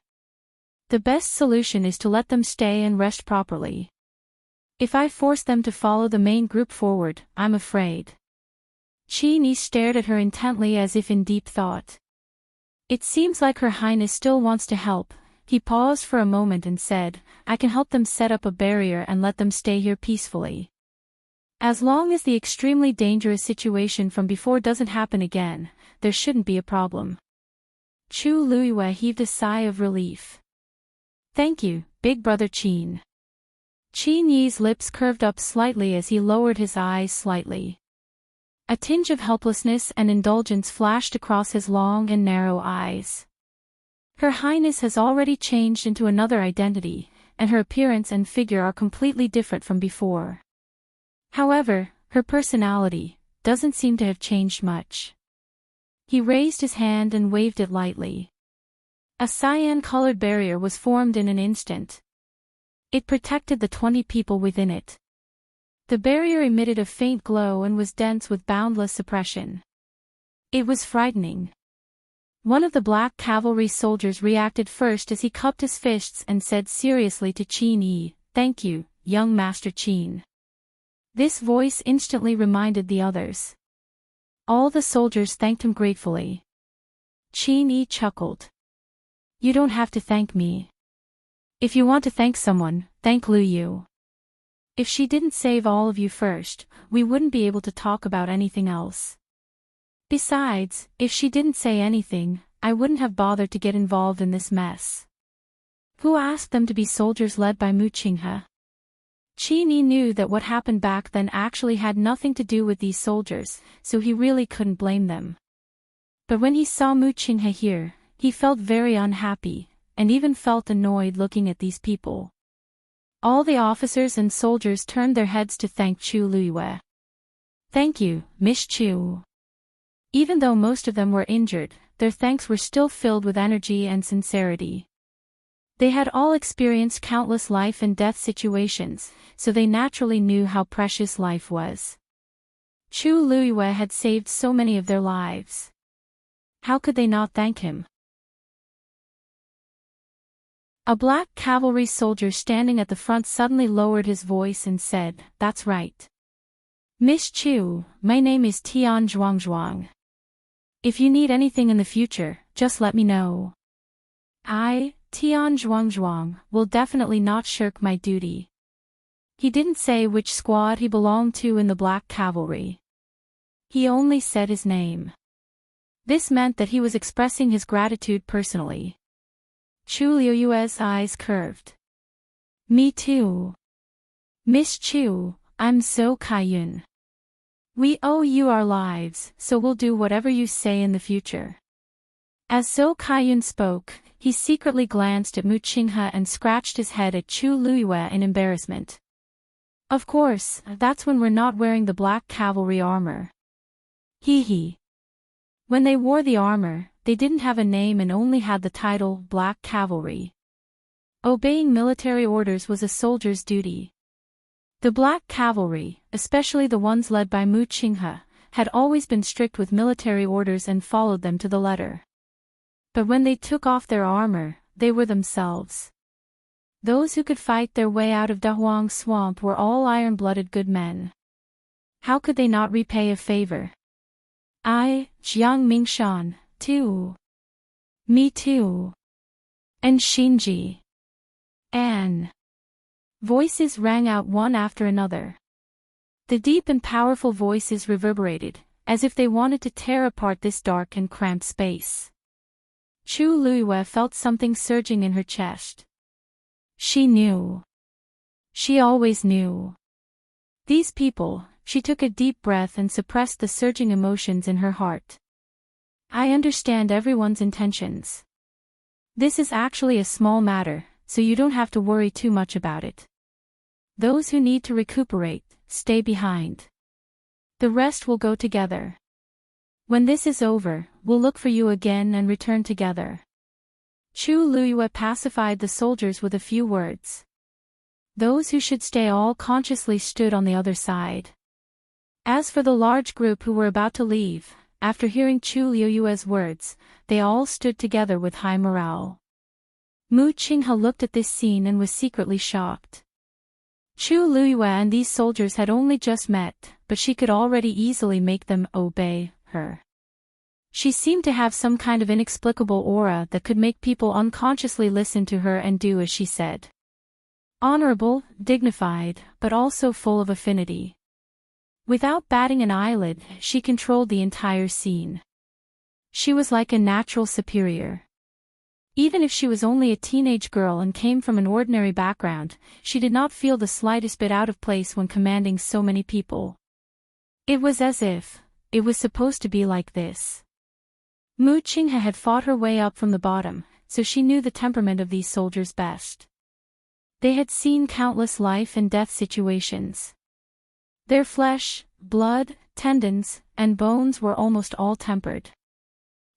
The best solution is to let them stay and rest properly. If I force them to follow the main group forward, I'm afraid. Qin Yi stared at her intently as if in deep thought. It seems like Her Highness still wants to help. He paused for a moment and said, I can help them set up a barrier and let them stay here peacefully. As long as the extremely dangerous situation from before doesn't happen again, there shouldn't be a problem. Chu Liyue heaved a sigh of relief. Thank you, big brother Qin. Qin Yi's lips curved up slightly as he lowered his eyes slightly. A tinge of helplessness and indulgence flashed across his long and narrow eyes. Her Highness has already changed into another identity, and her appearance and figure are completely different from before. However, her personality doesn't seem to have changed much. He raised his hand and waved it lightly. A cyan-colored barrier was formed in an instant. It protected the 20 people within it. The barrier emitted a faint glow and was dense with boundless suppression. It was frightening. One of the black cavalry soldiers reacted first as he cupped his fists and said seriously to Qin Yi, Thank you, young Master Qin. This voice instantly reminded the others. All the soldiers thanked him gratefully. Qin Yi chuckled. You don't have to thank me. If you want to thank someone, thank Lu Yu. If she didn't save all of you first, we wouldn't be able to talk about anything else. Besides, if she didn't say anything, I wouldn't have bothered to get involved in this mess. Who asked them to be soldiers led by Mu Qinghe? Qin Yi knew that what happened back then actually had nothing to do with these soldiers, so he really couldn't blame them. But when he saw Mu Qinghe here, he felt very unhappy, and even felt annoyed looking at these people. All the officers and soldiers turned their heads to thank Chu Luiyue. Thank you, Miss Chu. Even though most of them were injured, their thanks were still filled with energy and sincerity. They had all experienced countless life and death situations, so they naturally knew how precious life was. Chu Luiyue had saved so many of their lives. How could they not thank him? A black cavalry soldier standing at the front suddenly lowered his voice and said, That's right. Miss Chu, my name is Tian Zhuangzhuang. If you need anything in the future, just let me know. I, Tian Zhuangzhuang, will definitely not shirk my duty. He didn't say which squad he belonged to in the black cavalry. He only said his name. This meant that he was expressing his gratitude personally. Chu Liuyue's eyes curved. Me too. Miss Chu, I'm So Kaiyun. We owe you our lives, so we'll do whatever you say in the future. As So Kaiyun spoke, he secretly glanced at Mu Qinghe and scratched his head at Chu Luiyue in embarrassment. Of course, that's when we're not wearing the black cavalry armor. Hee hee. When they wore the armor, they didn't have a name and only had the title Black Cavalry. Obeying military orders was a soldier's duty. The Black Cavalry, especially the ones led by Mu Qinghe, had always been strict with military orders and followed them to the letter. But when they took off their armor, they were themselves. Those who could fight their way out of Dahuang Swamp were all iron-blooded good men. How could they not repay a favor? I, Jiang Mingshan, too. Me too. And Shinji. Anne. Voices rang out one after another. The deep and powerful voices reverberated, as if they wanted to tear apart this dark and cramped space. Chu Luiyue felt something surging in her chest. She knew. She always knew. These people, she took a deep breath and suppressed the surging emotions in her heart. I understand everyone's intentions. This is actually a small matter, so you don't have to worry too much about it. Those who need to recuperate, stay behind. The rest will go together. When this is over, we'll look for you again and return together. Chu Luiyue pacified the soldiers with a few words. Those who should stay all consciously stood on the other side. As for the large group who were about to leave, after hearing Chu Liuyue's words, they all stood together with high morale. Mu Qinghe looked at this scene and was secretly shocked. Chu Luiyue and these soldiers had only just met, but she could already easily make them obey her. She seemed to have some kind of inexplicable aura that could make people unconsciously listen to her and do as she said. Honorable, dignified, but also full of affinity. Without batting an eyelid, she controlled the entire scene. She was like a natural superior. Even if she was only a teenage girl and came from an ordinary background, she did not feel the slightest bit out of place when commanding so many people. It was as if it was supposed to be like this. Mu Qinghe had fought her way up from the bottom, so she knew the temperament of these soldiers best. They had seen countless life and death situations. Their flesh, blood, tendons, and bones were almost all tempered.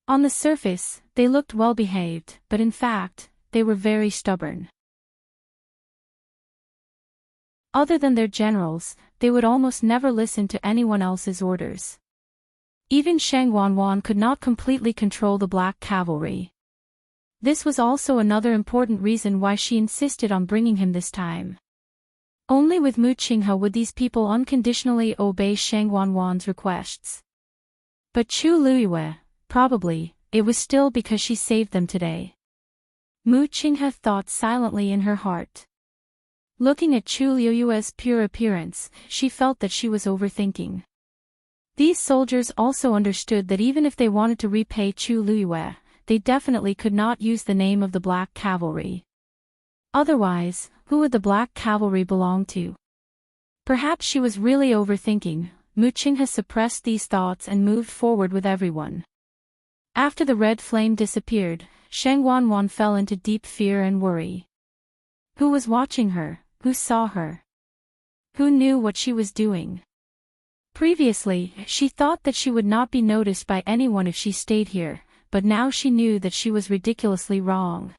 On the surface, they looked well-behaved, but in fact, they were very stubborn. Other than their generals, they would almost never listen to anyone else's orders. Even Shang Wanwan could not completely control the Black Cavalry. This was also another important reason why she insisted on bringing him this time. Only with Mu Qinghe would these people unconditionally obey Shang Wanwan's requests. But Chu Luiyue, probably, it was still because she saved them today. Mu Qinghe thought silently in her heart. Looking at Chu Luiyue's pure appearance, she felt that she was overthinking. These soldiers also understood that even if they wanted to repay Chu Luiyue, they definitely could not use the name of the Black Cavalry. Otherwise, who would the Black Cavalry belong to? Perhaps she was really overthinking. Mu Qinghe suppressed these thoughts and moved forward with everyone. After the red flame disappeared, Sheng Wanwan fell into deep fear and worry. Who was watching her? Who saw her? Who knew what she was doing? Previously, she thought that she would not be noticed by anyone if she stayed here, but now she knew that she was ridiculously wrong.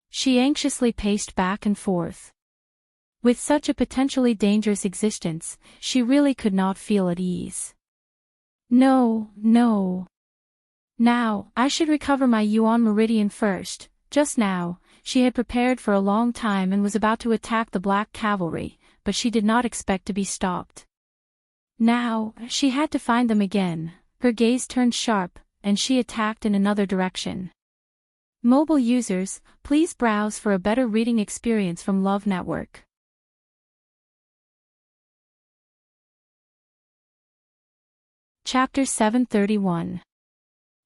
She anxiously paced back and forth. With such a potentially dangerous existence, she really could not feel at ease. No. Now, I should recover my Yuan Meridian first. Just now, she had prepared for a long time and was about to attack the Black Cavalry, but she did not expect to be stopped. Now, she had to find them again. Her gaze turned sharp, and she attacked in another direction. Mobile users, please browse for a better reading experience from Love Network. Chapter 731.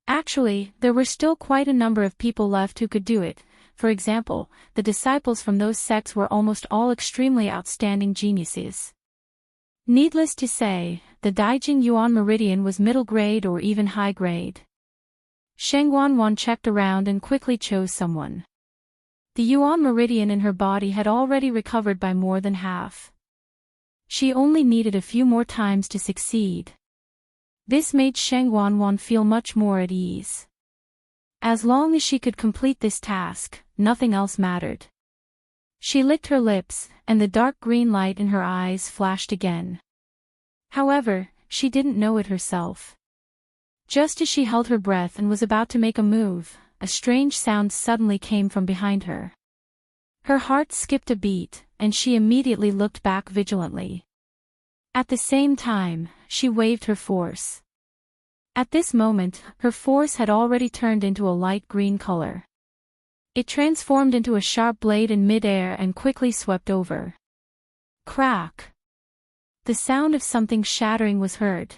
Actually, there were still quite a number of people left who could do it. For example, the disciples from those sects were almost all extremely outstanding geniuses. Needless to say, the Daijing Yuan Meridian was middle grade or even high grade. Sheng Wanwan checked around and quickly chose someone. The Yuan Meridian in her body had already recovered by more than half. She only needed a few more times to succeed. This made Sheng Wanwan feel much more at ease. As long as she could complete this task, nothing else mattered. She licked her lips, and the dark green light in her eyes flashed again. However, she didn't know it herself. Just as she held her breath and was about to make a move, a strange sound suddenly came from behind her. Her heart skipped a beat, and she immediately looked back vigilantly. At the same time, she waved her force. At this moment, her force had already turned into a light green color. It transformed into a sharp blade in mid-air and quickly swept over. Crack! The sound of something shattering was heard.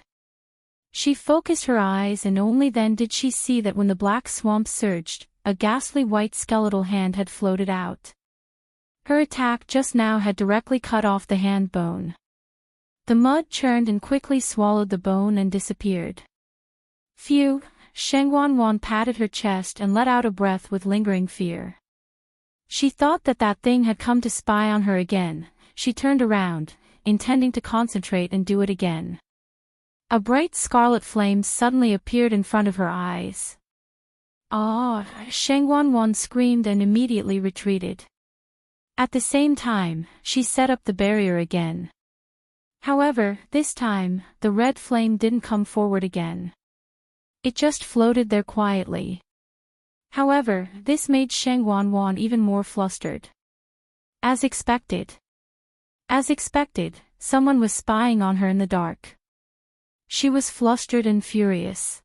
She focused her eyes and only then did she see that when the black swamp surged, a ghastly white skeletal hand had floated out. Her attack just now had directly cut off the hand bone. The mud churned and quickly swallowed the bone and disappeared. Phew! Sheng Wanwan patted her chest and let out a breath with lingering fear. She thought that that thing had come to spy on her again. She turned around, intending to concentrate and do it again. A bright scarlet flame suddenly appeared in front of her eyes. Ah! Sheng Wanwan screamed and immediately retreated. At the same time, she set up the barrier again. However, this time, the red flame didn't come forward again. It just floated there quietly. However, this made Sheng Wanwan even more flustered. As expected, someone was spying on her in the dark. She was flustered and furious.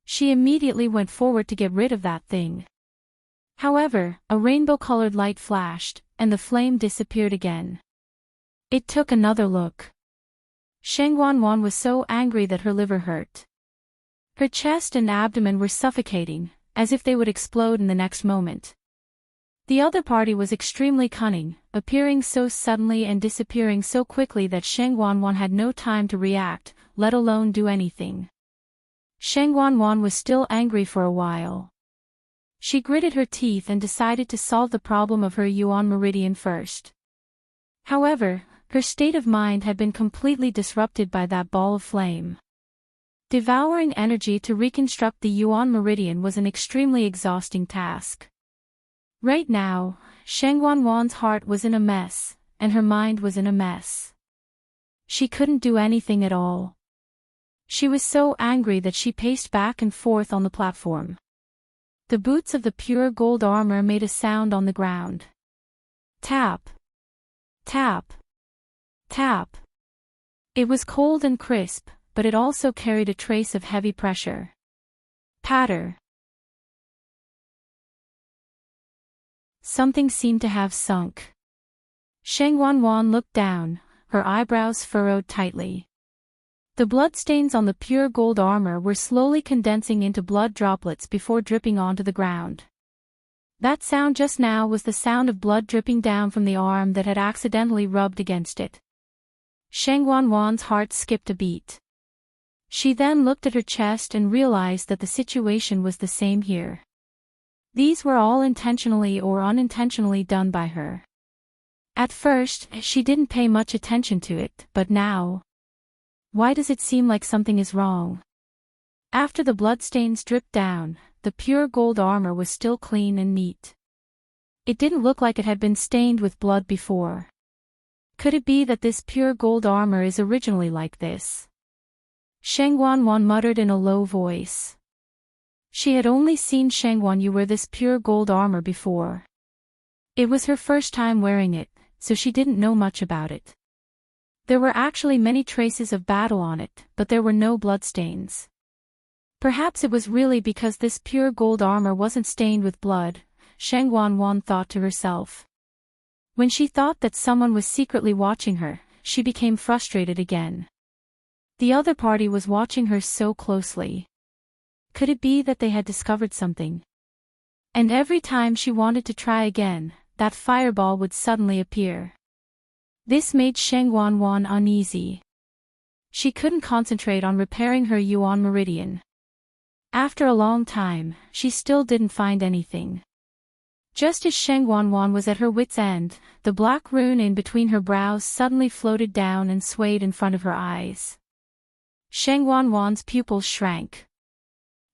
She immediately went forward to get rid of that thing. However, a rainbow-colored light flashed, and the flame disappeared again. It took another look. Sheng Wanwan was so angry that her liver hurt. Her chest and abdomen were suffocating, as if they would explode in the next moment. The other party was extremely cunning, appearing so suddenly and disappearing so quickly that Sheng Wanwan had no time to react, let alone do anything. Sheng Wanwan was still angry for a while. She gritted her teeth and decided to solve the problem of her Yuan Meridian first. However, her state of mind had been completely disrupted by that ball of flame. Devouring energy to reconstruct the Yuan Meridian was an extremely exhausting task. Right now, Sheng Wanwan's heart was in a mess, and her mind was in a mess. She couldn't do anything at all. She was so angry that she paced back and forth on the platform. The boots of the pure gold armor made a sound on the ground. Tap! Tap! Tap! It was cold and crisp, but it also carried a trace of heavy pressure. Patter. Something seemed to have sunk. Sheng Wanwan looked down, her eyebrows furrowed tightly. The bloodstains on the pure gold armor were slowly condensing into blood droplets before dripping onto the ground. That sound just now was the sound of blood dripping down from the arm that had accidentally rubbed against it. Sheng Wanwan's heart skipped a beat. She then looked at her chest and realized that the situation was the same here. These were all intentionally or unintentionally done by her. At first, she didn't pay much attention to it, but now... Why does it seem like something is wrong? After the bloodstains dripped down, the pure gold armor was still clean and neat. It didn't look like it had been stained with blood before. Could it be that this pure gold armor is originally like this? Sheng Wanwan muttered in a low voice. She had only seen Sheng Wanyu wear this pure gold armor before. It was her first time wearing it, so she didn't know much about it. There were actually many traces of battle on it, but there were no bloodstains. Perhaps it was really because this pure gold armor wasn't stained with blood, Sheng Wanwan thought to herself. When she thought that someone was secretly watching her, she became frustrated again. The other party was watching her so closely. Could it be that they had discovered something? And every time she wanted to try again, that fireball would suddenly appear. This made Sheng Wanwan uneasy. She couldn't concentrate on repairing her Yuan meridian. After a long time, she still didn't find anything. Just as Sheng Wanwan was at her wit's end, the black rune in between her brows suddenly floated down and swayed in front of her eyes. Sheng Wanwan's pupils shrank.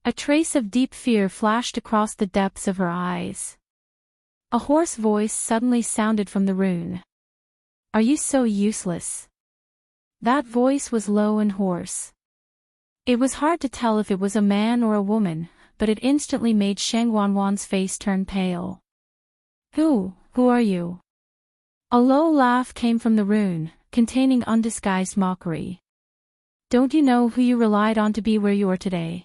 A trace of deep fear flashed across the depths of her eyes. A hoarse voice suddenly sounded from the rune. Are you so useless? That voice was low and hoarse. It was hard to tell if it was a man or a woman, but it instantly made Sheng Wanwan's face turn pale. Who are you? A low laugh came from the rune, containing undisguised mockery. Don't you know who you relied on to be where you are today?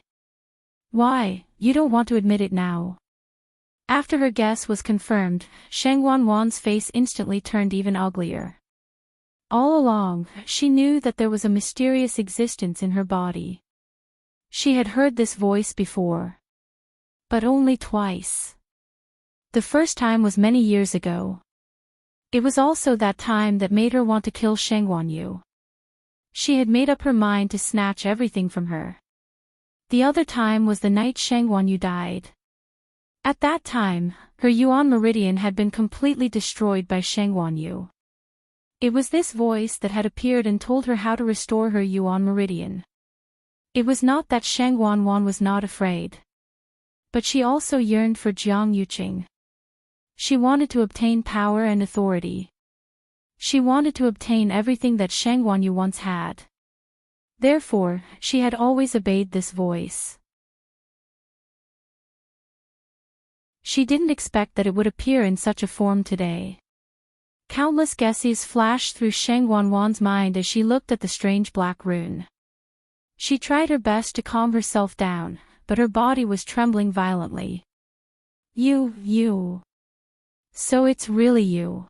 Why, you don't want to admit it now. After her guess was confirmed, Sheng Wanwan's face instantly turned even uglier. All along, she knew that there was a mysterious existence in her body. She had heard this voice before. But only twice. The first time was many years ago. It was also that time that made her want to kill Sheng Wanyu. She had made up her mind to snatch everything from her. The other time was the night Sheng Wanyu died. At that time, her Yuan meridian had been completely destroyed by Sheng Wanyu. It was this voice that had appeared and told her how to restore her Yuan meridian. It was not that Sheng Wanwan was not afraid. But she also yearned for Jiang Yuqing. She wanted to obtain power and authority. She wanted to obtain everything that Sheng Wanyu once had. Therefore, she had always obeyed this voice. She didn't expect that it would appear in such a form today. Countless guesses flashed through Sheng Wanwan's mind as she looked at the strange black rune. She tried her best to calm herself down, but her body was trembling violently. You. So it's really you.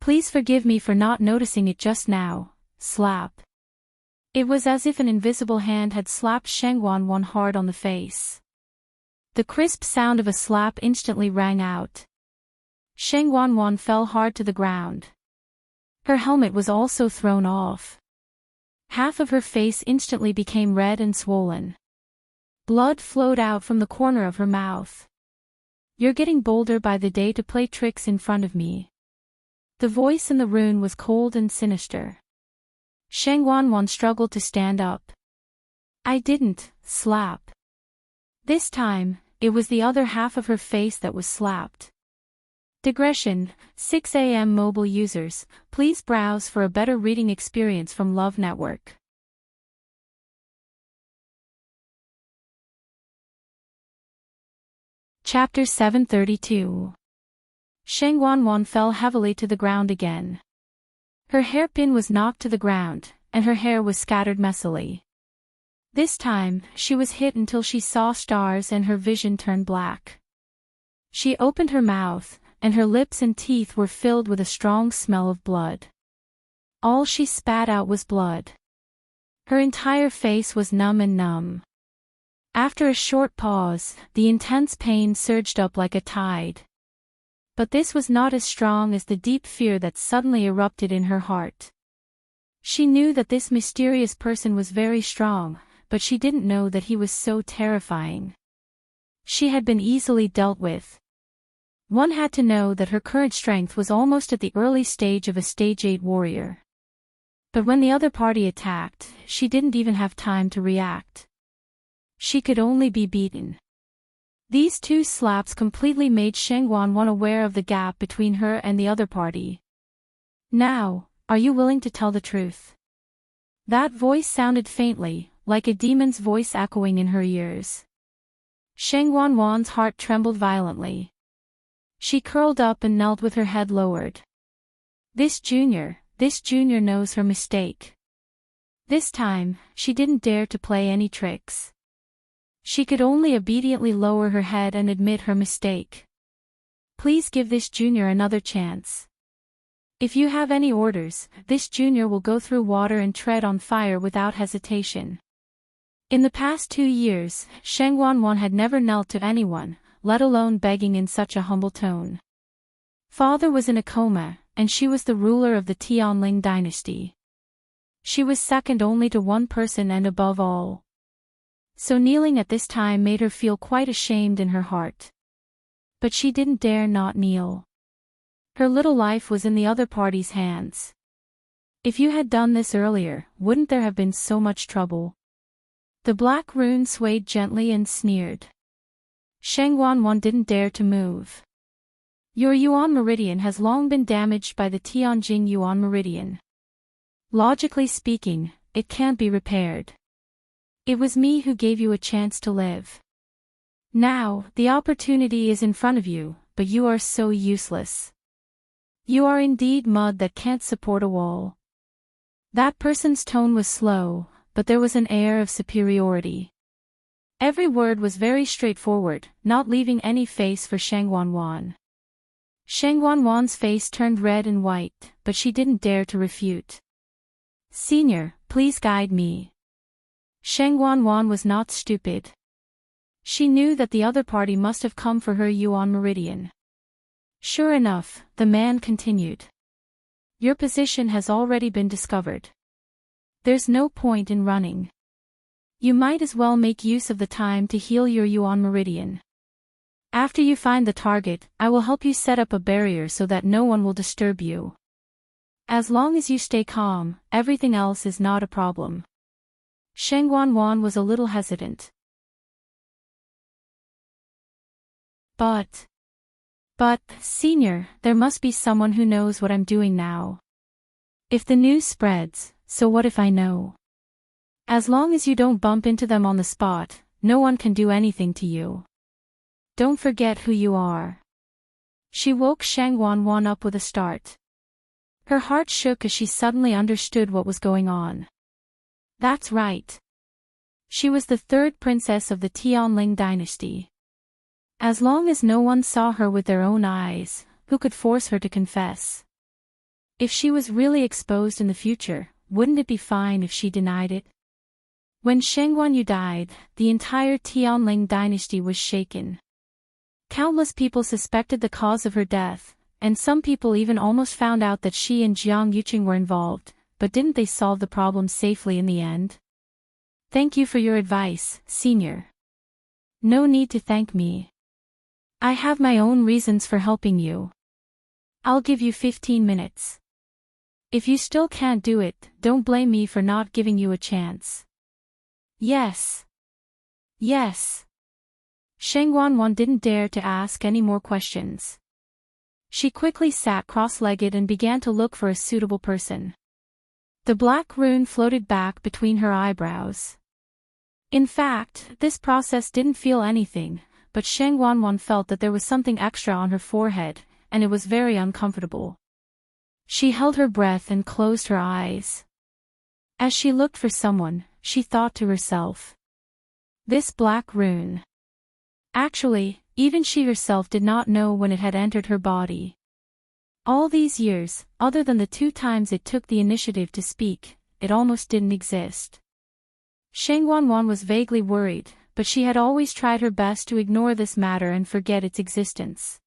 Please forgive me for not noticing it just now. Slap. It was as if an invisible hand had slapped Sheng Wanwan hard on the face. The crisp sound of a slap instantly rang out. Sheng Wanwan fell hard to the ground. Her helmet was also thrown off. Half of her face instantly became red and swollen. Blood flowed out from the corner of her mouth. You're getting bolder by the day to play tricks in front of me. The voice in the rune was cold and sinister. Sheng Wanwan struggled to stand up. I didn't slap. This time, it was the other half of her face that was slapped. Digression, 6 a.m. mobile users, please browse for a better reading experience from Love Network. Chapter 732. Sheng Wanwan fell heavily to the ground again. Her hairpin was knocked to the ground, and her hair was scattered messily. This time, she was hit until she saw stars and her vision turned black. She opened her mouth, and her lips and teeth were filled with a strong smell of blood. All she spat out was blood. Her entire face was numb. After a short pause, the intense pain surged up like a tide. But this was not as strong as the deep fear that suddenly erupted in her heart. She knew that this mysterious person was very strong, but she didn't know that he was so terrifying. She had been easily dealt with. One had to know that her current strength was almost at the early stage of a Stage 8 warrior. But when the other party attacked, she didn't even have time to react. She could only be beaten. These two slaps completely made Shengguan aware of the gap between her and the other party. Now, are you willing to tell the truth? That voice sounded faintly, like a demon's voice echoing in her ears. Shengguan's heart trembled violently. She curled up and knelt with her head lowered. This junior knows her mistake. This time, she didn't dare to play any tricks. She could only obediently lower her head and admit her mistake. Please give this junior another chance. If you have any orders, this junior will go through water and tread on fire without hesitation. In the past 2 years, Shengguan had never knelt to anyone, let alone begging in such a humble tone. Father was in a coma, and she was the ruler of the Tianling dynasty. She was second only to one person and above all. So kneeling at this time made her feel quite ashamed in her heart. But she didn't dare not kneel. Her little life was in the other party's hands. If you had done this earlier, wouldn't there have been so much trouble? The black rune swayed gently and sneered. Shengguan didn't dare to move. Your Yuan meridian has long been damaged by the Tianjing Yuan meridian. Logically speaking, it can't be repaired. It was me who gave you a chance to live. Now, the opportunity is in front of you, but you are so useless. You are indeed mud that can't support a wall. That person's tone was slow, but there was an air of superiority. Every word was very straightforward, not leaving any face for Shengguan. Shengguan's face turned red and white, but she didn't dare to refute. Senior, please guide me. Shengguan was not stupid. She knew that the other party must have come for her Yuan meridian. Sure enough, the man continued. Your position has already been discovered. There's no point in running. You might as well make use of the time to heal your Yuan meridian. After you find the target, I will help you set up a barrier so that no one will disturb you. As long as you stay calm, everything else is not a problem. Shengguan was a little hesitant. But, senior, there must be someone who knows what I'm doing now. If the news spreads, so what if I know? As long as you don't bump into them on the spot, no one can do anything to you. Don't forget who you are. She woke Shengguan up with a start. Her heart shook as she suddenly understood what was going on. That's right. She was the third princess of the Tianling dynasty. As long as no one saw her with their own eyes, who could force her to confess? If she was really exposed in the future, wouldn't it be fine if she denied it? When Shengguan died, the entire Tianling dynasty was shaken. Countless people suspected the cause of her death, and some people even almost found out that she and Jiang Yuqing were involved, but didn't they solve the problem safely in the end? Thank you for your advice, senior. No need to thank me. I have my own reasons for helping you. I'll give you 15 minutes. If you still can't do it, don't blame me for not giving you a chance. Yes. Yes. Shengguan didn't dare to ask any more questions. She quickly sat cross-legged and began to look for a suitable person. The black rune floated back between her eyebrows. In fact, this process didn't feel anything, but Shengguan felt that there was something extra on her forehead, and it was very uncomfortable. She held her breath and closed her eyes. As she looked for someone, she thought to herself. This black rune. Actually, even she herself did not know when it had entered her body. All these years, other than the 2 times it took the initiative to speak, it almost didn't exist. Sheng Wanwan was vaguely worried, but she had always tried her best to ignore this matter and forget its existence.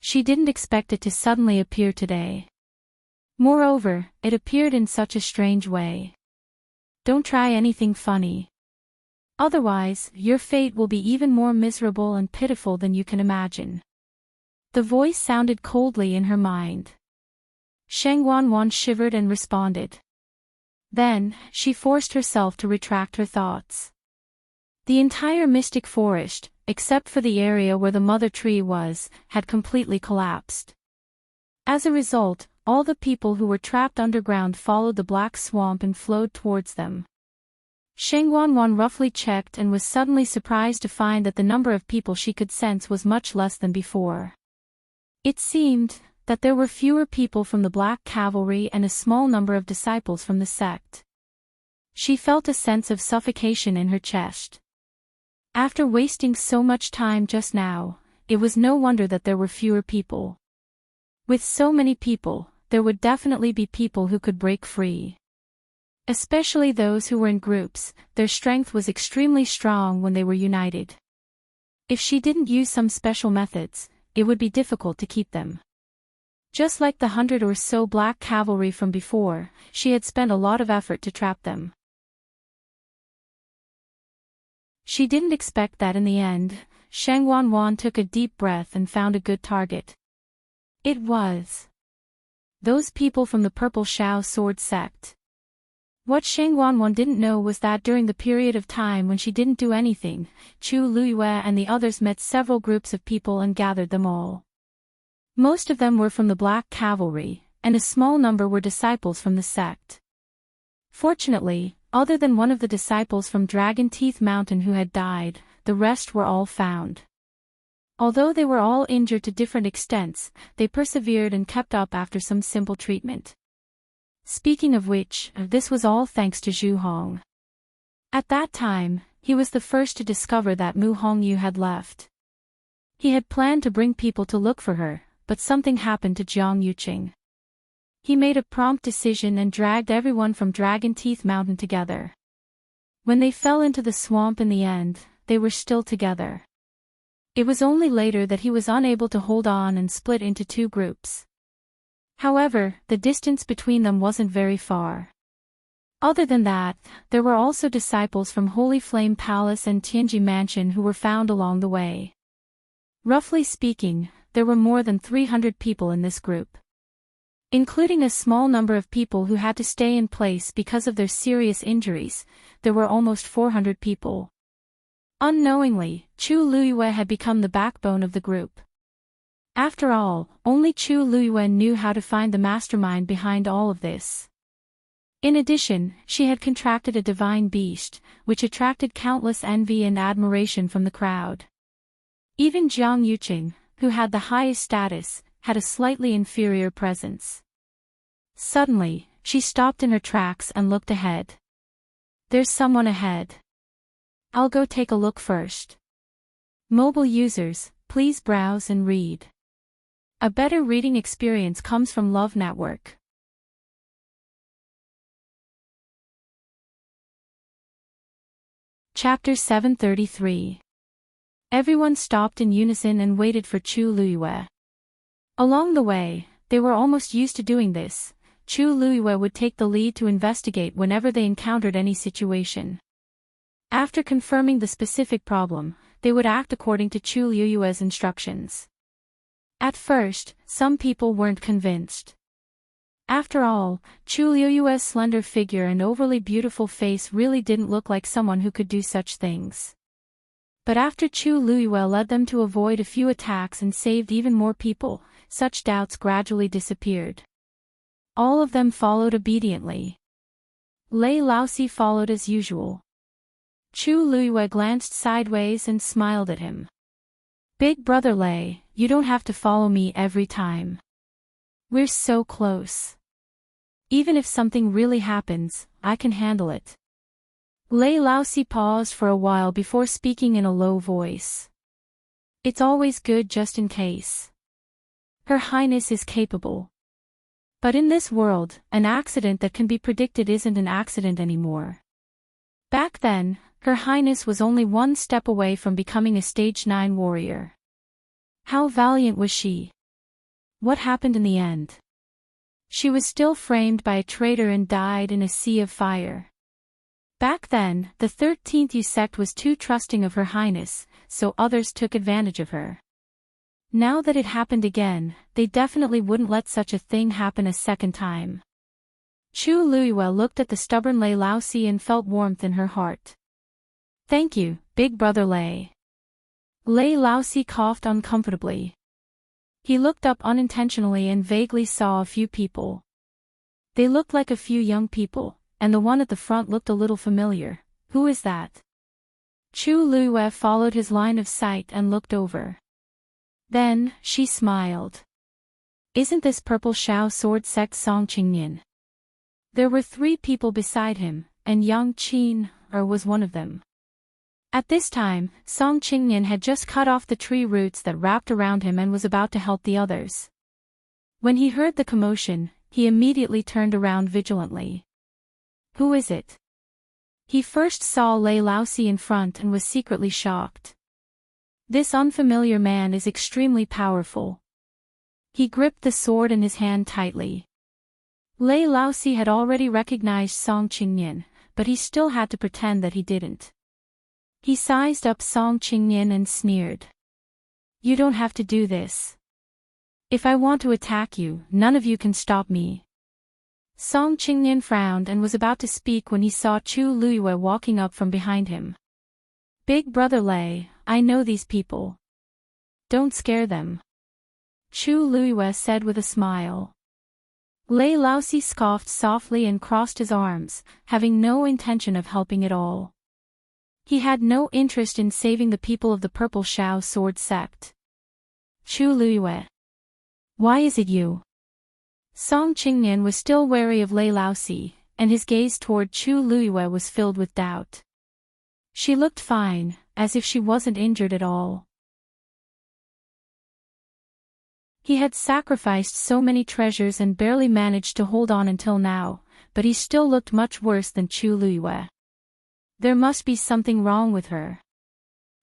She didn't expect it to suddenly appear today. Moreover, it appeared in such a strange way. Don't try anything funny. Otherwise, your fate will be even more miserable and pitiful than you can imagine. The voice sounded coldly in her mind. Sheng Wanwan shivered and responded. Then, she forced herself to retract her thoughts. The entire mystic forest, except for the area where the mother tree was, had completely collapsed. As a result, all the people who were trapped underground followed the black swamp and flowed towards them. Sheng Wanwan roughly checked and was suddenly surprised to find that the number of people she could sense was much less than before. It seemed that there were fewer people from the Black Cavalry and a small number of disciples from the sect. She felt a sense of suffocation in her chest. After wasting so much time just now, it was no wonder that there were fewer people. With so many people, there would definitely be people who could break free. Especially those who were in groups, their strength was extremely strong when they were united. If she didn't use some special methods, it would be difficult to keep them. Just like the 100 or so Black Cavalry from before, she had spent a lot of effort to trap them. She didn't expect that in the end. Sheng Wanwan took a deep breath and found a good target. It was those people from the Purple Shao Sword sect. What Sheng Wanwan didn't know was that during the period of time when she didn't do anything, Chu Luiyue and the others met several groups of people and gathered them all. Most of them were from the Black Cavalry, and a small number were disciples from the sect. Fortunately, other than one of the disciples from Dragon Teeth Mountain who had died, the rest were all found. Although they were all injured to different extents, they persevered and kept up after some simple treatment. Speaking of which, this was all thanks to Zhu Hong. At that time, he was the first to discover that Mu Hongyu had left. He had planned to bring people to look for her, but something happened to Jiang Yuqing. He made a prompt decision and dragged everyone from Dragon Teeth Mountain together. When they fell into the swamp in the end, they were still together. It was only later that he was unable to hold on and split into 2 groups. However, the distance between them wasn't very far. Other than that, there were also disciples from Holy Flame Palace and Tianji Mansion who were found along the way. Roughly speaking, there were more than 300 people in this group. Including a small number of people who had to stay in place because of their serious injuries, there were almost 400 people. Unknowingly, Chu Luiyue had become the backbone of the group. After all, only Chu Luiyue knew how to find the mastermind behind all of this. In addition, she had contracted a divine beast, which attracted countless envy and admiration from the crowd. Even Jiang Yuqing, who had the highest status, had a slightly inferior presence. Suddenly, she stopped in her tracks and looked ahead. There's someone ahead. I'll go take a look first. Mobile users, please browse and read. A better reading experience comes from Love Network. Chapter 733. Everyone stopped in unison and waited for Chu Luiyue. Along the way, they were almost used to doing this. Chu Luiyue would take the lead to investigate whenever they encountered any situation. After confirming the specific problem, they would act according to Chu Luiyue's instructions. At first, some people weren't convinced. After all, Chu Luiyue's slender figure and overly beautiful face really didn't look like someone who could do such things. But after Chu Luiyue led them to avoid a few attacks and saved even more people, such doubts gradually disappeared. All of them followed obediently. Lei Laosi followed as usual. Chu Luiyue glanced sideways and smiled at him. Big brother Lei, you don't have to follow me every time. We're so close. Even if something really happens, I can handle it. Lei Laosi paused for a while before speaking in a low voice. It's always good just in case. Her Highness is capable. But in this world, an accident that can be predicted isn't an accident anymore. Back then, Her Highness was only one step away from becoming a Stage 9 warrior. How valiant was she? What happened in the end? She was still framed by a traitor and died in a sea of fire. Back then, the 13th Yu sect was too trusting of Her Highness, so others took advantage of her. Now that it happened again, they definitely wouldn't let such a thing happen a second time. Chu Luiyue looked at the stubborn Lei Laosi and felt warmth in her heart. Thank you, big brother Lei. Lei Laosi coughed uncomfortably. He looked up unintentionally and vaguely saw a few people. They looked like a few young people, and the one at the front looked a little familiar. Who is that? Chu Luiyue followed his line of sight and looked over. Then, she smiled. Isn't this Purple Shao Sword Sect Song Qingnian? There were 3 people beside him, and Yang Qin was one of them. At this time, Song Qingnian had just cut off the tree roots that wrapped around him and was about to help the others. When he heard the commotion, he immediately turned around vigilantly. Who is it? He first saw Lei Laosi in front and was secretly shocked. This unfamiliar man is extremely powerful. He gripped the sword in his hand tightly. Lei Laosi had already recognized Song Qingnian, but he still had to pretend that he didn't. He sized up Song Qingnian and sneered. You don't have to do this. If I want to attack you, none of you can stop me. Song Qingnian frowned and was about to speak when he saw Chu Luiyue walking up from behind him. Big brother Lei, I know these people. Don't scare them. Chu Luiyue said with a smile. Lei Laosi scoffed softly and crossed his arms, having no intention of helping at all. He had no interest in saving the people of the Purple Shao Sword Sect. Chu Luiyue. Why is it you? Song Qingnian was still wary of Lei Laosi, and his gaze toward Chu Luiyue was filled with doubt. She looked fine, as if she wasn't injured at all. He had sacrificed so many treasures and barely managed to hold on until now, but he still looked much worse than Chu Luiyue. There must be something wrong with her.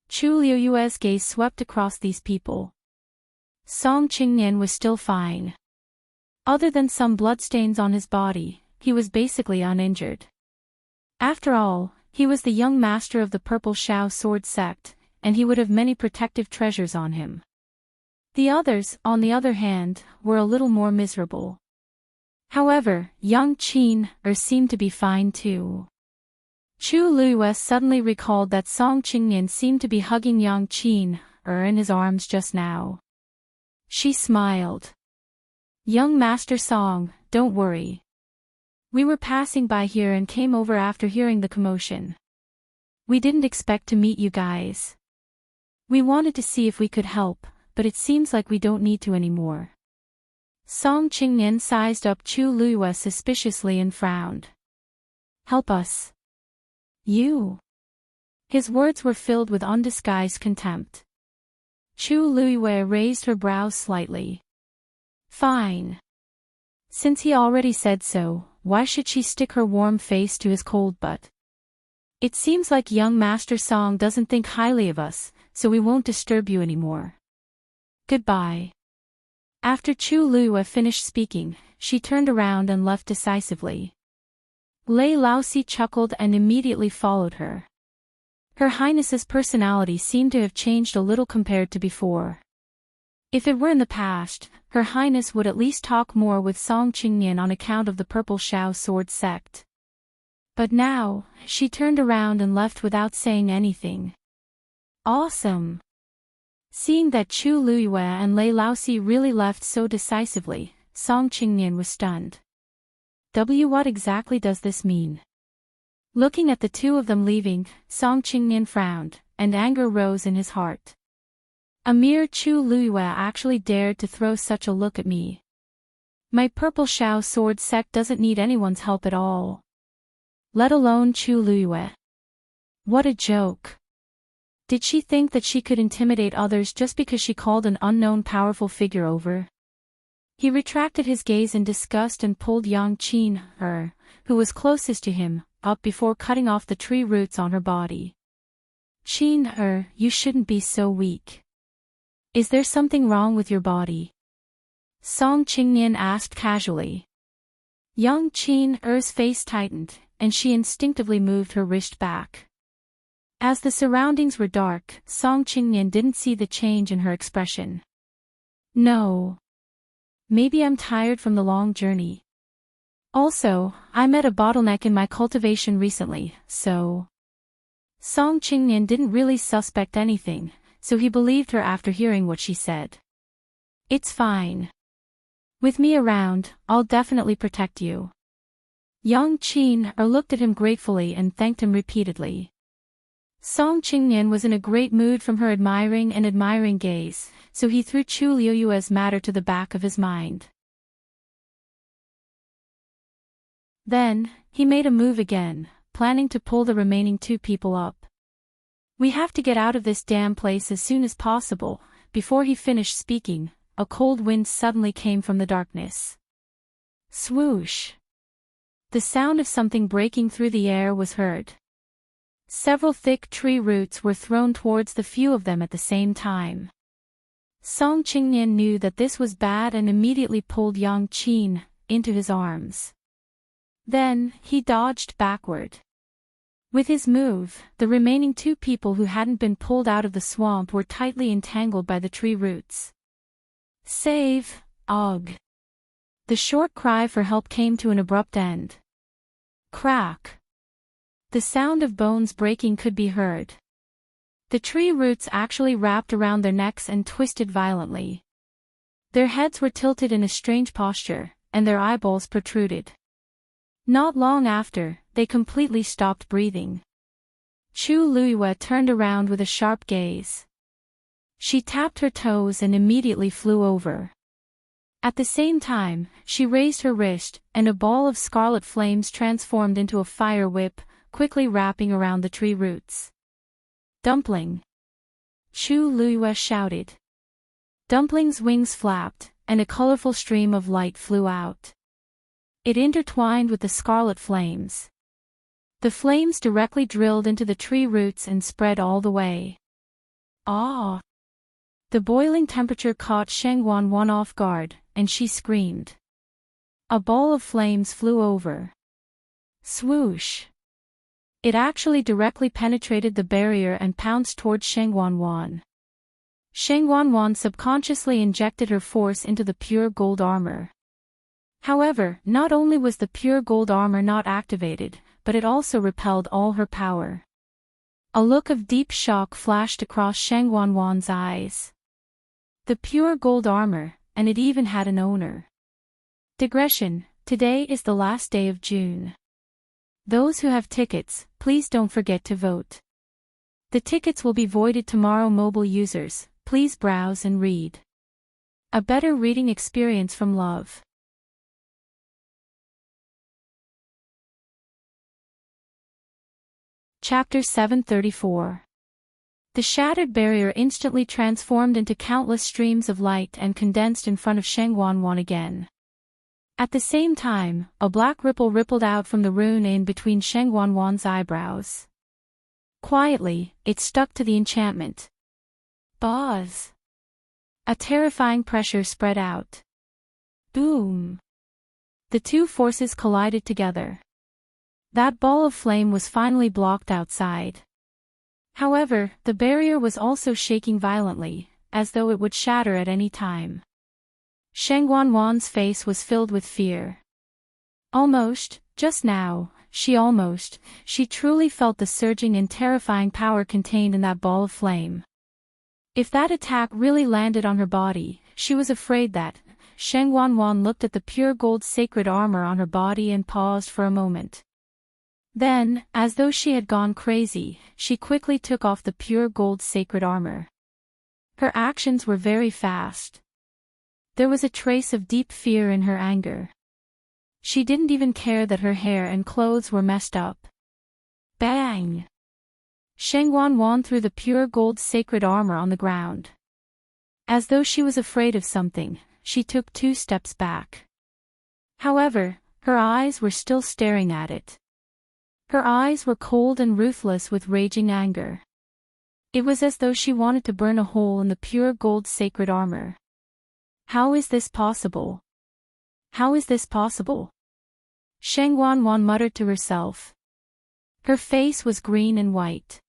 Chu Luiyue's gaze swept across these people. Song Qingnian was still fine. Other than some bloodstains on his body, he was basically uninjured. After all, he was the young master of the Purple Shao Sword Sect, and he would have many protective treasures on him. The others, on the other hand, were a little more miserable. However, Yang Qin seemed to be fine too. Chu Luiyue suddenly recalled that Song Qingnian seemed to be hugging Yang Qin in his arms just now. She smiled. Young Master Song, don't worry. We were passing by here and came over after hearing the commotion. We didn't expect to meet you guys. We wanted to see if we could help, but it seems like we don't need to anymore. Song Qingnian sized up Chu Luiyue suspiciously and frowned. Help us. You. His words were filled with undisguised contempt. Chu Luiyue raised her brows slightly. Fine. Since he already said so, why should she stick her warm face to his cold butt? It seems like young Master Song doesn't think highly of us, so we won't disturb you anymore. Goodbye. After Chu Luiyue finished speaking, she turned around and left decisively. Lei Laosi chuckled and immediately followed her. Her Highness's personality seemed to have changed a little compared to before. If it were in the past, Her Highness would at least talk more with Song Qingnian on account of the Purple Shao Sword Sect. But now, she turned around and left without saying anything. Awesome! Seeing that Chu Luiyue and Lei Laosi really left so decisively, Song Qingnian was stunned. What exactly does this mean? Looking at the two of them leaving, Song Qingnian frowned, and anger rose in his heart. A mere Chu Luiyue actually dared to throw such a look at me. My Purple Shao Sword Sect doesn't need anyone's help at all. Let alone Chu Luiyue. What a joke. Did she think that she could intimidate others just because she called an unknown powerful figure over? He retracted his gaze in disgust and pulled Yang Qin, who was closest to him, up before cutting off the tree roots on her body. Qin, you shouldn't be so weak. Is there something wrong with your body? Song Qingnian asked casually. Yang Qin's face tightened, and she instinctively moved her wrist back. As the surroundings were dark, Song Qingnian didn't see the change in her expression. No. Maybe I'm tired from the long journey. Also, I met a bottleneck in my cultivation recently, so... Song Qingnian didn't really suspect anything, so he believed her after hearing what she said. It's fine. With me around, I'll definitely protect you. Yang Qin looked at him gratefully and thanked him repeatedly. Song Qingnian was in a great mood from her admiring gaze, so he threw Chu Liuyue's matter to the back of his mind. Then, he made a move again, planning to pull the remaining two people up. We have to get out of this damn place as soon as possible. Before he finished speaking, a cold wind suddenly came from the darkness. Swoosh! The sound of something breaking through the air was heard. Several thick tree roots were thrown towards the few of them at the same time. Song Qingnian knew that this was bad and immediately pulled Yang Qin into his arms. Then, he dodged backward. With his move, the remaining two people who hadn't been pulled out of the swamp were tightly entangled by the tree roots. Save, Og! The short cry for help came to an abrupt end. Crack! The sound of bones breaking could be heard. The tree roots actually wrapped around their necks and twisted violently. Their heads were tilted in a strange posture, and their eyeballs protruded. Not long after, they completely stopped breathing. Chu Liyue turned around with a sharp gaze. She tapped her toes and immediately flew over. At the same time, she raised her wrist, and a ball of scarlet flames transformed into a fire whip, quickly wrapping around the tree roots. Dumpling! Chu Liyue shouted. Dumpling's wings flapped, and a colorful stream of light flew out. It intertwined with the scarlet flames. The flames directly drilled into the tree roots and spread all the way. Ah! The boiling temperature caught Sheng Wanwan off guard, and she screamed. A ball of flames flew over. Swoosh! It actually directly penetrated the barrier and pounced toward Sheng Wanwan. Sheng Wanwan subconsciously injected her force into the pure gold armor. However, not only was the pure gold armor not activated, but it also repelled all her power. A look of deep shock flashed across Sheng Wanwan's eyes. The pure gold armor, and it even had an owner. Digression, today is the last day of June. Those who have tickets, please don't forget to vote. The tickets will be voided tomorrow. Mobile users, please browse and read. A better reading experience from Love. Chapter 734. The shattered barrier instantly transformed into countless streams of light and condensed in front of Sheng Wanwan again. At the same time, a black ripple rippled out from the rune in between Sheng Wanwan's eyebrows. Quietly, it stuck to the enchantment. Buzz! A terrifying pressure spread out. Boom! The two forces collided together. That ball of flame was finally blocked outside. However, the barrier was also shaking violently, as though it would shatter at any time. Sheng Wanwan's face was filled with fear. Just now, she truly felt the surging and terrifying power contained in that ball of flame. If that attack really landed on her body, she was afraid that. Sheng Wanwan looked at the pure gold sacred armor on her body and paused for a moment. Then, as though she had gone crazy, she quickly took off the pure gold sacred armor. Her actions were very fast. There was a trace of deep fear in her anger. She didn't even care that her hair and clothes were messed up. Bang! Sheng Wan threw the pure gold sacred armor on the ground. As though she was afraid of something, she took 2 steps back. However, her eyes were still staring at it. Her eyes were cold and ruthless with raging anger. It was as though she wanted to burn a hole in the pure gold sacred armor. How is this possible? How is this possible? Sheng Wan muttered to herself. Her face was green and white.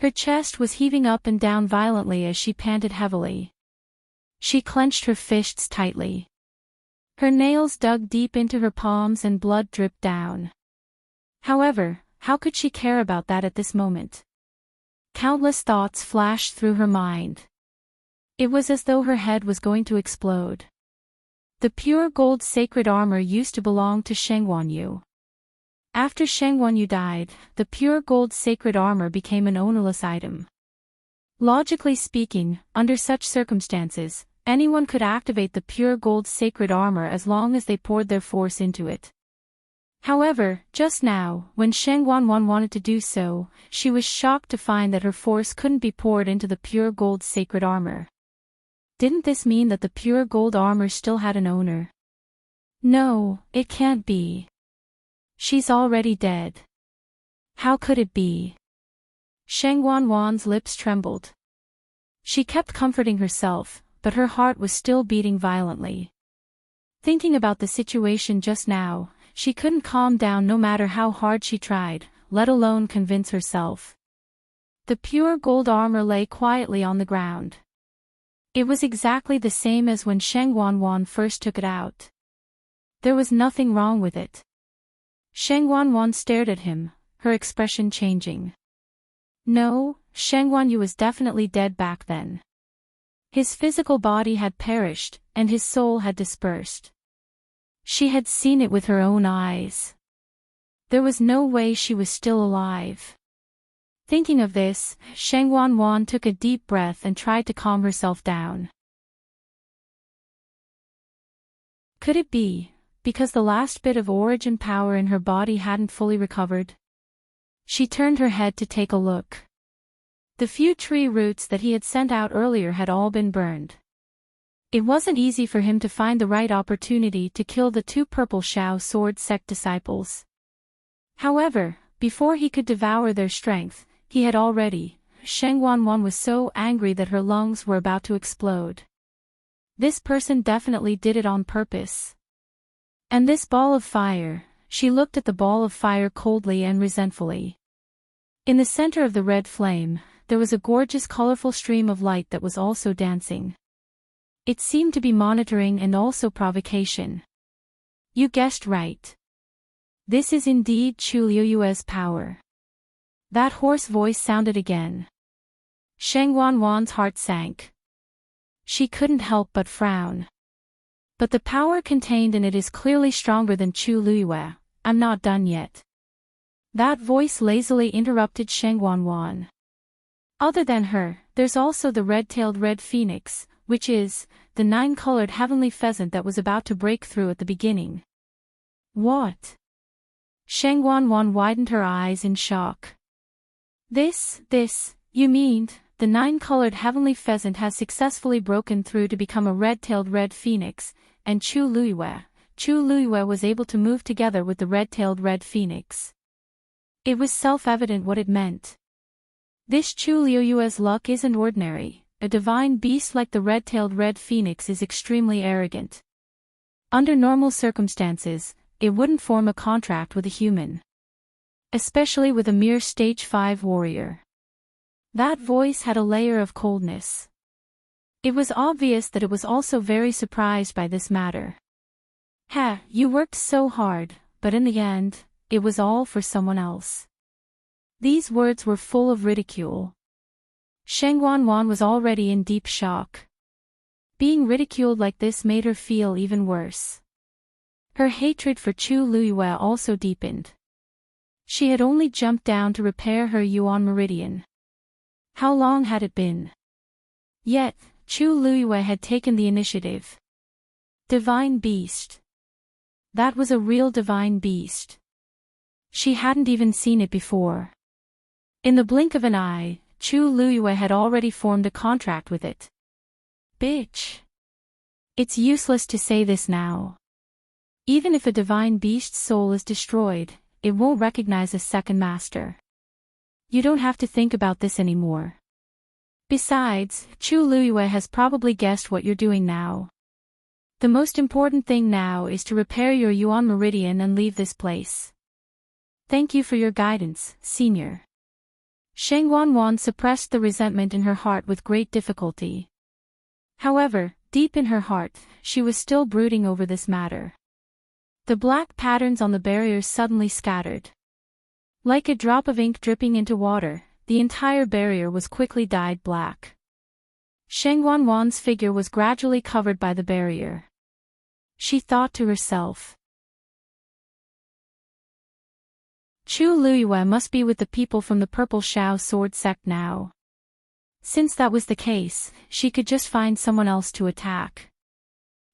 Her chest was heaving up and down violently as she panted heavily. She clenched her fists tightly. Her nails dug deep into her palms and blood dripped down. However, how could she care about that at this moment? Countless thoughts flashed through her mind. It was as though her head was going to explode. The pure gold sacred armor used to belong to Sheng Wanyu. After Sheng Wanyu died, the pure gold sacred armor became an ownerless item. Logically speaking, under such circumstances, anyone could activate the pure gold sacred armor as long as they poured their force into it. However, just now, when Sheng Wan wanted to do so, she was shocked to find that her force couldn't be poured into the pure gold sacred armor. Didn't this mean that the pure gold armor still had an owner? No, it can't be. She's already dead. How could it be? Sheng Wan's lips trembled. She kept comforting herself, but her heart was still beating violently. Thinking about the situation just now, she couldn't calm down no matter how hard she tried, let alone convince herself. The pure gold armor lay quietly on the ground. It was exactly the same as when Sheng Wan first took it out. There was nothing wrong with it. Sheng Wan stared at him, her expression changing. No, Sheng Wanyu was definitely dead back then. His physical body had perished, and his soul had dispersed. She had seen it with her own eyes. There was no way she was still alive. Thinking of this, Sheng Wan took a deep breath and tried to calm herself down. Could it be, because the last bit of origin power in her body hadn't fully recovered? She turned her head to take a look. The few tree roots that he had sent out earlier had all been burned. It wasn't easy for him to find the right opportunity to kill the 2 purple Shao sword sect disciples. However, before he could devour their strength, he had already. Sheng Wan was so angry that her lungs were about to explode. This person definitely did it on purpose. And this ball of fire, she looked at the ball of fire coldly and resentfully. In the center of the red flame, there was a gorgeous colorful stream of light that was also dancing. It seemed to be monitoring and also provocation. You guessed right. This is indeed Chu Liuyue's power. That hoarse voice sounded again. Sheng Wan's heart sank. She couldn't help but frown. But the power contained in it is clearly stronger than Chu Liyue. I'm not done yet. That voice lazily interrupted Sheng Wan. Other than her, there's also the red-tailed red phoenix, which is, the 9-colored heavenly pheasant that was about to break through at the beginning. What? Sheng Wan widened her eyes in shock. This, you mean, the 9-colored heavenly pheasant has successfully broken through to become a red-tailed red phoenix, and Chu Liyue was able to move together with the red-tailed red phoenix. It was self-evident what it meant. This Chu Liyue's luck isn't ordinary. A divine beast like the red-tailed red phoenix is extremely arrogant. Under normal circumstances, it wouldn't form a contract with a human. Especially with a mere stage 5 warrior. That voice had a layer of coldness. It was obvious that it was also very surprised by this matter. You worked so hard, but in the end, it was all for someone else. These words were full of ridicule. Sheng Wan was already in deep shock. Being ridiculed like this made her feel even worse. Her hatred for Chu Liyue also deepened. She had only jumped down to repair her Yuan meridian. How long had it been? Yet, Chu Liyue had taken the initiative. Divine beast. That was a real divine beast. She hadn't even seen it before. In the blink of an eye, Chu Luyue had already formed a contract with it. Bitch. It's useless to say this now. Even if a divine beast's soul is destroyed, it won't recognize a second master. You don't have to think about this anymore. Besides, Chu Luyue has probably guessed what you're doing now. The most important thing now is to repair your Yuan Meridian and leave this place. Thank you for your guidance, Senior. Sheng Wanwan suppressed the resentment in her heart with great difficulty. However, deep in her heart, she was still brooding over this matter. The black patterns on the barriers suddenly scattered. Like a drop of ink dripping into water, the entire barrier was quickly dyed black. Sheng Wanwan's figure was gradually covered by the barrier. She thought to herself, Chu Luyue must be with the people from the Purple Shao Sword sect now. Since that was the case, she could just find someone else to attack.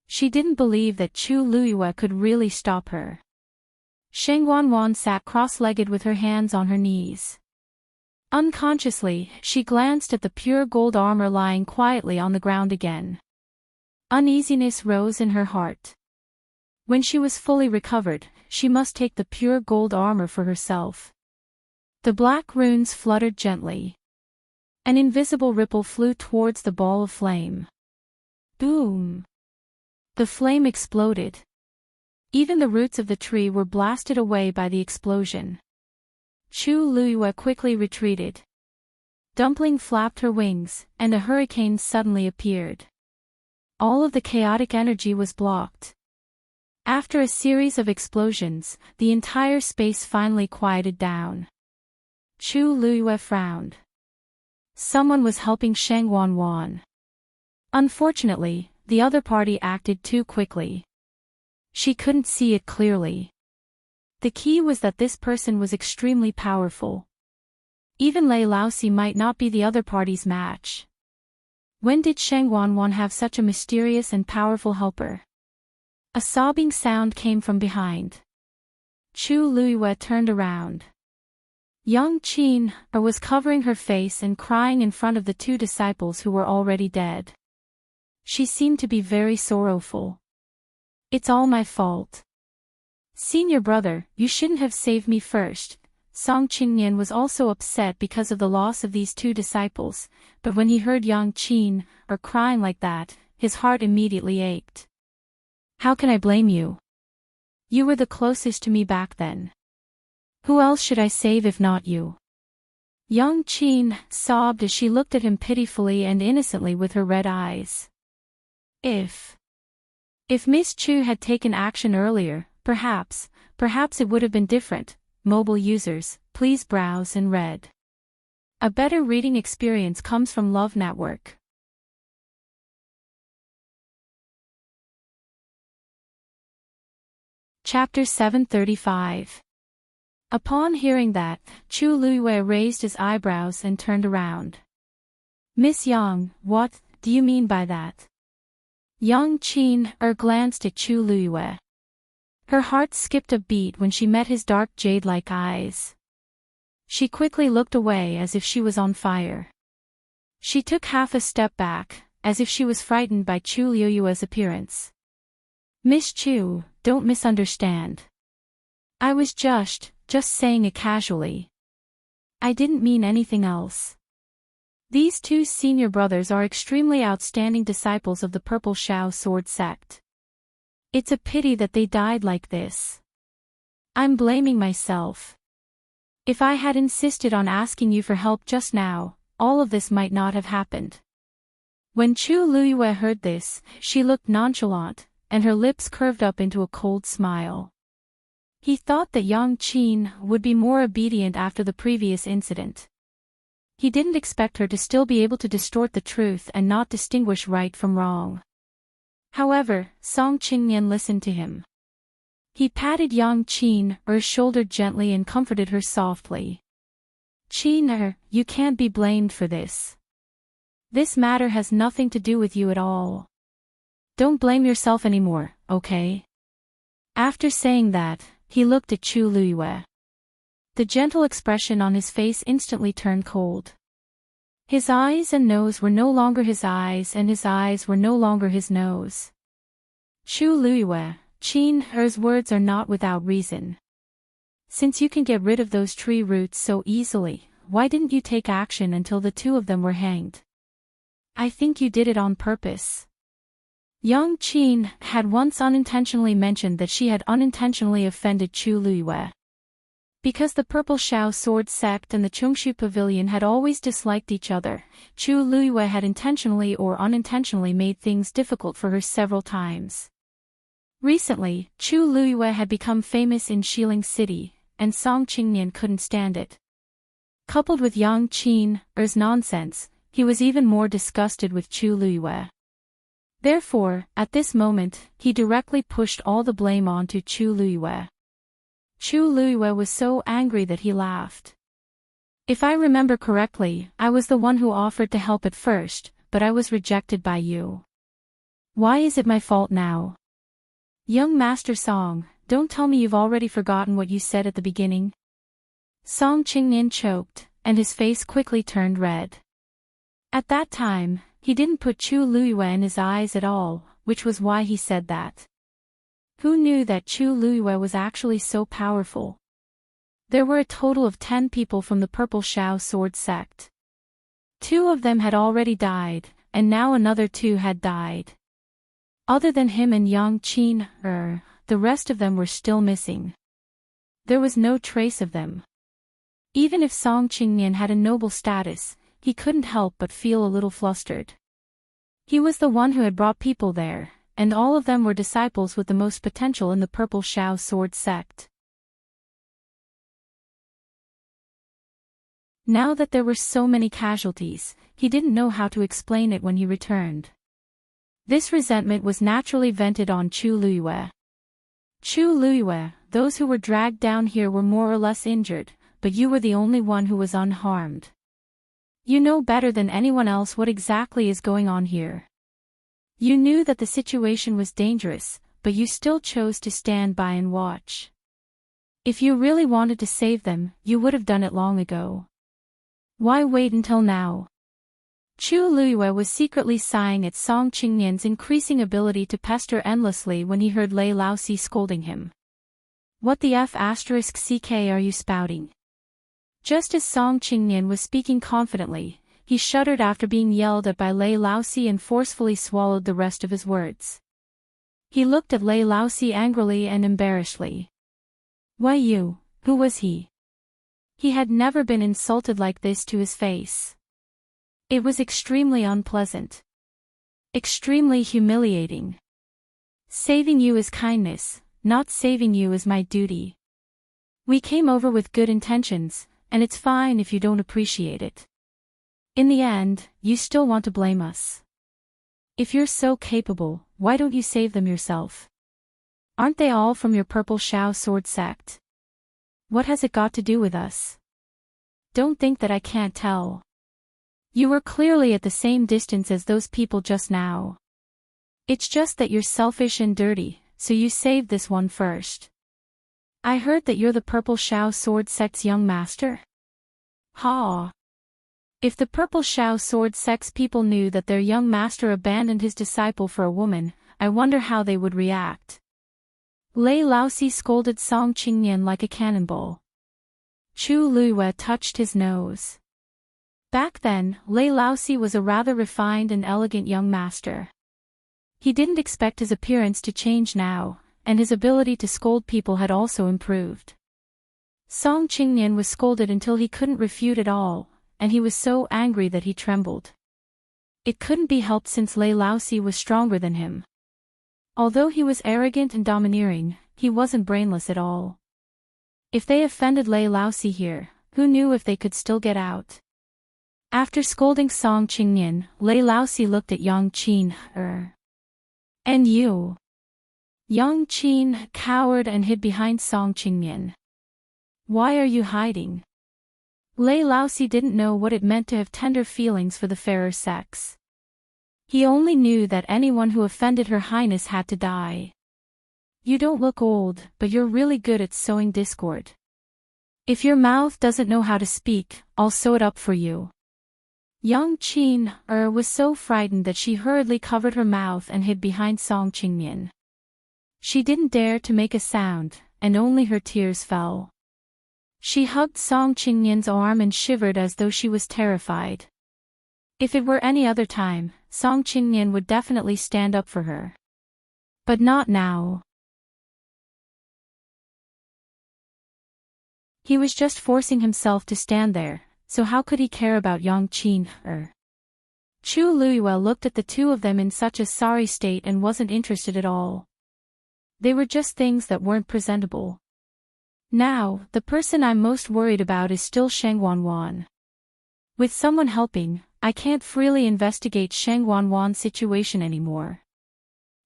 She didn't believe that Chu Luyue could really stop her. Sheng Wanwan sat cross-legged with her hands on her knees. Unconsciously, she glanced at the pure gold armor lying quietly on the ground again. Uneasiness rose in her heart. When she was fully recovered, she must take the pure gold armor for herself. The black runes fluttered gently. An invisible ripple flew towards the ball of flame. Boom! The flame exploded. Even the roots of the tree were blasted away by the explosion. Chu Luyue quickly retreated. Dumpling flapped her wings, and a hurricane suddenly appeared. All of the chaotic energy was blocked. After a series of explosions, the entire space finally quieted down. Chu Luyue frowned. Someone was helping Sheng Wanwan. Unfortunately, the other party acted too quickly. She couldn't see it clearly. The key was that this person was extremely powerful. Even Lei Laosi might not be the other party's match. When did Sheng Wanwan have such a mysterious and powerful helper? A sobbing sound came from behind. Chu Luyue turned around. Young Qin was covering her face and crying in front of the two disciples who were already dead. She seemed to be very sorrowful. It's all my fault. Senior brother, you shouldn't have saved me first. Song Qingnian was also upset because of the loss of these two disciples, but when he heard Yang Qin crying like that, his heart immediately ached. How can I blame you? You were the closest to me back then. Who else should I save if not you? Yang Qin sobbed as she looked at him pitifully and innocently with her red eyes. If Miss Chu had taken action earlier, perhaps it would have been different. Mobile users, please browse and read. A better reading experience comes from Love Network. Chapter 735. Upon hearing that, Chu Luyue raised his eyebrows and turned around. Miss Yang, what do you mean by that? Yang Qin glanced at Chu Luyue. Her heart skipped a beat when she met his dark jade-like eyes. She quickly looked away as if she was on fire. She took half a step back, as if she was frightened by Chu Luyue's appearance. Miss Chu, don't misunderstand. I was just saying it casually. I didn't mean anything else. These two senior brothers are extremely outstanding disciples of the Purple Shao Sword sect. It's a pity that they died like this. I'm blaming myself. If I had insisted on asking you for help just now, all of this might not have happened. When Chu Luyue heard this, she looked nonchalant, and her lips curved up into a cold smile. He thought that Yang Qin would be more obedient after the previous incident. He didn't expect her to still be able to distort the truth and not distinguish right from wrong. However, Song Qingnian listened to him. He patted Yang Qin's shoulder gently and comforted her softly. Qin, you can't be blamed for this. This matter has nothing to do with you at all. Don't blame yourself anymore, okay? After saying that, he looked at Chu Luyue. The gentle expression on his face instantly turned cold. His eyes and nose were no longer his eyes, and his eyes were no longer his nose. Chu Luiyue, Qin Er's words are not without reason. Since you can get rid of those tree roots so easily, why didn't you take action until the two of them were hanged? I think you did it on purpose. Young Qin had once unintentionally mentioned that she had unintentionally offended Chu Luiyue. Because the Purple Shao Sword Sect and the Chungshu Pavilion had always disliked each other, Chu Luiyue had intentionally or unintentionally made things difficult for her several times. Recently, Chu Luiyue had become famous in Xiling City, and Song Qingnian couldn't stand it. Coupled with Yang Qin Er's nonsense, he was even more disgusted with Chu Luiyue. Therefore, at this moment, he directly pushed all the blame onto Chu Luiyue. Chu Luiyue was so angry that he laughed. If I remember correctly, I was the one who offered to help at first, but I was rejected by you. Why is it my fault now? Young Master Song, don't tell me you've already forgotten what you said at the beginning. Song Qingnian choked, and his face quickly turned red. At that time, he didn't put Chu Luiyue in his eyes at all, which was why he said that. Who knew that Chu Luiyue was actually so powerful? There were a total of 10 people from the Purple Shao Sword Sect. 2 of them had already died, and now another 2 had died. Other than him and Yang Qin the rest of them were still missing. There was no trace of them. Even if Song Qingnian had a noble status, he couldn't help but feel a little flustered. He was the one who had brought people there, and all of them were disciples with the most potential in the Purple Shao Sword Sect. Now that there were so many casualties, he didn't know how to explain it when he returned. This resentment was naturally vented on Chu Luiyue. Chu Luiyue, those who were dragged down here were more or less injured, but you were the only one who was unharmed. You know better than anyone else what exactly is going on here. You knew that the situation was dangerous, but you still chose to stand by and watch. If you really wanted to save them, you would have done it long ago. Why wait until now? Chu Luiyue was secretly sighing at Song Qingnian's increasing ability to pester endlessly when he heard Lei Laoxi scolding him. What the f***ck are you spouting? Just as Song Qingnian was speaking confidently, he shuddered after being yelled at by Lei Laoxi and forcefully swallowed the rest of his words. He looked at Lei Laoxi angrily and embarrassedly. Why you, who was he? He had never been insulted like this to his face. It was extremely unpleasant. Extremely humiliating. Saving you is kindness, not saving you is my duty. We came over with good intentions, and it's fine if you don't appreciate it. In the end, you still want to blame us. If you're so capable, why don't you save them yourself? Aren't they all from your Purple Shao Sword Sect? What has it got to do with us? Don't think that I can't tell. You were clearly at the same distance as those people just now. It's just that you're selfish and dirty, so you saved this one first. I heard that you're the Purple Shao Sword Sect's young master? Ha! If the Purple Shao Sword Sect's people knew that their young master abandoned his disciple for a woman, I wonder how they would react. Lei Laoxi scolded Song Qingnian like a cannonball. Chu Luiyue touched his nose. Back then, Lei Laoxi was a rather refined and elegant young master. He didn't expect his appearance to change now, and his ability to scold people had also improved. Song Qingnian was scolded until he couldn't refute at all, and he was so angry that he trembled. It couldn't be helped since Lei Laoxi was stronger than him. Although he was arrogant and domineering, he wasn't brainless at all. If they offended Lei Laoxi here, who knew if they could still get out? After scolding Song Qingnian, Lei Laoxi looked at Yang Qin. And you? Yang Qin cowered and hid behind Song Qingnian. Why are you hiding? Lei Laoxi didn't know what it meant to have tender feelings for the fairer sex. He only knew that anyone who offended Her Highness had to die. You don't look old, but you're really good at sowing discord. If your mouth doesn't know how to speak, I'll sew it up for you. Young Qin was so frightened that she hurriedly covered her mouth and hid behind Song Qingnian. She didn't dare to make a sound, and only her tears fell. She hugged Song Qingnian's arm and shivered as though she was terrified. If it were any other time, Song Qingnian would definitely stand up for her. But not now. He was just forcing himself to stand there, so how could he care about Yang Qin? Chu Luiyue looked at the two of them in such a sorry state and wasn't interested at all. They were just things that weren't presentable. Now, the person I'm most worried about is still Sheng Wanwan. With someone helping, I can't freely investigate Sheng Wanwan's situation anymore.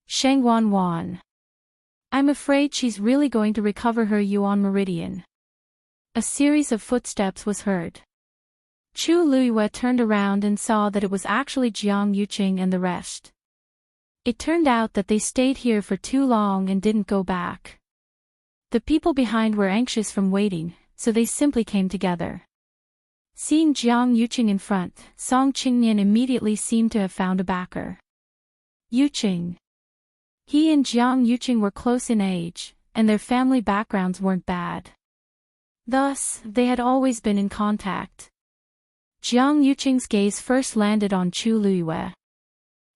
Sheng Wanwan. I'm afraid she's really going to recover her Yuan Meridian. A series of footsteps was heard. Chu Luiyue turned around and saw that it was actually Jiang Yuqing and the rest. It turned out that they stayed here for too long and didn't go back. The people behind were anxious from waiting, so they simply came together. Seeing Jiang Yuqing in front, Song Qingnian immediately seemed to have found a backer. Yuqing. He and Jiang Yuqing were close in age, and their family backgrounds weren't bad. Thus, they had always been in contact. Jiang Yuqing's gaze first landed on Chu Luiyue.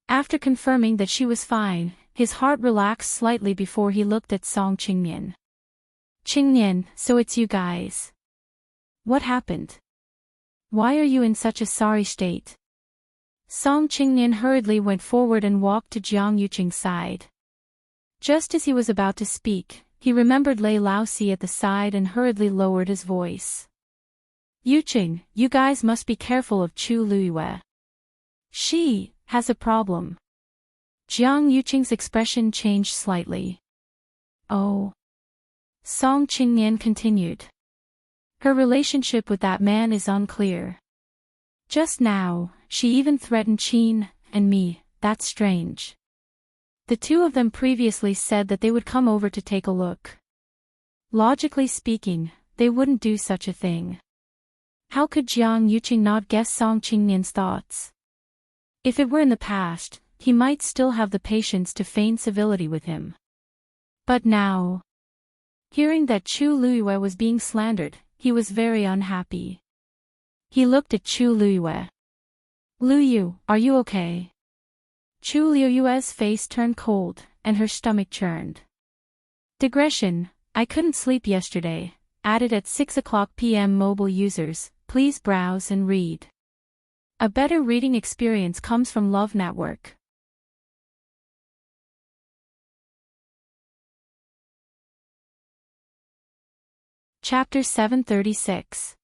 After confirming that she was fine, his heart relaxed slightly before he looked at Song Qingnian. Qingnian, so it's you guys. What happened? Why are you in such a sorry state? Song Qingnian hurriedly went forward and walked to Jiang Yuqing's side. Just as he was about to speak, he remembered Lei Laosi at the side and hurriedly lowered his voice. Yuqing, you guys must be careful of Chu Luiyue. She has a problem. Jiang Yuqing's expression changed slightly. Oh. Song Qingnian continued. Her relationship with that man is unclear. Just now, she even threatened Qin and me. That's strange. The two of them previously said that they would come over to take a look. Logically speaking, they wouldn't do such a thing. How could Jiang Yuqing not guess Song Qingnian's thoughts? If it were in the past, he might still have the patience to feign civility with him. But now, hearing that Chu Luiyue was being slandered, he was very unhappy. He looked at Chu Luiyue. Luyu, are you okay? Chu Luiyue's face turned cold, and her stomach churned. Digression, I couldn't sleep yesterday, added at 6:00 p.m. Mobile users, please browse and read. A better reading experience comes from Love Network. Chapter 736.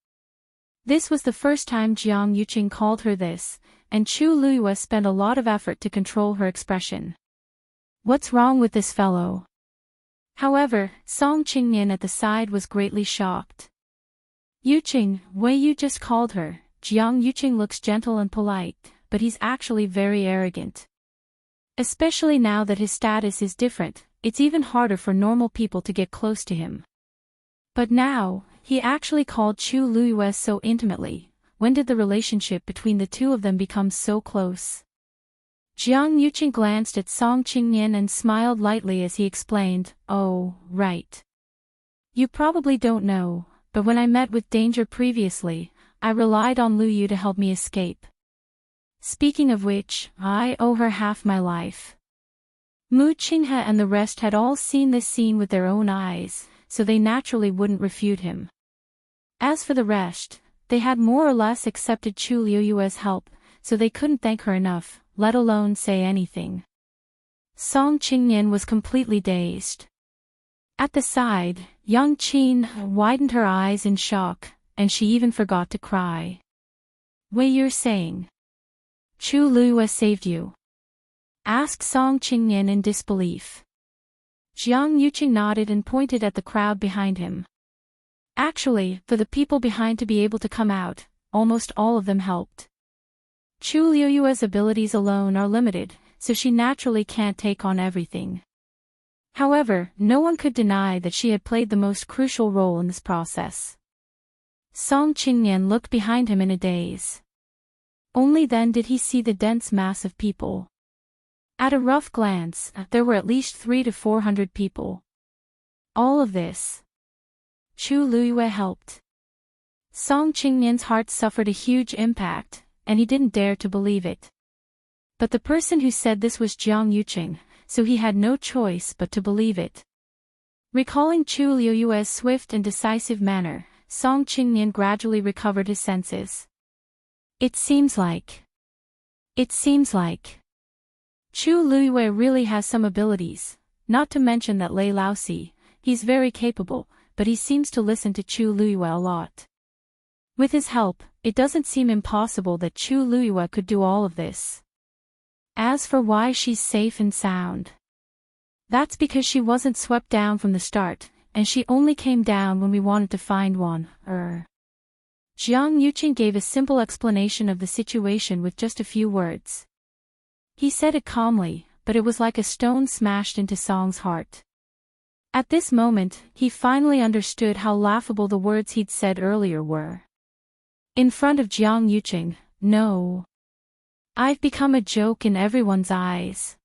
This was the first time Jiang Yuqing called her this, and Chu Luiyue spent a lot of effort to control her expression. What's wrong with this fellow? However, Song Qingnian at the side was greatly shocked. Yuqing, way you just called her, Jiang Yuqing looks gentle and polite, but he's actually very arrogant. Especially now that his status is different, it's even harder for normal people to get close to him. But now, he actually called Chu Luiyue so intimately. When did the relationship between the two of them become so close? Jiang Yuqing glanced at Song Qingnian and smiled lightly as he explained, oh, right. You probably don't know, but when I met with danger previously, I relied on Lu Yu to help me escape. Speaking of which, I owe her half my life. Mu Qinghe and the rest had all seen this scene with their own eyes, so they naturally wouldn't refute him. As for the rest, they had more or less accepted Chu Luiyue's help, so they couldn't thank her enough, let alone say anything. Song Qingnian was completely dazed. At the side, young Qin widened her eyes in shock, and she even forgot to cry. Wei, you're saying Chu Luiyue saved you? Asked Song Qingnian in disbelief. Jiang Yuqing nodded and pointed at the crowd behind him. Actually, for the people behind to be able to come out, almost all of them helped. Chu Luiyue's abilities alone are limited, so she naturally can't take on everything. However, no one could deny that she had played the most crucial role in this process. Song Qingnian looked behind him in a daze. Only then did he see the dense mass of people. At a rough glance, there were at least 300 to 400 people. All of this. Chu Luiyue helped. Song Qingnian's heart suffered a huge impact, and he didn't dare to believe it. But the person who said this was Jiang Yuqing, so he had no choice but to believe it. Recalling Chu Luiyue's swift and decisive manner, Song Qingnian gradually recovered his senses. It seems like. Chu Luiyue really has some abilities, not to mention that Lei Laosi, he's very capable, but he seems to listen to Chu Luiyue a lot. With his help, it doesn't seem impossible that Chu Luiyue could do all of this. As for why she's safe and sound, that's because she wasn't swept down from the start, and she only came down when we wanted to find one. Jiang Yuqing gave a simple explanation of the situation with just a few words. He said it calmly, but it was like a stone smashed into Song's heart. At this moment, he finally understood how laughable the words he'd said earlier were. In front of Jiang Yuqing, no. I've become a joke in everyone's eyes.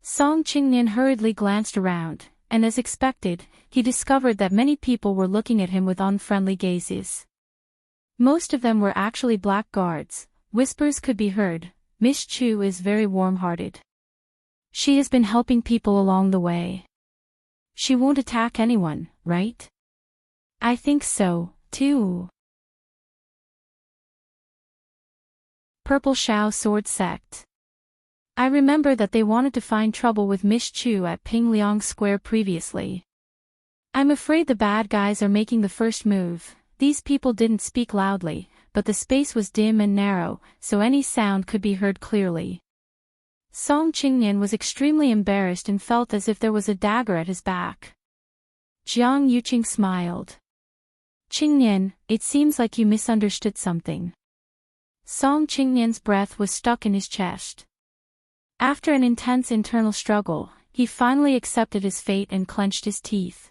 Song Qingnian hurriedly glanced around, and as expected, he discovered that many people were looking at him with unfriendly gazes. Most of them were actually black guards. Whispers could be heard. Miss Chu is very warm-hearted. She has been helping people along the way. She won't attack anyone, right? I think so, too. Purple Shao Sword Sect. I remember that they wanted to find trouble with Miss Chu at Pingliang Square previously. I'm afraid the bad guys are making the first move. These people didn't speak loudly, but the space was dim and narrow, so any sound could be heard clearly. Song Qingnian was extremely embarrassed and felt as if there was a dagger at his back. Jiang Yuqing smiled. Qingnian, it seems like you misunderstood something. Song Qingnian's breath was stuck in his chest. After an intense internal struggle, he finally accepted his fate and clenched his teeth.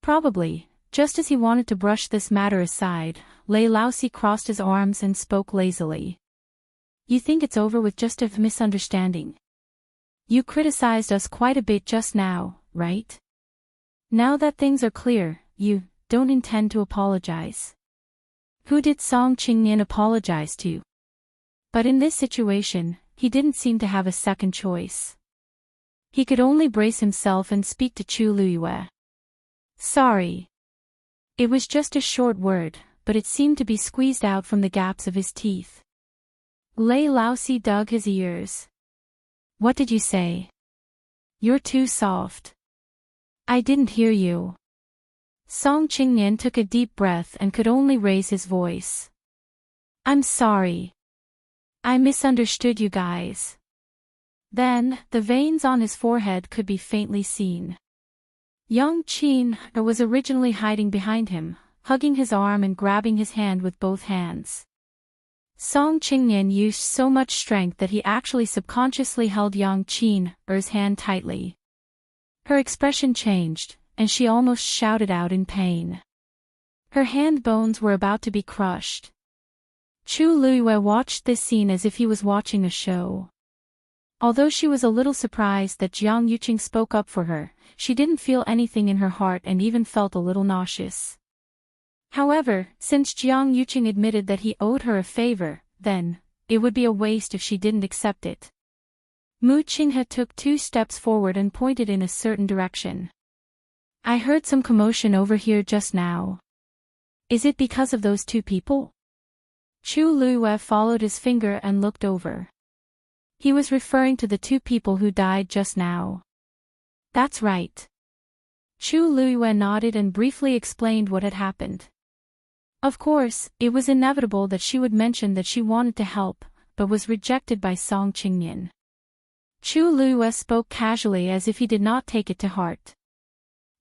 Probably, just as he wanted to brush this matter aside, Lei Laosi crossed his arms and spoke lazily. You think it's over with just a misunderstanding? You criticized us quite a bit just now, right? Now that things are clear, you don't intend to apologize. Who did Song Qingnian apologize to? But in this situation, he didn't seem to have a second choice. He could only brace himself and speak to Chu Luiyue. Sorry. It was just a short word, but it seemed to be squeezed out from the gaps of his teeth. Lei Laosi dug his ears. What did you say? You're too soft. I didn't hear you. Song Qingnian took a deep breath and could only raise his voice. I'm sorry. I misunderstood you guys. Then, the veins on his forehead could be faintly seen. Young Qin was originally hiding behind him, hugging his arm and grabbing his hand with both hands. Song Qingnian used so much strength that he actually subconsciously held Yang Qin's hand tightly. Her expression changed, and she almost shouted out in pain. Her hand bones were about to be crushed. Chu Luiyue watched this scene as if he was watching a show. Although she was a little surprised that Jiang Yuqing spoke up for her, she didn't feel anything in her heart and even felt a little nauseous. However, since Jiang Yuqing admitted that he owed her a favor, then, it would be a waste if she didn't accept it. Mu Qinghe took 2 steps forward and pointed in a certain direction. I heard some commotion over here just now. Is it because of those 2 people? Chu Luiyue followed his finger and looked over. He was referring to the 2 people who died just now. That's right. Chu Luiyue nodded and briefly explained what had happened. Of course, it was inevitable that she would mention that she wanted to help, but was rejected by Song Qingnian. Chu Luiyue spoke casually as if he did not take it to heart.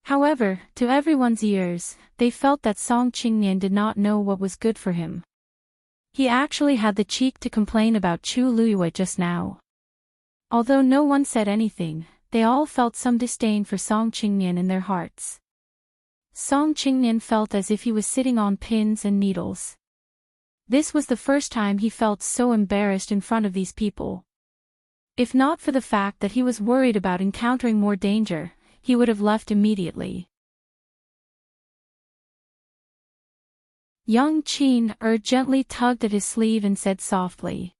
However, to everyone's ears, they felt that Song Qingnian did not know what was good for him. He actually had the cheek to complain about Chu Luiyue just now. Although no one said anything, they all felt some disdain for Song Qingnian in their hearts. Song Qingnian felt as if he was sitting on pins and needles. This was the first time he felt so embarrassed in front of these people. If not for the fact that he was worried about encountering more danger, he would have left immediately. Young Qin gently tugged at his sleeve and said softly.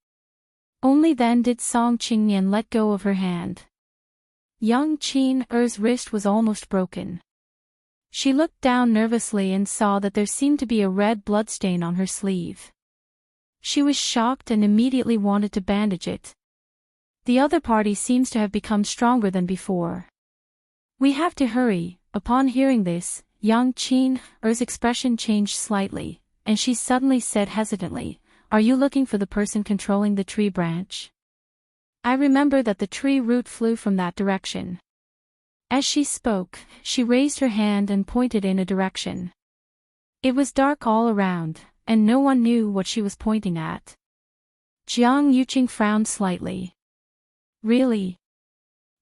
Only then did Song Qingnian let go of her hand. Young Qin's wrist was almost broken. She looked down nervously and saw that there seemed to be a red bloodstain on her sleeve. She was shocked and immediately wanted to bandage it. The other party seems to have become stronger than before. We have to hurry. Upon hearing this, young Qin's expression changed slightly, and she suddenly said hesitantly, "Are you looking for the person controlling the tree branch? I remember that the tree root flew from that direction." As she spoke, she raised her hand and pointed in a direction. It was dark all around, and no one knew what she was pointing at. Jiang Yuqing frowned slightly. "Really?"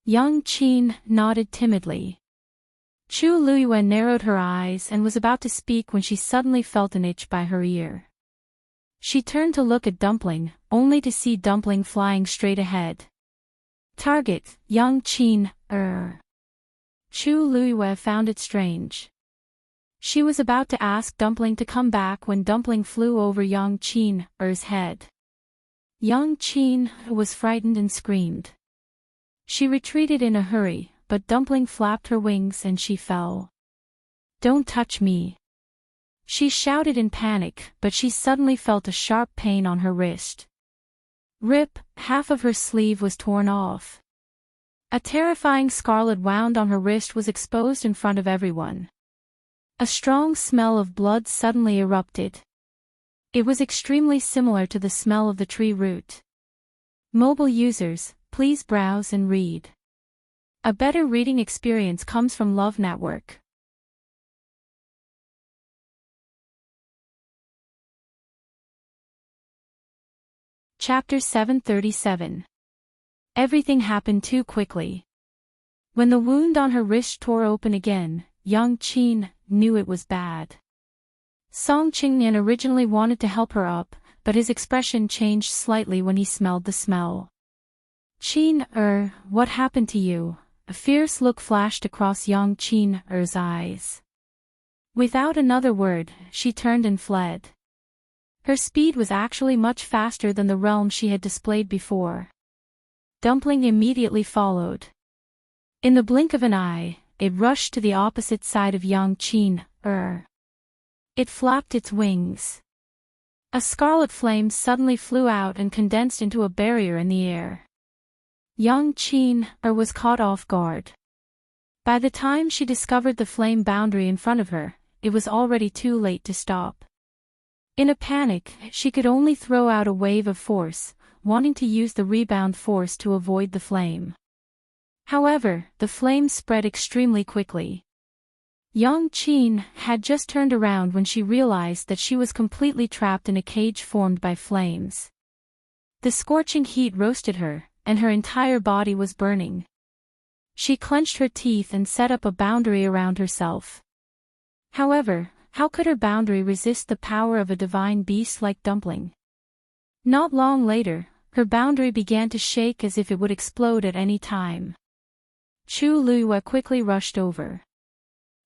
Young Qin nodded timidly. Chu Luiyue narrowed her eyes and was about to speak when she suddenly felt an itch by her ear. She turned to look at Dumpling, only to see Dumpling flying straight ahead. Target, young Qin. Chu Luiyue found it strange. She was about to ask Dumpling to come back when Dumpling flew over young Qin's head. Young Qin was frightened and screamed. She retreated in a hurry, but Dumpling flapped her wings and she fell. "Don't touch me!" She shouted in panic, but she suddenly felt a sharp pain on her wrist. Rip, half of her sleeve was torn off. A terrifying scarlet wound on her wrist was exposed in front of everyone. A strong smell of blood suddenly erupted. It was extremely similar to the smell of the tree root. Mobile users, please browse and read. A better reading experience comes from Love Network. Chapter 737. Everything happened too quickly. When the wound on her wrist tore open again, young Qin knew it was bad. Song Qingnian originally wanted to help her up, but his expression changed slightly when he smelled the smell. "Qin, what happened to you?" A fierce look flashed across young Qin's eyes. Without another word, she turned and fled. Her speed was actually much faster than the realm she had displayed before. Dumpling immediately followed. In the blink of an eye, it rushed to the opposite side of young Qin. It flapped its wings. A scarlet flame suddenly flew out and condensed into a barrier in the air. Young Qin was caught off guard. By the time she discovered the flame boundary in front of her, it was already too late to stop. In a panic, she could only throw out a wave of force, wanting to use the rebound force to avoid the flame. However, the flame spread extremely quickly. Young Qin had just turned around when she realized that she was completely trapped in a cage formed by flames. The scorching heat roasted her, and her entire body was burning. She clenched her teeth and set up a boundary around herself. However, how could her boundary resist the power of a divine beast like Dumpling? Not long later, her boundary began to shake as if it would explode at any time. Chu Luiyue quickly rushed over.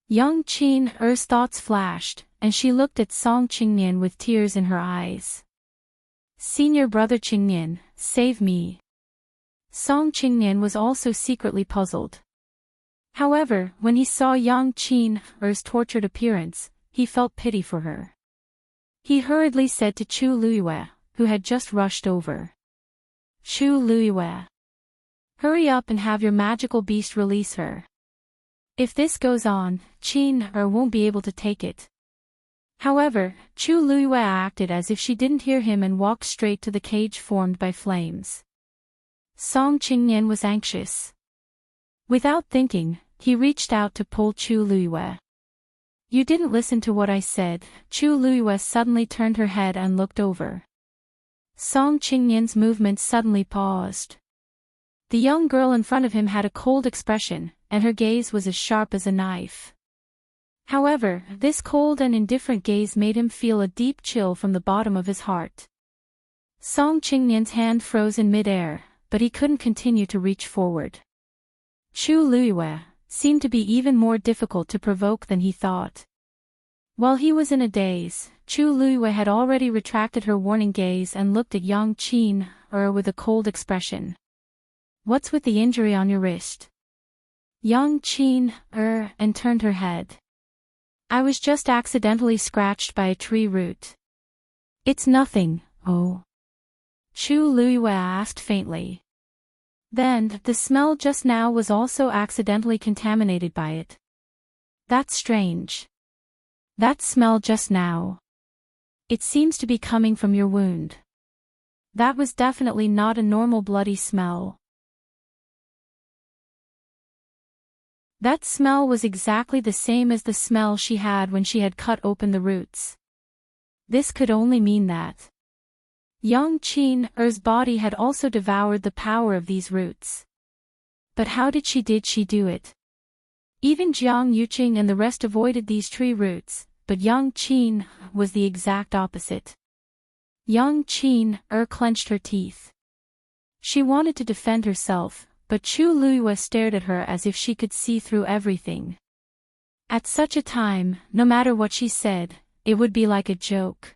Young Qin's thoughts flashed, and she looked at Song Qingnian with tears in her eyes. "Senior brother Qingnian, save me." Song Qingnian was also secretly puzzled. However, when he saw young Qin's tortured appearance, he felt pity for her. He hurriedly said to Chu Luiyue, who had just rushed over. "Chu Luiyue, hurry up and have your magical beast release her. If this goes on, Qin won't be able to take it." However, Chu Luiyue acted as if she didn't hear him and walked straight to the cage formed by flames. Song Qingnian was anxious. Without thinking, he reached out to pull Chu Luiyue. "You didn't listen to what I said." Chu Luiyue suddenly turned her head and looked over. Song Qingnian's movement suddenly paused. The young girl in front of him had a cold expression, and her gaze was as sharp as a knife. However, this cold and indifferent gaze made him feel a deep chill from the bottom of his heart. Song Qingnian's hand froze in mid-air, but he couldn't continue to reach forward. Chu Luiyue seemed to be even more difficult to provoke than he thought. While he was in a daze, Chu Luiyue had already retracted her warning gaze and looked at Yang Qin with a cold expression. "What's with the injury on your wrist?" Yang Qin and turned her head. "I was just accidentally scratched by a tree root." "It's nothing, oh." Chu Luiyue asked faintly. "Then, the smell just now was also accidentally contaminated by it. That's strange. That smell just now. It seems to be coming from your wound. That was definitely not a normal bloody smell." That smell was exactly the same as the smell she had when she had cut open the roots. This could only mean that Yang Qin's body had also devoured the power of these roots. But how did she do it? Even Jiang Yuqing and the rest avoided these tree roots, but Yang Qin was the exact opposite. Yang Qin clenched her teeth. She wanted to defend herself, but Chu Luiyue stared at her as if she could see through everything. At such a time, no matter what she said, it would be like a joke.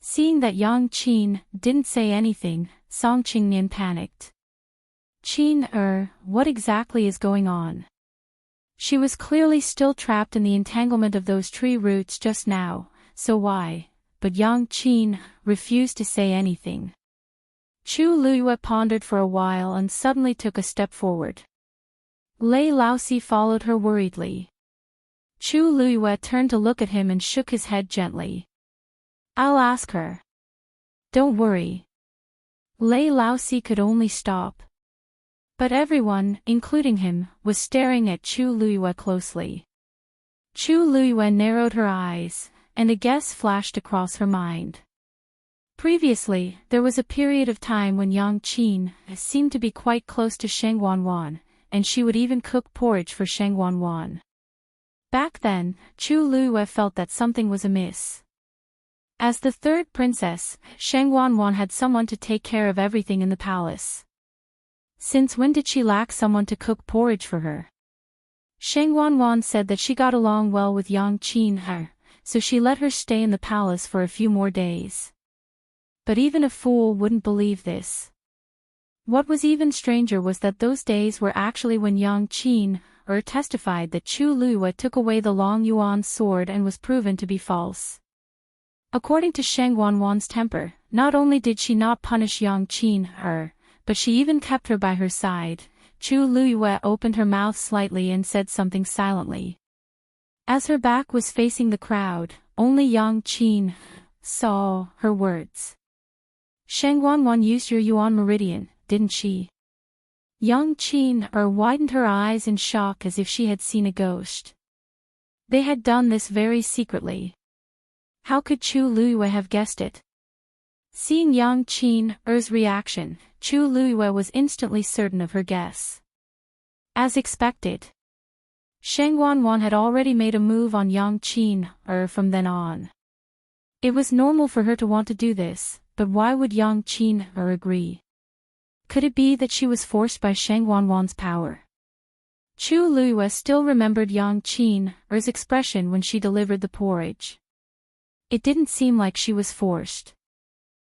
Seeing that Yang Qin didn't say anything, Song Qingnian panicked. "Qin, what exactly is going on?" She was clearly still trapped in the entanglement of those tree roots just now, so why? But Yang Qin refused to say anything. Chu Luiyue pondered for a while and suddenly took a step forward. Lei Laosi followed her worriedly. Chu Luiyue turned to look at him and shook his head gently. "I'll ask her. Don't worry." Lei Laosi could only stop. But everyone, including him, was staring at Chu Luiyue closely. Chu Luiyue narrowed her eyes, and a guess flashed across her mind. Previously, there was a period of time when Yang Qin seemed to be quite close to Sheng Wanwan, and she would even cook porridge for Sheng Wanwan. Back then, Chu Luiyue felt that something was amiss. As the third princess, Sheng Wanwan had someone to take care of everything in the palace. Since when did she lack someone to cook porridge for her? Sheng Wanwan said that she got along well with Yang Qin, so she let her stay in the palace for a few more days. But even a fool wouldn't believe this. What was even stranger was that those days were actually when Yang Qin testified that Chu Luiyue took away the Long Yuan sword and was proven to be false. According to Sheng Wanwan's temper, not only did she not punish Yang Qin, but she even kept her by her side. Chu Luiyue opened her mouth slightly and said something silently. As her back was facing the crowd, only Yang Qin saw her words. "Sheng Wanwan used your Yuan meridian, didn't she?" Yang Qin widened her eyes in shock as if she had seen a ghost. They had done this very secretly. How could Chu Luiyue have guessed it? Seeing Yang Qin's reaction, Chu Luiyue was instantly certain of her guess. As expected, Sheng Wanwan had already made a move on Yang Qin from then on. It was normal for her to want to do this, but why would Yang Qin agree? Could it be that she was forced by Sheng Wanwan's power? Chu Luiyue still remembered Yang Qin's expression when she delivered the porridge. It didn't seem like she was forced.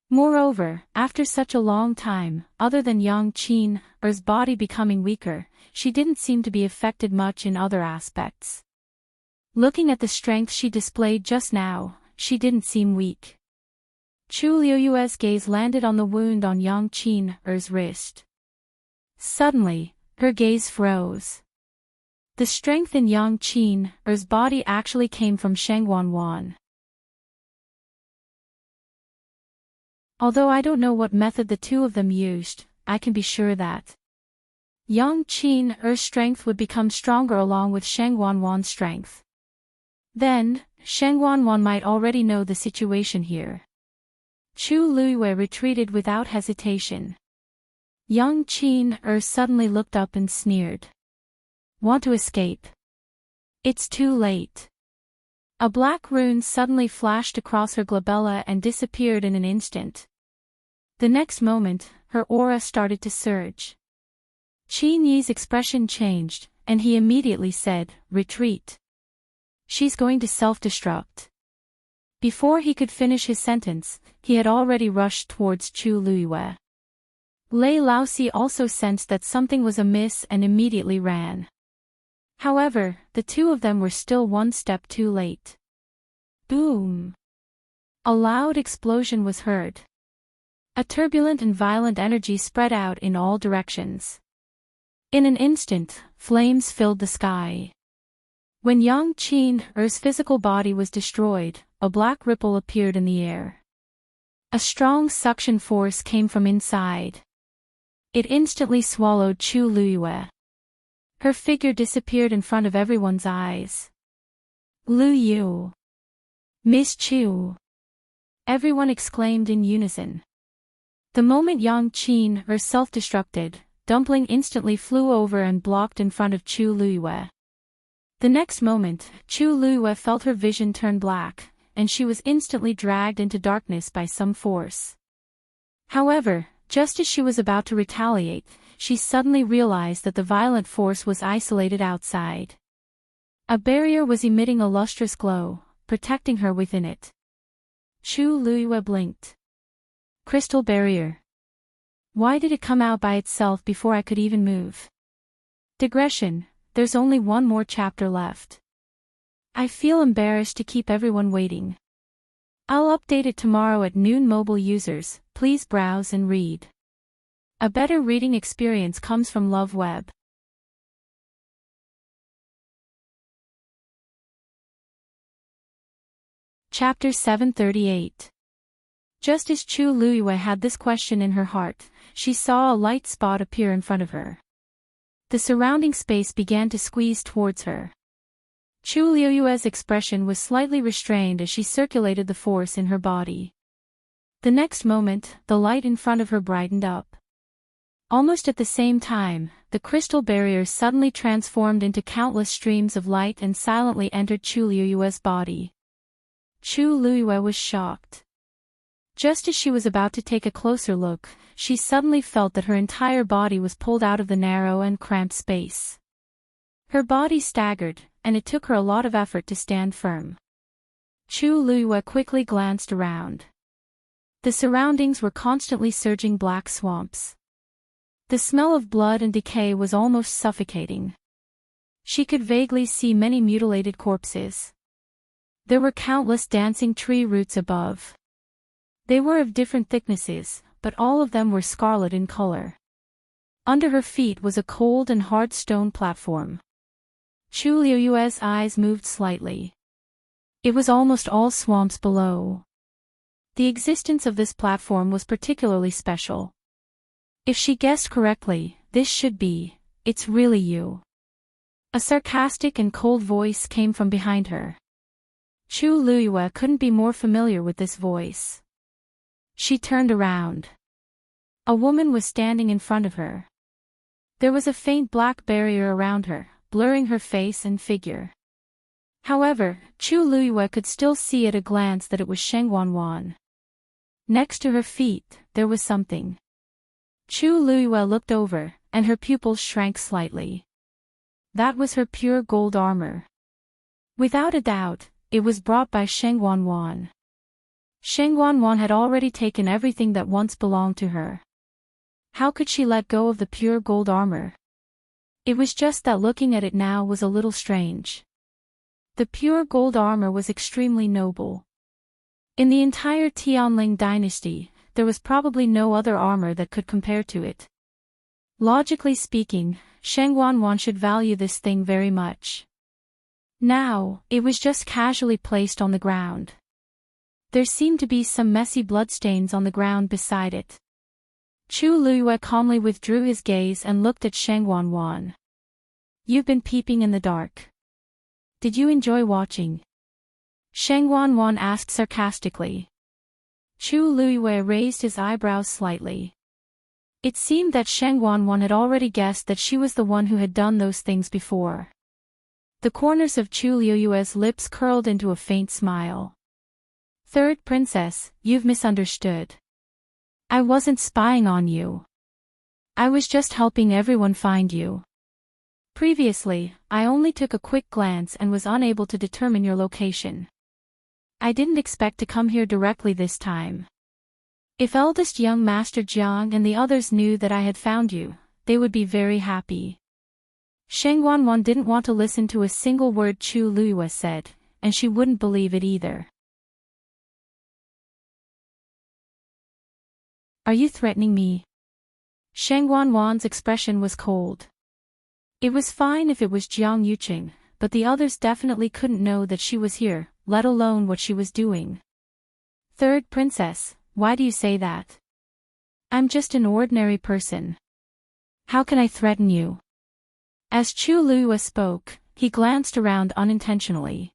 Moreover, after such a long time, other than Yang Qin's body becoming weaker, she didn't seem to be affected much in other aspects. Looking at the strength she displayed just now, she didn't seem weak. Chu Luiyue's gaze landed on the wound on Yang Qin's wrist. Suddenly, her gaze froze. The strength in Yang Qin's body actually came from Sheng Wanwan. Although I don't know what method the two of them used, I can be sure that Yang Qin's strength would become stronger along with Sheng Wanwan's strength. Then, Sheng Wanwan might already know the situation here. Chu Luiyue retreated without hesitation. Yang Qin suddenly looked up and sneered. "Want to escape? It's too late." A black rune suddenly flashed across her glabella and disappeared in an instant. The next moment, her aura started to surge. Qin Yi's expression changed, and he immediately said, "Retreat. She's going to self-destruct." Before he could finish his sentence, he had already rushed towards Chu Luiyue. Lei Laosi also sensed that something was amiss and immediately ran. However, the two of them were still one step too late. Boom! A loud explosion was heard. A turbulent and violent energy spread out in all directions. In an instant, flames filled the sky. When Yang Qin-er's physical body was destroyed, a black ripple appeared in the air. A strong suction force came from inside. It instantly swallowed Chu Luiyue. Her figure disappeared in front of everyone's eyes. "Lu Yu! Miss Chu!" Everyone exclaimed in unison. The moment Yang Qin-er self-destructed, Dumpling instantly flew over and blocked in front of Chu Luiyue. The next moment, Chu Luiyue felt her vision turn black, and she was instantly dragged into darkness by some force. However, just as she was about to retaliate, she suddenly realized that the violent force was isolated outside. A barrier was emitting a lustrous glow, protecting her within it. Chu Luiyue blinked. Crystal barrier. Why did it come out by itself before I could even move? Digression, there's only one more chapter left. I feel embarrassed to keep everyone waiting. I'll update it tomorrow at noon. Mobile users, please browse and read. A better reading experience comes from LoveWeb. Chapter 738. Just as Chu Luiyue had this question in her heart, she saw a light spot appear in front of her. The surrounding space began to squeeze towards her. Chu Luiyue's expression was slightly restrained as she circulated the force in her body. The next moment, the light in front of her brightened up. Almost at the same time, the crystal barrier suddenly transformed into countless streams of light and silently entered Chu Luiyue's body. Chu Luiyue was shocked. Just as she was about to take a closer look, she suddenly felt that her entire body was pulled out of the narrow and cramped space. Her body staggered, and it took her a lot of effort to stand firm. Chu Luiyue quickly glanced around. The surroundings were constantly surging black swamps. The smell of blood and decay was almost suffocating. She could vaguely see many mutilated corpses. There were countless dancing tree roots above. They were of different thicknesses, but all of them were scarlet in color. Under her feet was a cold and hard stone platform. Chu Luiyue's eyes moved slightly. It was almost all swamps below. The existence of this platform was particularly special. If she guessed correctly, this should be, "It's really you." A sarcastic and cold voice came from behind her. Chu Luiyue couldn't be more familiar with this voice. She turned around. A woman was standing in front of her. There was a faint black barrier around her, blurring her face and figure. However, Chu Luiyue could still see at a glance that it was Sheng Wanwan. Next to her feet, there was something. Chu Luiyue looked over, and her pupils shrank slightly. That was her pure gold armor. Without a doubt, it was brought by Sheng Wanwan. Sheng Wanwan had already taken everything that once belonged to her. How could she let go of the pure gold armor? It was just that looking at it now was a little strange. The pure gold armor was extremely noble. In the entire Tianling dynasty, there was probably no other armor that could compare to it. Logically speaking, Sheng Wanwan should value this thing very much. Now, it was just casually placed on the ground. There seemed to be some messy bloodstains on the ground beside it. Chu Luiyue calmly withdrew his gaze and looked at Sheng Wanwan. "You've been peeping in the dark. Did you enjoy watching?" Sheng Wanwan asked sarcastically. Chu Luiyue raised his eyebrows slightly. It seemed that Sheng Wanwan had already guessed that she was the one who had done those things before. The corners of Chu Liuyue's lips curled into a faint smile. Third princess, you've misunderstood. I wasn't spying on you. I was just helping everyone find you. Previously, I only took a quick glance and was unable to determine your location. I didn't expect to come here directly this time. If eldest young Master Jiang and the others knew that I had found you, they would be very happy. Sheng Wanwan didn't want to listen to a single word Chu Liyue said, and she wouldn't believe it either. Are you threatening me? Sheng Wanwan's expression was cold. It was fine if it was Jiang Yuqing, but the others definitely couldn't know that she was here, let alone what she was doing. Third princess, why do you say that? I'm just an ordinary person. How can I threaten you? As Chu Liyue spoke, he glanced around unintentionally.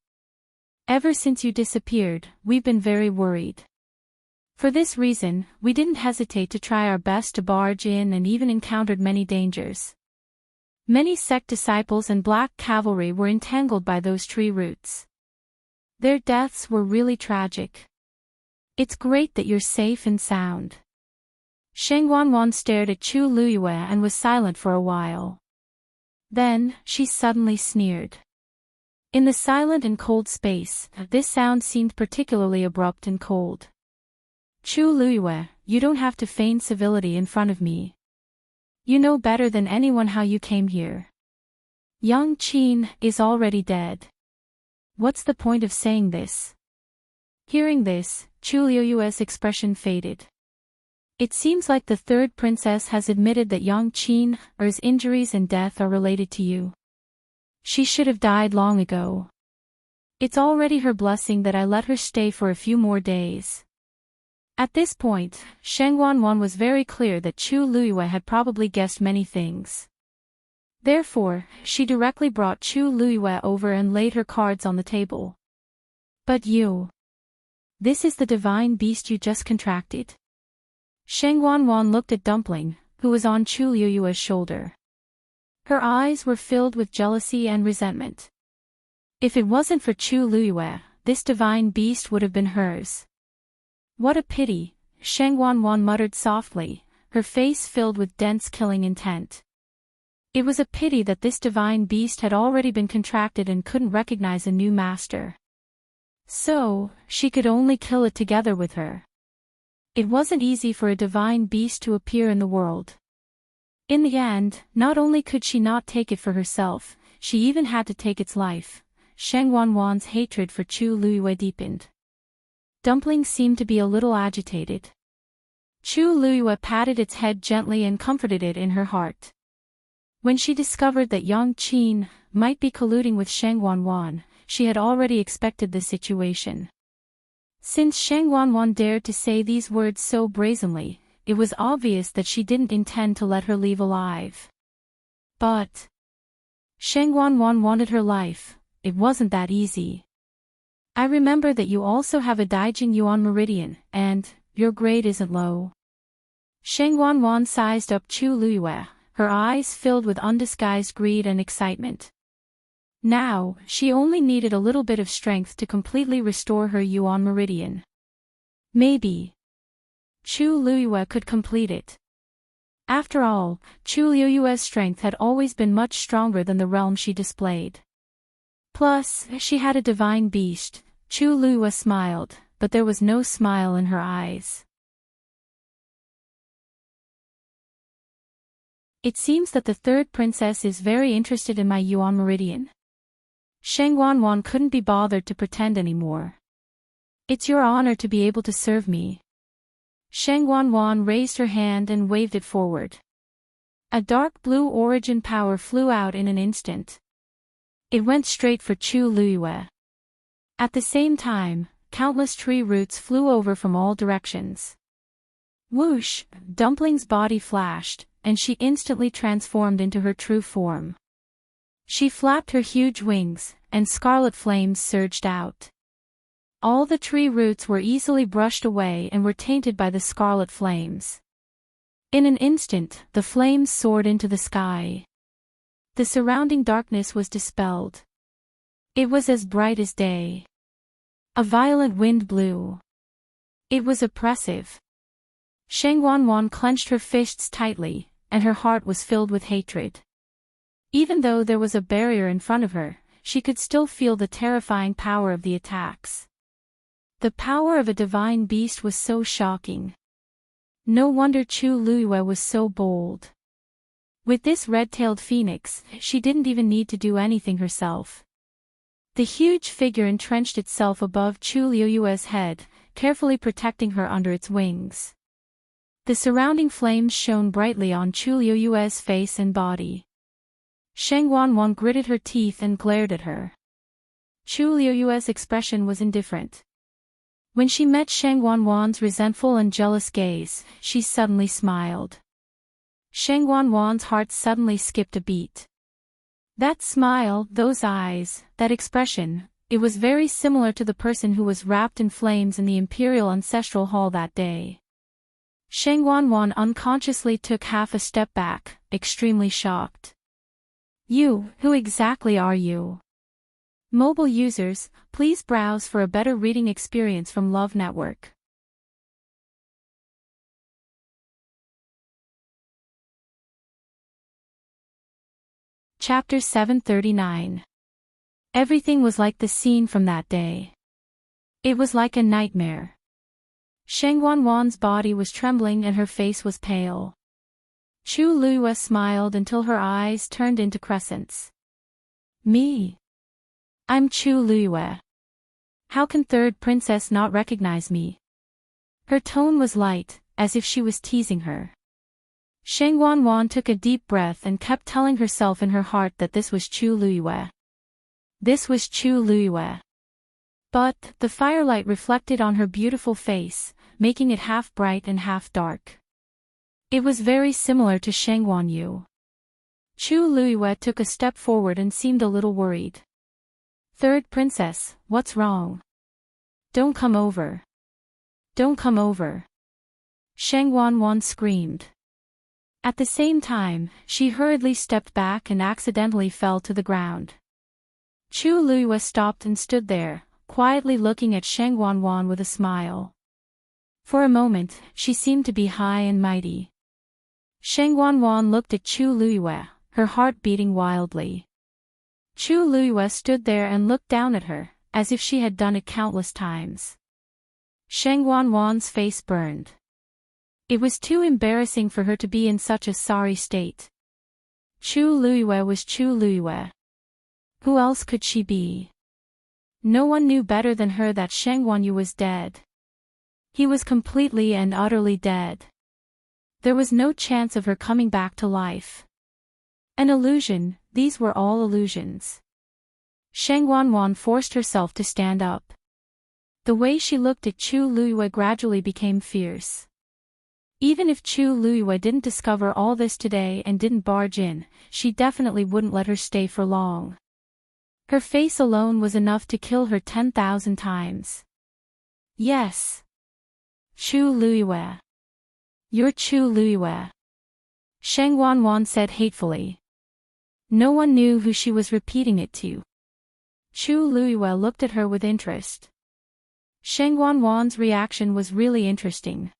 Ever since you disappeared, we've been very worried. For this reason, we didn't hesitate to try our best to barge in and even encountered many dangers. Many sect disciples and black cavalry were entangled by those tree roots. Their deaths were really tragic. It's great that you're safe and sound. Sheng Wanwan stared at Chu Liyue and was silent for a while. Then, she suddenly sneered. In the silent and cold space, this sound seemed particularly abrupt and cold. Chu Liyue, you don't have to feign civility in front of me. You know better than anyone how you came here. Young Qin is already dead. What's the point of saying this? Hearing this, Chu Liyue's expression faded. It seems like the third princess has admitted that young Qin's injuries and death are related to you. She should have died long ago. It's already her blessing that I let her stay for a few more days. At this point, Sheng Wanwan was very clear that Chu Liyue had probably guessed many things. Therefore, she directly brought Chu Liyue over and laid her cards on the table. But you. This is the divine beast you just contracted? Sheng Wanwan looked at Dumpling, who was on Chu Liyue's shoulder. Her eyes were filled with jealousy and resentment. If it wasn't for Chu Liyue, this divine beast would have been hers. What a pity, Sheng Wanwan muttered softly, her face filled with dense killing intent. It was a pity that this divine beast had already been contracted and couldn't recognize a new master. So, she could only kill it together with her. It wasn't easy for a divine beast to appear in the world. In the end, not only could she not take it for herself, she even had to take its life. Sheng Wanwan's hatred for Chu Liyue deepened. Dumpling seemed to be a little agitated. Chu Liyue patted its head gently and comforted it in her heart. When she discovered that young Qin might be colluding with Sheng Wanwan, she had already expected the situation. Since Sheng Wanwan dared to say these words so brazenly, it was obvious that she didn't intend to let her leave alive. But Sheng Wanwan wanted her life. It wasn't that easy. I remember that you also have a Daijing Yuan Meridian, and your grade isn't low. Sheng Wanwan sized up Chu Liyue, her eyes filled with undisguised greed and excitement. Now, she only needed a little bit of strength to completely restore her Yuan Meridian. Maybe Chu Liyue could complete it. After all, Chu Liyue's strength had always been much stronger than the realm she displayed. Plus, she had a divine beast. Chu Liyue smiled, but there was no smile in her eyes. It seems that the third princess is very interested in my Yuan Meridian. Sheng Wanwan couldn't be bothered to pretend anymore. It's your honor to be able to serve me. Sheng Wanwan raised her hand and waved it forward. A dark blue origin power flew out in an instant. It went straight for Chu Liyue. At the same time, countless tree roots flew over from all directions. Whoosh! Dumpling's body flashed, and she instantly transformed into her true form. She flapped her huge wings, and scarlet flames surged out. All the tree roots were easily brushed away and were tainted by the scarlet flames. In an instant, the flames soared into the sky. The surrounding darkness was dispelled. It was as bright as day. A violent wind blew. It was oppressive. Sheng Wanwan clenched her fists tightly, and her heart was filled with hatred. Even though there was a barrier in front of her, she could still feel the terrifying power of the attacks. The power of a divine beast was so shocking. No wonder Chu Luiyue was so bold. With this red-tailed phoenix, she didn't even need to do anything herself. The huge figure entrenched itself above Chu Luiyue's head, carefully protecting her under its wings. The surrounding flames shone brightly on Chu Luiyue's face and body. Sheng Wanwan gritted her teeth and glared at her. Chu Luiyue's expression was indifferent. When she met Sheng Wanwan's resentful and jealous gaze, she suddenly smiled. Sheng Wanwan's heart suddenly skipped a beat. That smile, those eyes, that expression, it was very similar to the person who was wrapped in flames in the Imperial Ancestral Hall that day. Sheng Wanwan unconsciously took half a step back, extremely shocked. You, who exactly are you? Mobile users, please browse for a better reading experience from Love Network. Chapter 739. Everything was like the scene from that day. It was like a nightmare. Sheng Wanwan's body was trembling and her face was pale. Chu Luiyue smiled until her eyes turned into crescents. Me? I'm Chu Luiyue. How can third princess not recognize me? Her tone was light, as if she was teasing her. Sheng Wanwan took a deep breath and kept telling herself in her heart that this was Chu Luiyue. This was Chu Luiyue. But, the firelight reflected on her beautiful face, making it half bright and half dark. It was very similar to Sheng Wanyu. Chu Luiyue took a step forward and seemed a little worried. Third princess, what's wrong? Don't come over. Don't come over. Sheng Wanwan screamed. At the same time, she hurriedly stepped back and accidentally fell to the ground. Chu Luiyue stopped and stood there, quietly looking at Sheng Wanwan with a smile. For a moment, she seemed to be high and mighty. Sheng Wanwan looked at Chu Luiyue, her heart beating wildly. Chu Luiyue stood there and looked down at her, as if she had done it countless times. Sheng Wanwan's face burned. It was too embarrassing for her to be in such a sorry state. Chu Luiyue was Chu Luiyue. Who else could she be? No one knew better than her that Sheng Wanyu was dead. He was completely and utterly dead. There was no chance of her coming back to life. An illusion, these were all illusions. Sheng Wanwan forced herself to stand up. The way she looked at Chu Luiyue gradually became fierce. Even if Chu Luiyue didn't discover all this today and didn't barge in, she definitely wouldn't let her stay for long. Her face alone was enough to kill her 10,000 times. Yes. Chu Luiyue. You're Chu Luiyue. Sheng Wanwan said hatefully. No one knew who she was repeating it to. Chu Luiyue looked at her with interest. Sheng Wanwan's reaction was really interesting.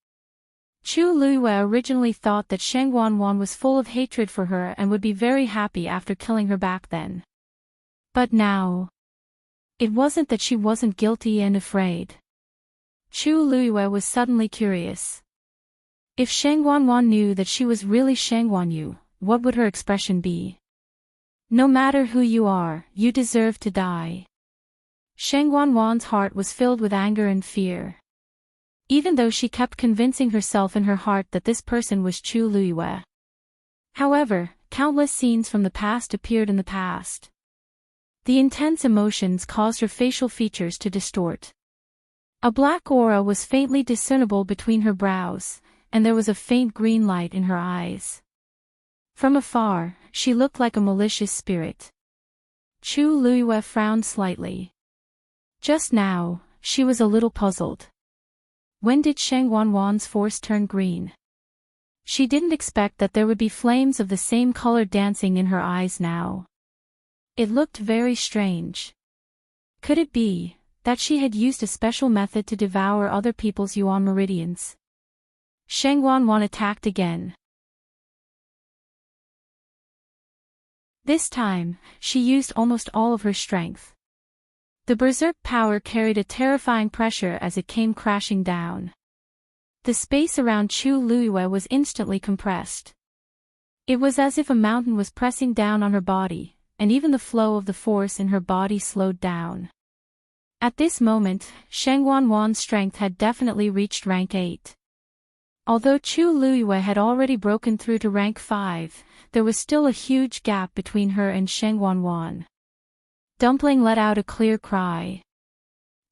Chu Luiyue originally thought that Sheng Wanwan was full of hatred for her and would be very happy after killing her back then. But now, it wasn't that she wasn't guilty and afraid. Chu Luiyue was suddenly curious. If Sheng Wanwan knew that she was really Sheng Wanyu, what would her expression be? No matter who you are, you deserve to die. Sheng Wanwan's heart was filled with anger and fear. Even though she kept convincing herself in her heart that this person was Chu Luiyue. However, countless scenes from the past appeared in the past. The intense emotions caused her facial features to distort. A black aura was faintly discernible between her brows, and there was a faint green light in her eyes. From afar, she looked like a malicious spirit. Chu Luiyue frowned slightly. Just now, she was a little puzzled. When did Sheng Wanwan's force turn green? She didn't expect that there would be flames of the same color dancing in her eyes now. It looked very strange. Could it be that she had used a special method to devour other people's yuan meridians? Sheng Wanwan attacked again. This time, she used almost all of her strength. The berserk power carried a terrifying pressure as it came crashing down. The space around Chu Luiyue was instantly compressed. It was as if a mountain was pressing down on her body, and even the flow of the force in her body slowed down. At this moment, Sheng Wanwan's strength had definitely reached rank 8. Although Chu Luiyue had already broken through to rank 5, there was still a huge gap between her and Sheng Wanwan. Dumpling let out a clear cry.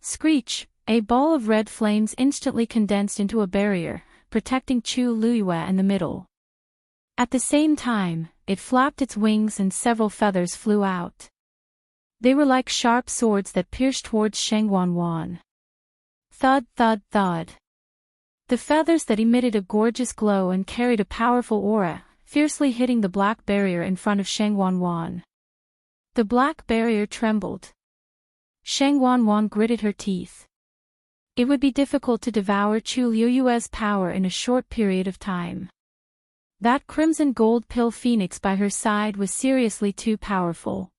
Screech! A ball of red flames instantly condensed into a barrier, protecting Chu Luiyue in the middle. At the same time, it flapped its wings and several feathers flew out. They were like sharp swords that pierced towards Sheng Wanwan. Thud, thud, thud. The feathers that emitted a gorgeous glow and carried a powerful aura, fiercely hitting the black barrier in front of Sheng Wanwan. The black barrier trembled. Sheng Wanwan gritted her teeth. It would be difficult to devour Chu Luiyue's power in a short period of time. That crimson gold pill phoenix by her side was seriously too powerful.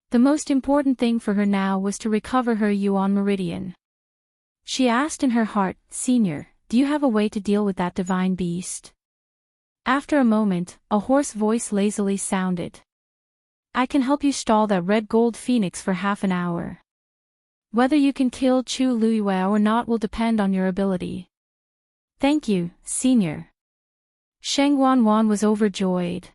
The most important thing for her now was to recover her yuan meridian. She asked in her heart, "Senior, do you have a way to deal with that divine beast?" After a moment, a hoarse voice lazily sounded. "I can help you stall that red gold phoenix for half an hour. Whether you can kill Chu Luiyue or not will depend on your ability." "Thank you, Senior." Sheng Wanwan was overjoyed.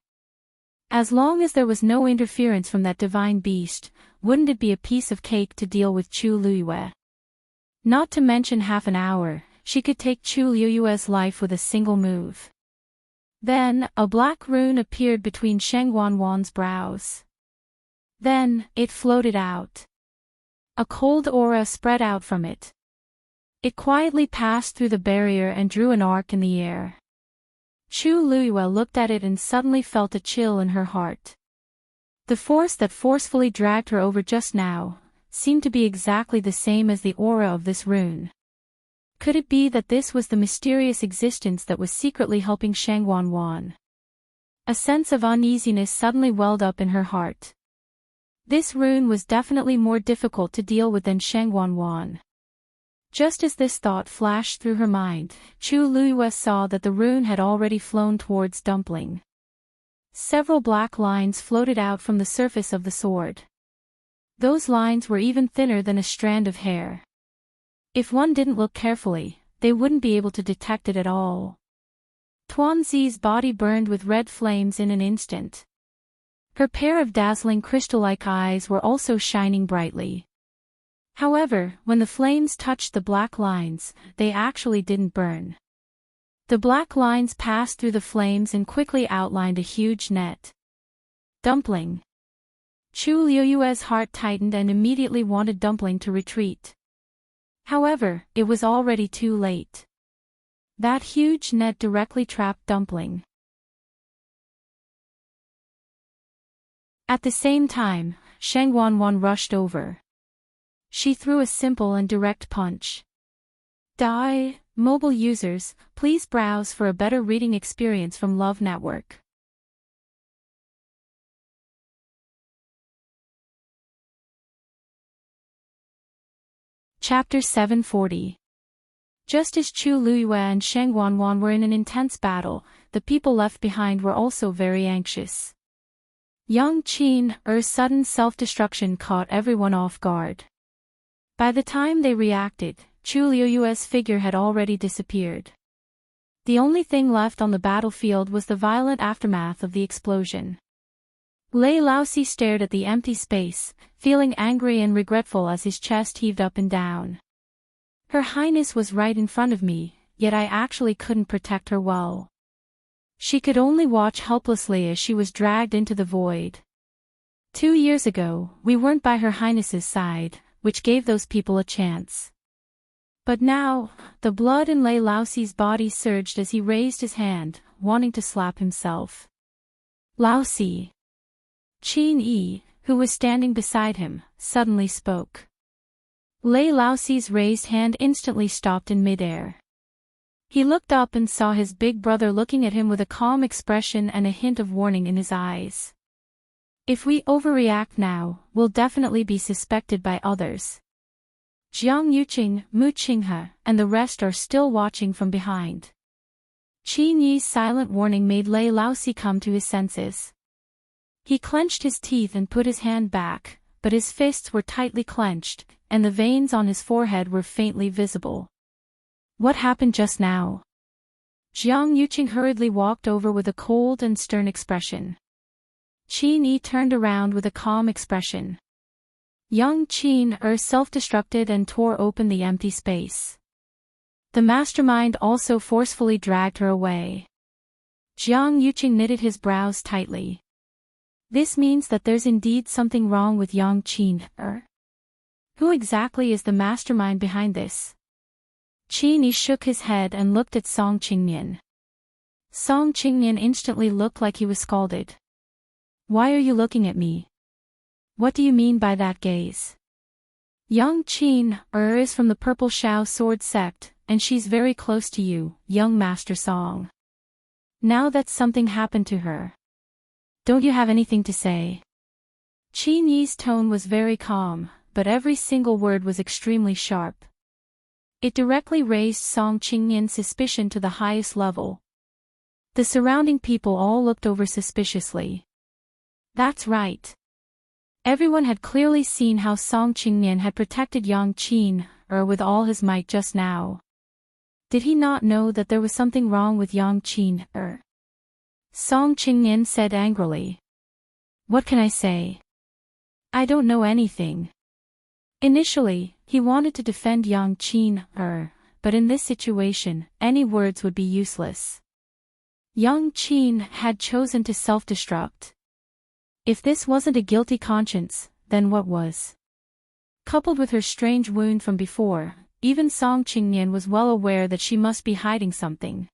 As long as there was no interference from that divine beast, wouldn't it be a piece of cake to deal with Chu Luiyue? Not to mention half an hour, she could take Chu Luiyue's life with a single move. Then, a black rune appeared between Sheng Wanwan's brows. Then, it floated out. A cold aura spread out from it. It quietly passed through the barrier and drew an arc in the air. Chu Luiyue looked at it and suddenly felt a chill in her heart. The force that forcefully dragged her over just now seemed to be exactly the same as the aura of this rune. Could it be that this was the mysterious existence that was secretly helping Sheng Wanwan? A sense of uneasiness suddenly welled up in her heart. This rune was definitely more difficult to deal with than Sheng Wanwan. Just as this thought flashed through her mind, Chu Luiyue saw that the rune had already flown towards Dumpling. Several black lines floated out from the surface of the sword. Those lines were even thinner than a strand of hair. If one didn't look carefully, they wouldn't be able to detect it at all. Tuanzi's body burned with red flames in an instant. Her pair of dazzling crystal-like eyes were also shining brightly. However, when the flames touched the black lines, they actually didn't burn. The black lines passed through the flames and quickly outlined a huge net. Dumpling. Chu Luiyue's heart tightened and immediately wanted Dumpling to retreat. However, it was already too late. That huge net directly trapped Dumpling. At the same time, Sheng Wanwan rushed over. She threw a simple and direct punch. Die, mobile users, please browse for a better reading experience from Love Network. Chapter 740. Just as Chu Luiyue and Sheng Wanwan were in an intense battle, the people left behind were also very anxious. Young Qin's sudden self-destruction caught everyone off guard. By the time they reacted, Chu Luiyue's figure had already disappeared. The only thing left on the battlefield was the violent aftermath of the explosion. Lei Laosi stared at the empty space, feeling angry and regretful as his chest heaved up and down. Her Highness was right in front of me, yet I actually couldn't protect her well. She could only watch helplessly as she was dragged into the void. 2 years ago, we weren't by Her Highness's side, which gave those people a chance. But now, the blood in Lei Laosi's body surged as he raised his hand, wanting to slap himself. Laosi. Qin Yi, who was standing beside him, suddenly spoke. Lei Laoxi's raised hand instantly stopped in midair. He looked up and saw his big brother looking at him with a calm expression and a hint of warning in his eyes. If we overreact now, we'll definitely be suspected by others. Jiang Yuqing, Mu Qinghe, and the rest are still watching from behind. Qin Yi's silent warning made Lei Laoxi come to his senses. He clenched his teeth and put his hand back, but his fists were tightly clenched, and the veins on his forehead were faintly visible. What happened just now? Jiang Yuqing hurriedly walked over with a cold and stern expression. Qin Yi turned around with a calm expression. Young Qin self-destructed and tore open the empty space. The mastermind also forcefully dragged her away. Jiang Yuqing knitted his brows tightly. This means that there's indeed something wrong with Yang Qin. Who exactly is the mastermind behind this? Qin Yi shook his head and looked at Song Qingnian. Song Qingnian instantly looked like he was scalded. Why are you looking at me? What do you mean by that gaze? Young Qin is from the Purple Shao Sword Sect, and she's very close to you, young Master Song. Now that something happened to her. Don't you have anything to say? Qin Yi's tone was very calm, but every single word was extremely sharp. It directly raised Song Qingnian's suspicion to the highest level. The surrounding people all looked over suspiciously. That's right. Everyone had clearly seen how Song Qingnian had protected Yang Qin with all his might just now. Did he not know that there was something wrong with Yang Qin Song Qingnian said angrily. What can I say? I don't know anything. Initially, he wanted to defend Yang Qin but in this situation, any words would be useless. Yang Qin had chosen to self-destruct. If this wasn't a guilty conscience, then what was? Coupled with her strange wound from before, even Song Qingnian was well aware that she must be hiding something.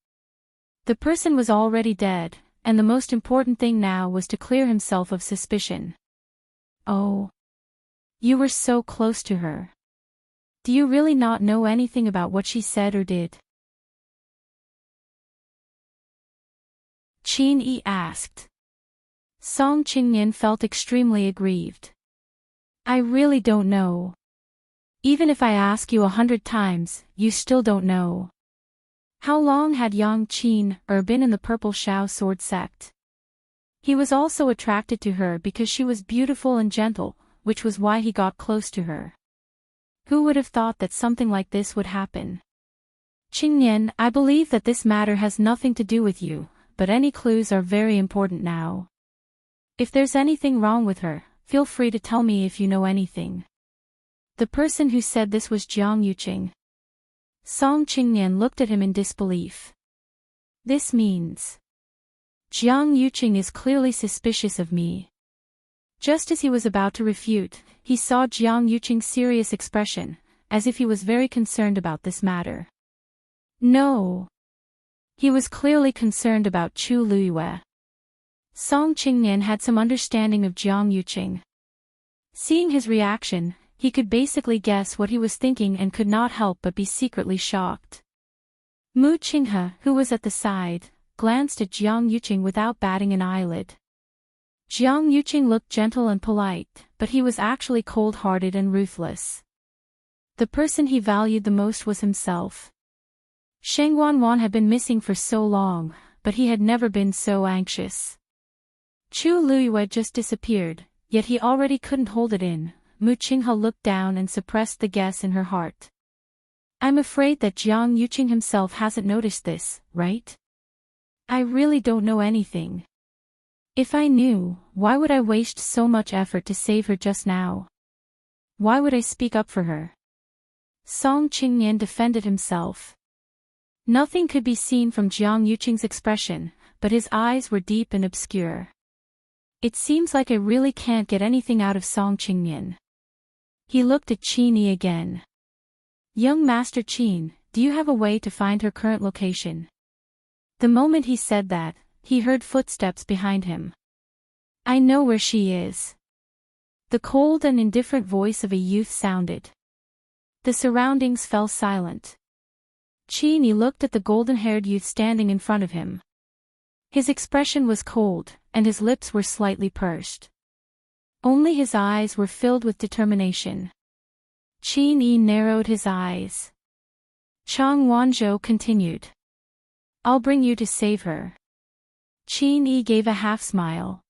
The person was already dead, and the most important thing now was to clear himself of suspicion. Oh. You were so close to her. Do you really not know anything about what she said or did? Qin Yi asked. Song Qingnian felt extremely aggrieved. I really don't know. Even if I ask you 100 times, you still don't know. How long had Yang Qin been in the Purple Shao Sword Sect? He was also attracted to her because she was beautiful and gentle, which was why he got close to her. Who would have thought that something like this would happen? Qingnian, I believe that this matter has nothing to do with you, but any clues are very important now. If there's anything wrong with her, feel free to tell me if you know anything. The person who said this was Jiang Yuqing. Song Qingnian looked at him in disbelief. This means Jiang Yuqing is clearly suspicious of me. Just as he was about to refute, he saw Jiang Yuqing's serious expression, as if he was very concerned about this matter. No. He was clearly concerned about Chu Luiyue. Song Qingnian had some understanding of Jiang Yuqing. Seeing his reaction, he could basically guess what he was thinking and could not help but be secretly shocked. Mu Qinghe, who was at the side, glanced at Jiang Yuqing without batting an eyelid. Jiang Yuqing looked gentle and polite, but he was actually cold-hearted and ruthless. The person he valued the most was himself. Sheng Wanwan had been missing for so long, but he had never been so anxious. Chu Luiyue just disappeared, yet he already couldn't hold it in. Mu Qinghe looked down and suppressed the guess in her heart. I'm afraid that Jiang Yuqing himself hasn't noticed this, right? I really don't know anything. If I knew, why would I waste so much effort to save her just now? Why would I speak up for her? Song Qingnian defended himself. Nothing could be seen from Jiang Yuqing's expression, but his eyes were deep and obscure. It seems like I really can't get anything out of Song Qingnian. He looked at Qin Yi again. Young Master Qin, do you have a way to find her current location? The moment he said that, he heard footsteps behind him. I know where she is. The cold and indifferent voice of a youth sounded. The surroundings fell silent. Qin looked at the golden-haired youth standing in front of him. His expression was cold, and his lips were slightly pursed. Only his eyes were filled with determination. Qin narrowed his eyes. Chang Wanzhou continued. I'll bring you to save her. Qin gave a half-smile.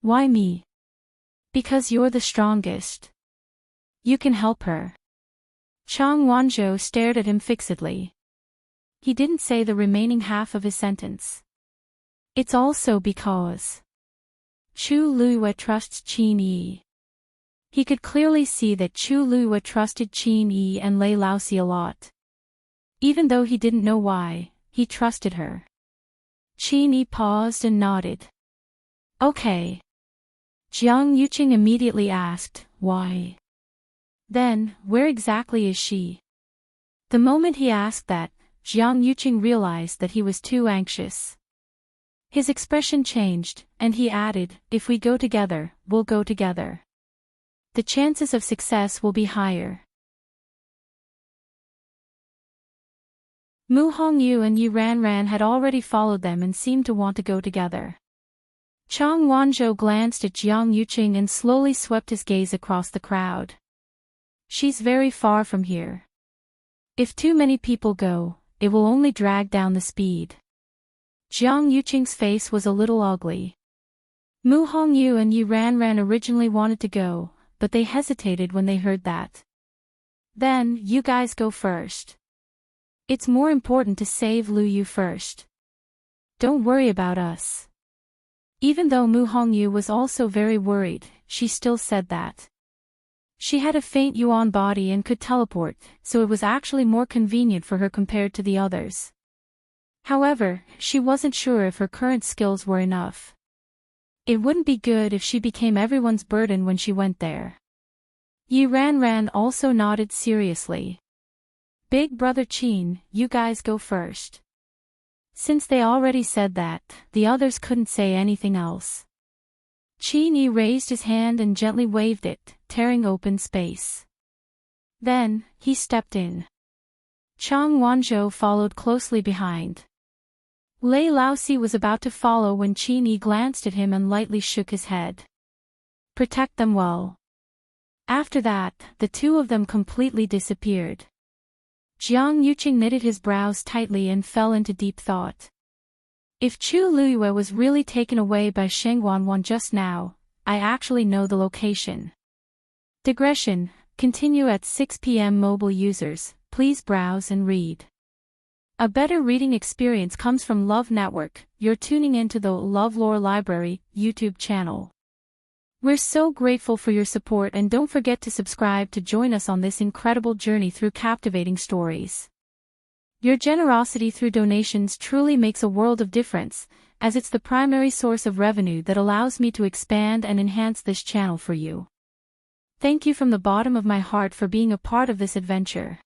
Why me? Because you're the strongest. You can help her. Chang Wanzhou stared at him fixedly. He didn't say the remaining half of his sentence. It's also because Chu Luiyue trusts Qin Yi. He could clearly see that Chu Luiyue trusted Qin Yi and Lei Laosi a lot. Even though he didn't know why, he trusted her. Qin Yi paused and nodded. Okay. Jiang Yuqing immediately asked, why? Then, where exactly is she? The moment he asked that, Jiang Yuqing realized that he was too anxious. His expression changed, and he added, if we go together, we'll go together. The chances of success will be higher. Mu Hongyu and Yi Ranran had already followed them and seemed to want to go together. Chang Wanzhou glanced at Jiang Yuqing and slowly swept his gaze across the crowd. She's very far from here. If too many people go, it will only drag down the speed. Jiang Yuqing's face was a little ugly. Mu Hongyu and Yi Ranran originally wanted to go, but they hesitated when they heard that. Then, you guys go first. It's more important to save Lu Yu first. Don't worry about us. Even though Mu Hongyu was also very worried, she still said that. She had a faint yuan body and could teleport, so it was actually more convenient for her compared to the others. However, she wasn't sure if her current skills were enough. It wouldn't be good if she became everyone's burden when she went there. Yi Ranran also nodded seriously. Big brother Qin, you guys go first. Since they already said that, the others couldn't say anything else. Qin raised his hand and gently waved it, tearing open space. Then, he stepped in. Chang Wanzhou followed closely behind. Lei Laosi was about to follow when Qin glanced at him and lightly shook his head. Protect them well. After that, the two of them completely disappeared. Jiang Yuqing knitted his brows tightly and fell into deep thought. If Chu Luiyue was really taken away by Sheng Wanwan just now, I actually know the location. Digression, continue at 6 p.m. Mobile users, please browse and read. A better reading experience comes from Love Network. You're tuning into the LoveLore Library YouTube channel. We're so grateful for your support and don't forget to subscribe to join us on this incredible journey through captivating stories. Your generosity through donations truly makes a world of difference, as it's the primary source of revenue that allows me to expand and enhance this channel for you. Thank you from the bottom of my heart for being a part of this adventure.